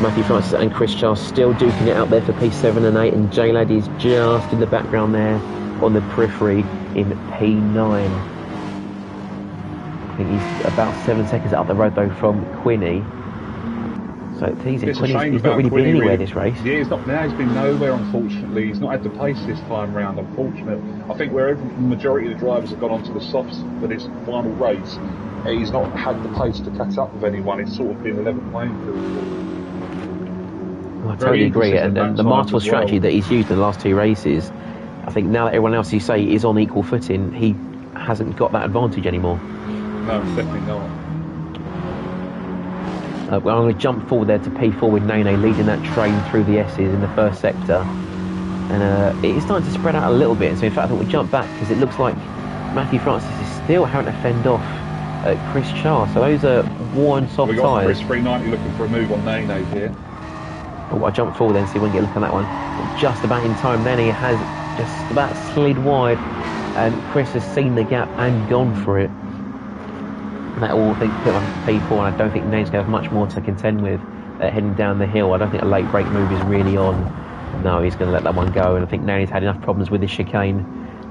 Matthew Francis and Chris Charles still duking it out there for P7 and 8, and J-Lad is just in the background there on the periphery in P9. I think he's about 7 seconds up the road though from Quinny. So he's not really been anywhere this race. Yeah, he's been nowhere, unfortunately. He's not had the pace this time round, unfortunately. I think wherever the majority of the drivers have gone onto the softs for this final race, he's not had the pace to catch up with anyone. It's sort of been a level playing field. I totally agree, and the martial strategy that he's used in the last two races, I think now that everyone else, you say, is on equal footing, he hasn't got that advantage anymore. No, definitely not. I'm going to jump forward there to P4 with Nene leading that train through the S's in the first sector, and it is starting to spread out a little bit. So in fact I think we'll jump back because it looks like Matthew Francis is still having to fend off Chris Char. So those are worn soft tyres. We got Chris 390 looking for a move on Nene here. Oh, I'll jump forward then and see if we can get a look at that one. Just about in time. Nene has just about slid wide, and Chris has seen the gap and gone for it. And that all, I think, put on P4, and I don't think Nene's going to have much more to contend with heading down the hill. I don't think a late break move is really on. No, he's going to let that one go, and I think Nene's had enough problems with this chicane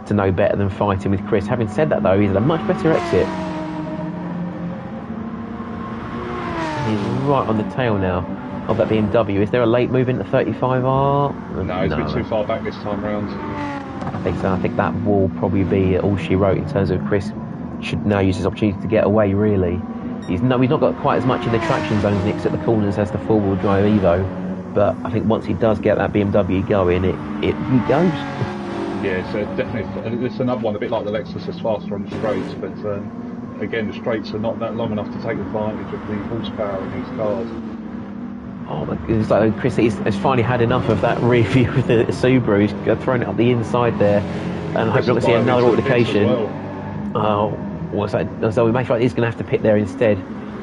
to know better than fighting with Chris. Having said that, though, he's at a much better exit. He's right on the tail now of that BMW. Is there a late move into 35R? No, he's a bit too far back this time round. I think so. I think that will probably be all she wrote in terms of Chris should now use his opportunity to get away, really. He's not got quite as much in the traction zones and at the corners as the four-wheel drive Evo, but I think once he does get that BMW going, it goes. Yeah, so definitely, it's another one, a bit like the Lexus, is faster on the straights, but again, the straights are not that long enough to take advantage of the horsepower in these cars. Oh my goodness, it's like Chris has finally had enough of that rear view with the Subaru. He's thrown it up the inside there, and I hope not to see another altercation. Oh, what's that? So we make sure he's going to have to pit there instead.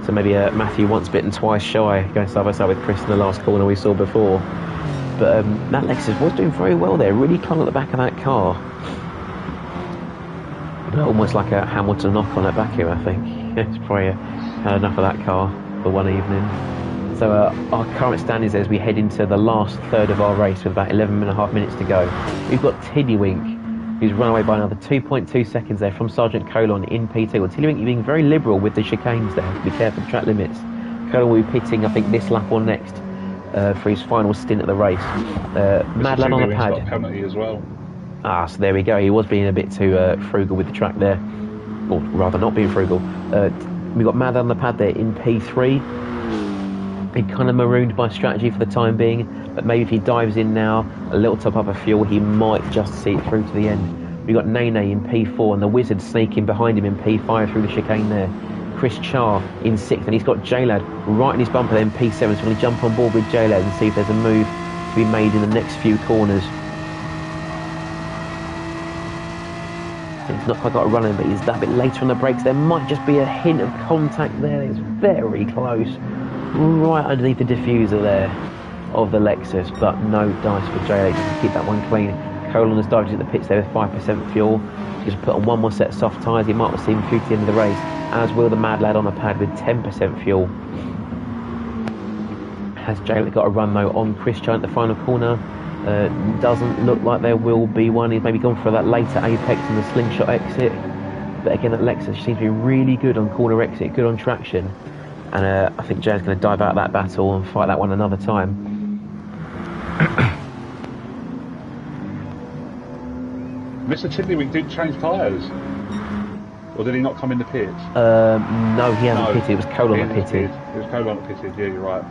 So maybe Matthew once bitten, twice shy, going side by side with Chris in the last corner we saw before. But that Lexus was doing very well there, really clung at the back of that car. Almost like a Hamilton knock on that back here, I think. It's probably had enough of that car for one evening. So our current standings as we head into the last third of our race with about 11.5 minutes to go. We've got Tiddlywink, who's run away by another 2.2 seconds there from Sergeant Colon in P2. Well, Tiddlywink being very liberal with the chicanes there. Be careful of the track limits. Colon will be pitting, I think, this lap or next for his final stint at the race. Mad Lad on the pad. Got a penalty as well. Ah, so there we go. He was being a bit too frugal with the track there. Or rather not being frugal. We got Mad on the pad there in P3. He kind of marooned by strategy for the time being, but maybe if he dives in now, a little top up of fuel, he might just see it through to the end. We've got Nene in P4 and the Wizard sneaking behind him in P5 through the chicane there. Chris Char in 6th, and he's got J-Lad right in his bumper there in P7, so we're going to jump on board with J-Lad and see if there's a move to be made in the next few corners. He's not quite got a run in, but he's that bit later on the brakes. There might just be a hint of contact there. It's very close, right underneath the diffuser there of the Lexus, but no dice for J-Lad to keep that one clean. Colin has dived into the pits there with 5% fuel. He's just put on one more set of soft tyres. He might have seen him through to the end of the race, as will the Mad Lad on a pad with 10% fuel. Has J-Lad got a run though on Chris Char at the final corner? Doesn't look like there will be one. He's maybe gone for that later apex and the slingshot exit. But again, that Lexus seems to be really good on corner exit, good on traction. And I think J-Lad's going to dive out of that battle and fight that one another time. Mr. Tiddlywink did change tyres. Or did he not come in the pit? No, he hasn't pitted. It was Colin that pitted. It was Colin that pitted, yeah, you're right.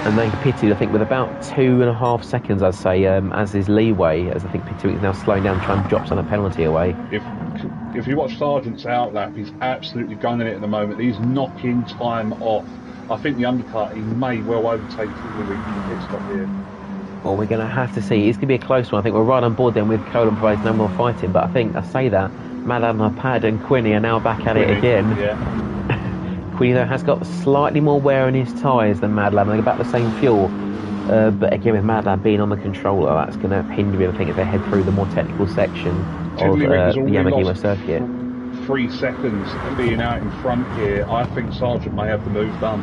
And they pitted, I think, with about 2.5 seconds, I'd say, as his leeway, as I think Tiddlywink's now slowing down, trying to drop some of the penalty away. If you watch Sargent's outlap, he's absolutely gunning it at the moment. He's knocking time off. I think the undercut, he may well overtake Tiddlywink in the pit stop here. Well, we're going to have to see. It's going to be a close one. I think we're right on board then with Colin provides no more fighting. But I think, I say that, Mad Admiral Pad and Quinny are now back at it again. Yeah. Quinny, though, has got slightly more wear on his tyres than Mad Lad. They're about the same fuel. But again, with Mad Lad being on the controller, that's going to hinder him, I think, if they head through the more technical section of the Yamagima circuit. 3 seconds being out in front here. I think Sargent may have the move done.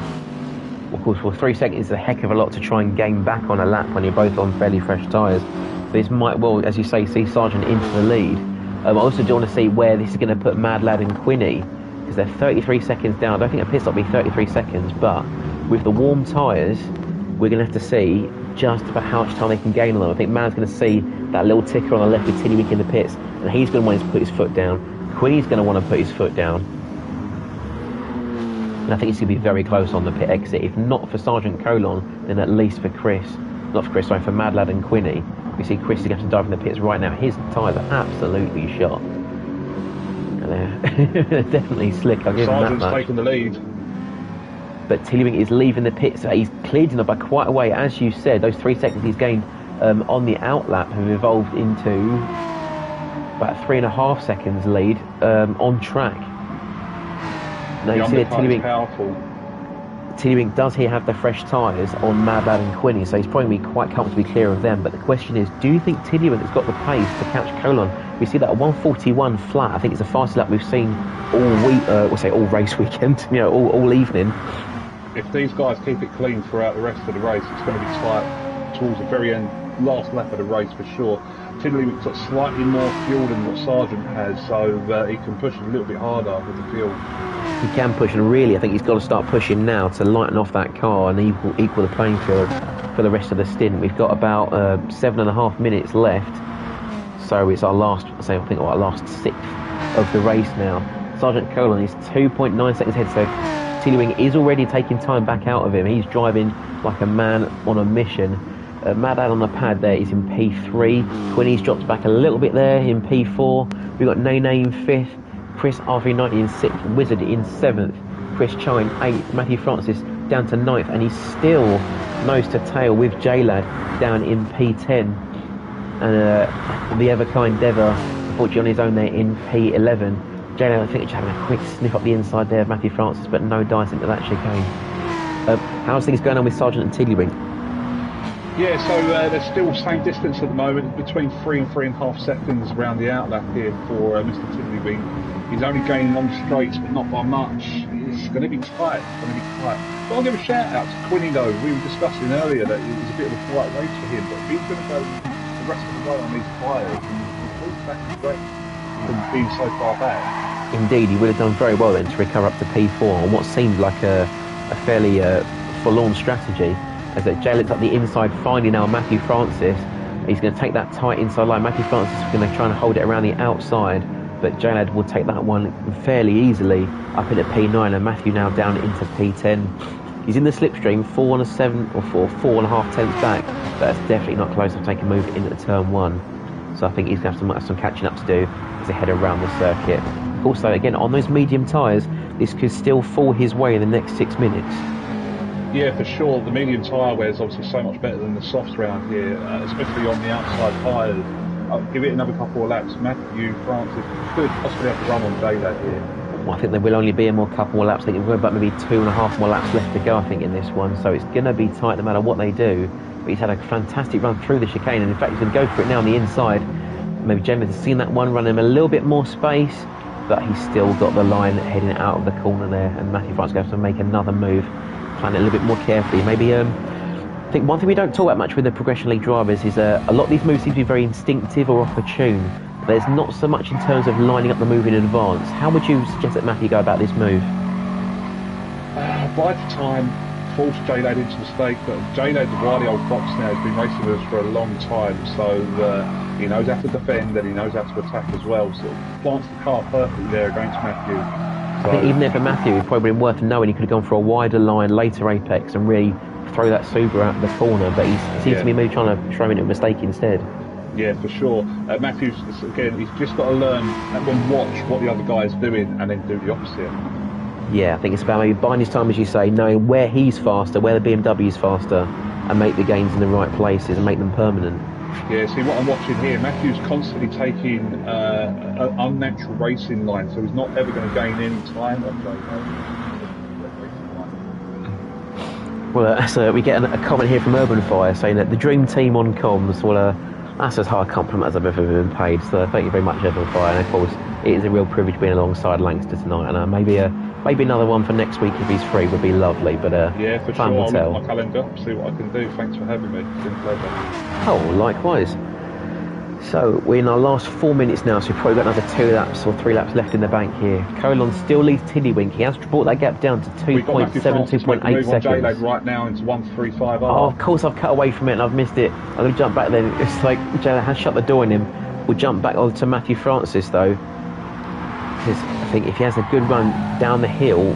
Of course, well, 3 seconds is a heck of a lot to try and gain back on a lap when you're both on fairly fresh tyres. This might well, as you say, see Sargent into the lead. I also do want to see where this is going to put Mad Lad and Quinny, because they're 33 seconds down. I don't think a pit stop will be 33 seconds, but with the warm tyres, we're going to have to see just about how much time they can gain on them. I think Mad's going to see that little ticker on the left with Tiddlywink in the pits, and he's going to want to put his foot down. Quinny's going to want to put his foot down. And I think it's going to be very close on the pit exit. If not for Sergeant Colon, then at least for Chris. Not for Chris, sorry, for Mad Lad and Quinny. We see Chris is going to have to dive in the pits right now. His tyres are absolutely shot. And they're definitely slick, I'll give him that much. Sergeant's taking the lead. But Tiddlywink is leaving the pits. He's cleared him by quite a way. As you said, those 3 seconds he's gained on the outlap have evolved into about 3.5 seconds lead on track. Now you see that Tiddlywink does here have the fresh tyres on Mad Lad and Quinny, so he's probably quite comfortably clear of them. But the question is, do you think Tiddlywink has got the pace to catch Colon? We see that at 1:41 flat. I think it's the fastest lap we've seen all week. We'll say all race weekend. You know, all evening. If these guys keep it clean throughout the rest of the race, it's going to be tight towards the very end, last lap of the race for sure. Tiddlywink's got slightly more fuel than what Sargent has, so he can push a little bit harder with the fuel. He can push, and really I think he's got to start pushing now to lighten off that car and equal the playing field for the rest of the stint. We've got about 7.5 minutes left, so it's our last, I think our last sixth of the race now. Sergeant Colon is 2.9 seconds ahead, so Tiddlywink is already taking time back out of him. He's driving like a man on a mission. Mad Ad on the pad there is in P3. Quinny's dropped back a little bit there in P4. We've got Nene in 5th. Chris RV90 in 6th, Wizard in 7th, Chris Chai in 8th, Matthew Francis down to 9th, and he's still nose to tail with J-Lad down in P10. And the ever-kind Dever, unfortunately on his own there in P11. J-Lad, I think, just having a quick sniff up the inside there of Matthew Francis, but no dice into that chicane. How's things going on with Sargent and Tiddlywink? Yeah, so they're still same distance at the moment, between 3 and 3.5 seconds around the outlap here for Mr. Tiddlywink. He's only gaining on straights, but not by much. It's going to be tight. But I'll give a shout out to Quinny though. We were discussing earlier that it was a bit of a quiet race for him, but if he's going to go the rest of the way on these tyres and pull back the straight from being so far back. Indeed, he would have done very well then to recover up to P4 on what seemed like a fairly forlorn strategy. As that J-Lid's up the inside, finding now Matthew Francis. He's going to take that tight inside line. Matthew Francis is going to try and hold it around the outside, but J-Lad will take that one fairly easily up into P9, and Matthew now down into P10. He's in the slipstream, 4 and a 7 or 4.5 tenths back. But that's definitely not close enough to take a move into turn 1. So I think he's going to have some catching up to do as they head around the circuit. Also, again, on those medium tyres, this could still fall his way in the next 6 minutes. Yeah, for sure. The medium tyre wear is obviously so much better than the softs around here, especially on the outside tyres. I'll give it another couple of laps. Matthew Francis could possibly have to run on J-Lad here. Well, I think there will only be a more couple more laps. I think we've got about maybe 2.5 more laps left to go, I think, in this one. So it's going to be tight no matter what they do. But he's had a fantastic run through the chicane, and in fact he's going to go for it now on the inside. Maybe James has seen that one, run him a little bit more space, but he's still got the line heading out of the corner there. And Matthew Francis going to have to make another move, plan it a little bit more carefully. Maybe I think one thing we don't talk about much with the Progression League drivers is a lot of these moves seem to be very instinctive or opportune. There's not so much in terms of lining up the move in advance. How would you suggest that Matthew go about this move? By the time, force J-Lad into mistake, but J-Lad's a wily old fox now. He's been racing with us for a long time, so he knows how to defend and he knows how to attack as well. So he plants the car perfectly there against Matthew. So, I think even there for Matthew, it probably been worth knowing he could have gone for a wider line, later apex, and really throw that Subaru out the corner, but he seems to be maybe trying to throw him into a mistake instead. Yeah, for sure. Matthews, again, he's just got to learn and watch what the other guy's doing and then do the opposite. Yeah, I think it's about maybe buying his time, as you say, knowing where he's faster, where the BMW is faster, and make the gains in the right places and make them permanent. Yeah, see what I'm watching here, Matthews constantly taking an unnatural racing line, so he's not ever going to gain any time on Well, so we get a comment here from Urban Fire saying that the dream team on comms. Well, that's as high a compliment as I've ever been paid. So thank you very much, Urban Fire. And of course, it is a real privilege being alongside Lancaster tonight. And maybe another one for next week if he's free would be lovely. But yeah, for time sure. will tell. I'll look at my calendar, see what I can do. Thanks for having me. It's been a pleasure. Oh, likewise. So we're in our last 4 minutes now, so we've probably got another 2 laps or 3 laps left in the bank here. Colon still leads Tiddlywink. He has brought that gap down to 2.7, 2.8 seconds. J-Lad right now into 1:35. Oh, of course I've cut away from it and I've missed it. I'm going to jump back then. It's like J-Lad has shut the door on him. We'll jump back on to Matthew Francis though, because I think if he has a good run down the hill,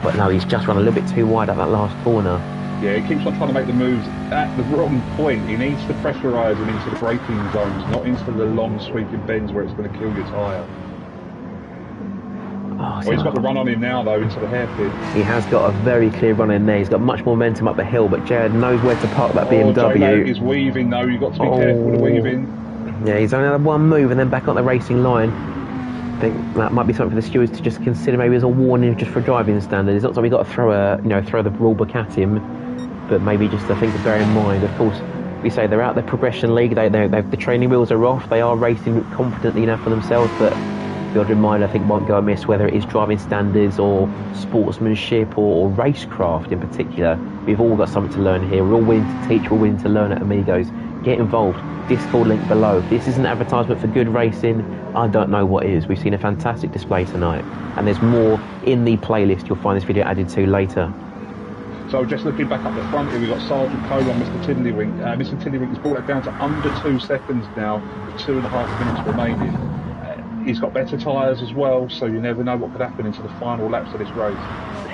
but no, he's just run a little bit too wide at that last corner. Yeah, he keeps on trying to make the moves at the wrong point. He needs to pressurise him into the braking zones, not into the long sweeping bends where it's going to kill your tyre. He's got the run on him now though, into the hairpin. He has got a very clear run in there. He's got much more momentum up the hill, but Jared knows where to park that BMW. J-Lad is weaving though, you've got to be careful with the weaving. Yeah, he's only had one move and then back on the racing line. I think that might be something for the stewards to just consider, maybe as a warning just for driving standards. It's not something we've got to throw the rule book at him, but maybe just a thing to bear in mind. Of course, we say they're out the Progression League, the training wheels are off, they are racing confidently now for themselves, but the odd reminder I think won't go amiss, whether it is driving standards or sportsmanship or racecraft in particular. We've all got something to learn here. We're all willing to teach, we're willing to learn at Amigos. Get involved. Discord link below. If this is an advertisement for good racing, I don't know what is. We've seen a fantastic display tonight, and there's more in the playlist you'll find this video added to later. So just looking back up the front here, we've got Sergeant Colon, Mr. Tiddlywink. Mr. Tiddlywink has brought it down to under 2 seconds now, with 2.5 minutes remaining. He's got better tyres as well, so you never know what could happen into the final laps of this race.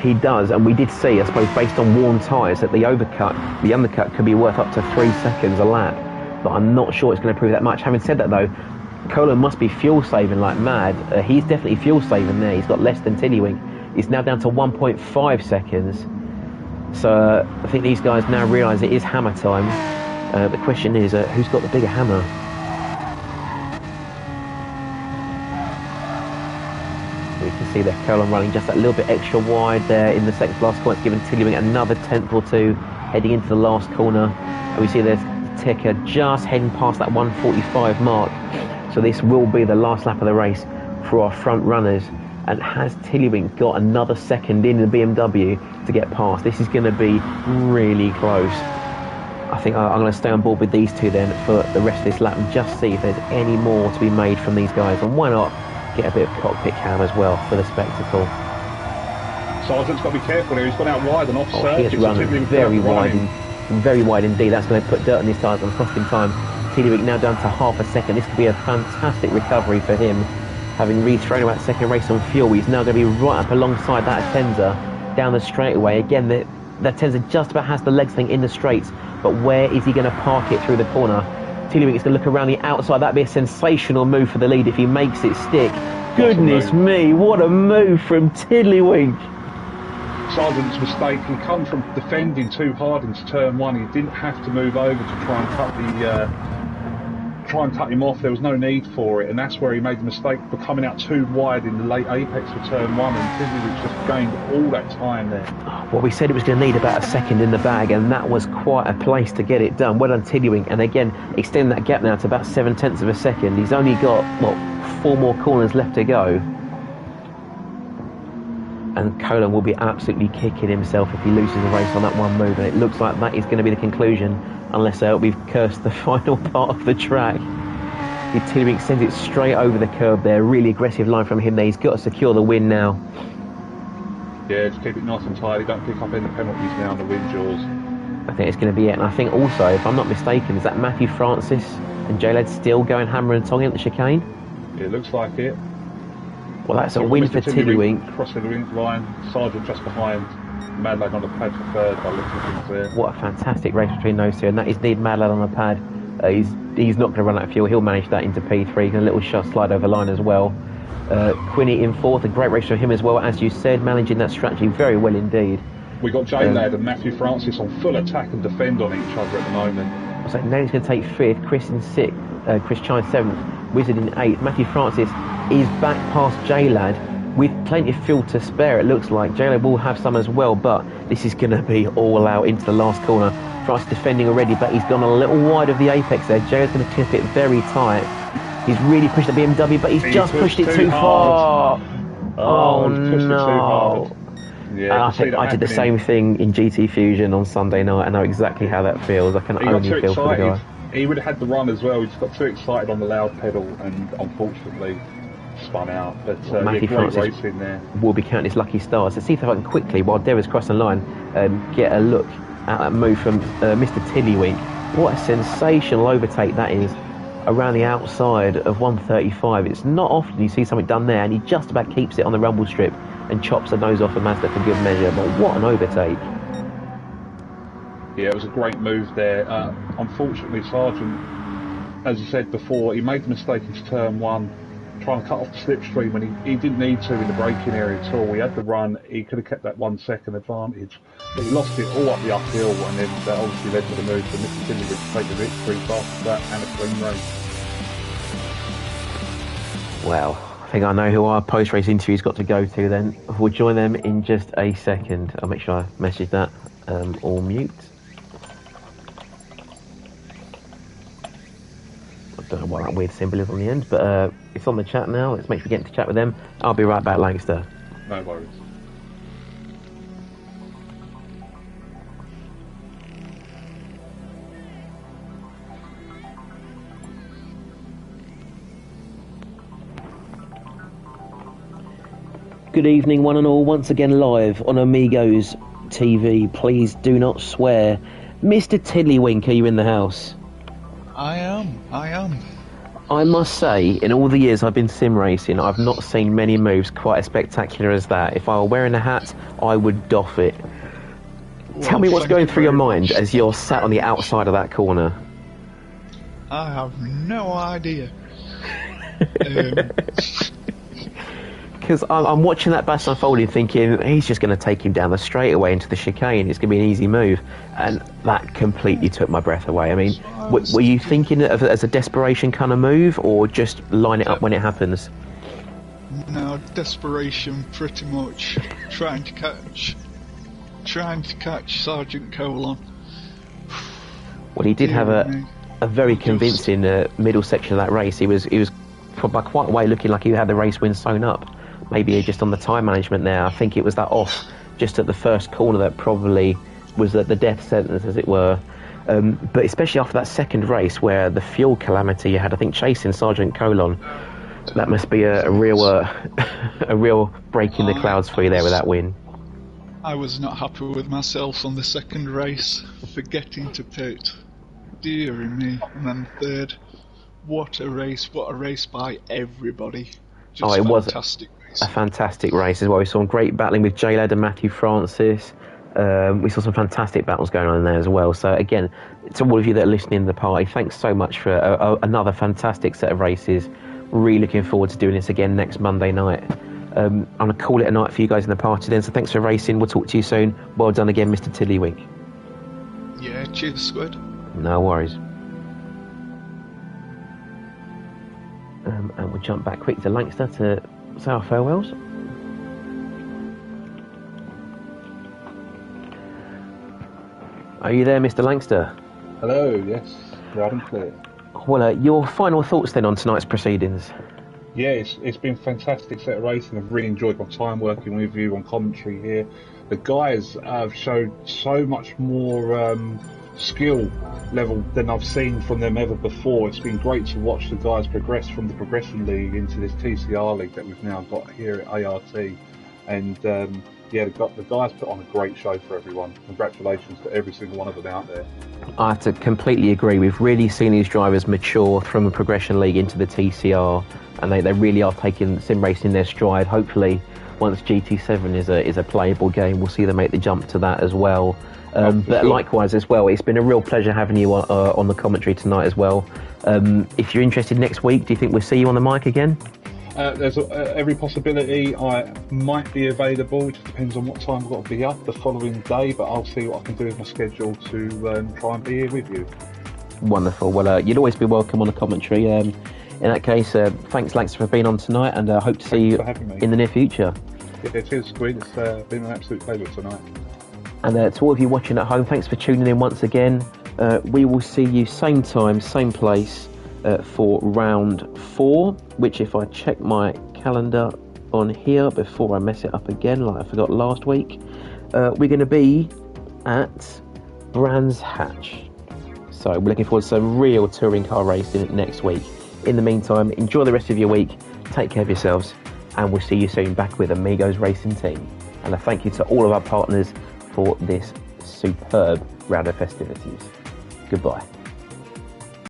He does, and we did see, I suppose, based on worn tyres, that the undercut could be worth up to 3 seconds a lap. But I'm not sure it's going to prove that much. Having said that, though, Colon must be fuel saving like mad. He's definitely fuel saving there. He's got less than Tiddlywink. He's now down to 1.5 seconds. So I think these guys now realise it is hammer time. The question is, who's got the bigger hammer? We can see that Colon running just that little bit extra wide there in the second to last corner. It's giving Tiddlywink another tenth or two heading into the last corner. And we see there's the ticker just heading past that 1:45 mark. So this will be the last lap of the race for our front runners. And has Tiddlywink got another second in the BMW to get past? This is going to be really close. I think I'm going to stay on board with these two then for the rest of this lap and just see if there's any more to be made from these guys. And why not get a bit of cockpit cam as well for the spectacle. Sargent's got to be careful here. He's gone out wide and off circuit. He has run very wide indeed. That's going to put dirt on his tyres and cost him time. Tiddlywink now down to half a second. This could be a fantastic recovery for him. Having re-thrown that second race on fuel, he's now going to be right up alongside that Atenza down the straightaway. Again, that Tenza just about has the legs thing in the straights, but where is he going to park it through the corner? Tiddlywink is going to look around the outside. That'd be a sensational move for the lead if he makes it stick. Goodness me, what a move from Tiddlywink. Sargent's mistake, he come from defending too hard into turn one. He didn't have to move over to try and cut him off. There was no need for it, and that's where he made the mistake for coming out too wide in the late apex for turn one, and Tiddlywink just gained all that time there. Well, we said it was going to need about a second in the bag, and that was quite a place to get it done. Well done, Tiddlywink, and again, extend that gap now to about 0.7 of a second. He's only got, what, 4 more corners left to go. And Colon will be absolutely kicking himself if he loses the race on that one move, and it looks like that is going to be the conclusion, unless we've cursed the final part of the track. Tiddlywink sends it straight over the curb there. Really aggressive line from him there. He's got to secure the win now. Yeah, just keep it nice and tidy. Don't pick up any penalties now on the win jaws. I think it's going to be it. And I think also, if I'm not mistaken, is that Matthew Francis and J-Led still going hammer and tong at the chicane? Yeah, it looks like it. Well, that's a win for Tiddlywink. Crossing the wing line, Sargent just behind. Mad Lad on the pad for third by looking at things there. What a fantastic race between those two, and that is indeed Mad Lad on the pad. He's not going to run out of fuel. He'll manage that into P3. A little shot slide over line as well. Quinny in fourth, a great race for him as well, as you said, managing that strategy very well indeed. We got J-Lad and Matthew Francis on full attack and defend on each other at the moment. So now he's going to take fifth, Chris in sixth, Chris Chine seventh, Wizard in eighth. Matthew Francis is back past J-Lad with plenty of fuel to spare. It looks like J-Lad will have some as well, but this is going to be all out into the last corner. Francis defending already, but he's gone a little wide of the apex there. J-Lad's going to clip it very tight. He's really pushed the BMW, but he's just pushed it too far. Oh no. Yeah, and I think I did the same thing in GT Fusion on Sunday night. I know exactly how that feels. I can only feel for the guy. He would have had the run as well. He just got too excited on the loud pedal and unfortunately spun out. But Matthew great Francis race in there. Will be counting his lucky stars. Let's see if I can quickly, while Deva's crossing the line, get a look at that move from Mr. Tiddlywink. What a sensational overtake that is around the outside of 135. It's not often you see something done there, and he just about keeps it on the rumble strip and chops the nose off of Mazda for good measure. But what an overtake. Yeah, it was a great move there. Unfortunately, Sargent, as you said before, he made the mistake in turn one, trying to cut off the slipstream when he didn't need to in the braking area at all. He had the run, he could have kept that 1 second advantage, but he lost it all up the uphill, and then that obviously led to the move for Mr. Tiddlywink to take the victory after that and a clean race. Well, I think I know who our post-race interview's got to go to then. We'll join them in just a second. I'll make sure I message that. All mute. I don't know what that weird symbol is on the end, but it's on the chat now. Let's make sure we get into chat with them. I'll be right back, Lancaster. No worries. Good evening, one and all. Once again live on Amigos TV. Please do not swear. Mr. Tiddlywink, are you in the house? I am. I must say, in all the years I've been sim racing, I've not seen many moves quite as spectacular as that. If I were wearing a hat, I would doff it. Well, Tell me what's going through your mind as you're sat on the outside of that corner. I have no idea. Because I'm watching that battle unfolding thinking, he's just going to take him down the straightaway into the chicane. It's going to be an easy move. And that completely took my breath away. I mean, were you thinking of it as a desperation kind of move, or just line it up when it happens? No, desperation, pretty much. Trying to catch Sergeant Colon. Well, he did have a very convincing middle section of that race. He was by quite a way looking like he had the race win sewn up. Maybe just on the time management there. I think it was that off just at the first corner that probably was the death sentence, as it were. But especially after that second race where the fuel calamity you had, I think, chasing Sergeant Colon, that must be a real a real break in the clouds for you there with that win. I was not happy with myself on the second race, forgetting to pit. Deary me. And then third. What a race by everybody. Just it was fantastic race. A fantastic race as well. We saw great battling with J-Lad and Matthew Francis. We saw some fantastic battles going on in there as well. So again, to all of you that are listening to the party, thanks so much for another fantastic set of races. Really looking forward to doing this again next Monday night. I'm going to call it a night for you guys in the party then. So thanks for racing. We'll talk to you soon. Well done again, Mr. Tiddlywink. Yeah, cheers, Squid. No worries. And we'll jump back quick to Lancaster to say our farewells. Are you there, Mr. Lancaster? Hello, yes, loud and clear. Well, your final thoughts then on tonight's proceedings? Yeah, it's been a fantastic set of racing. I've really enjoyed my time working with you on commentary here. The guys have showed so much more skill level than I've seen from them ever before. It's been great to watch the guys progress from the Progression League into this TCR League that we've now got here at ART. And yeah, the guys put on a great show for everyone. Congratulations to every single one of them out there. I have to completely agree. We've really seen these drivers mature from the Progression League into the TCR, and they really are taking sim racing in their stride. Hopefully, once GT7 is a playable game, we'll see them make the jump to that as well. But sure. Likewise as well, it's been a real pleasure having you on the commentary tonight as well. If you're interested next week, do you think we'll see you on the mic again? There's every possibility I might be available. It just depends on what time I've got to be up the following day, but I'll see what I can do with my schedule to try and be here with you. Wonderful. Well, you'd always be welcome on the commentary. In that case, thanks, Lancaster, for being on tonight, and I hope to see you in the near future. Yeah, cheers, Squid. It's been an absolute pleasure tonight. And to all of you watching at home, thanks for tuning in once again. We will see you same time, same place for round 4, which, if I check my calendar on here before I mess it up again like I forgot last week, we're going to be at Brands Hatch. So we're looking forward to some real touring car racing next week. In the meantime, enjoy the rest of your week, take care of yourselves, and we'll see you soon back with Amigos Racing Team. And a thank you to all of our partners for this superb round of festivities. Goodbye.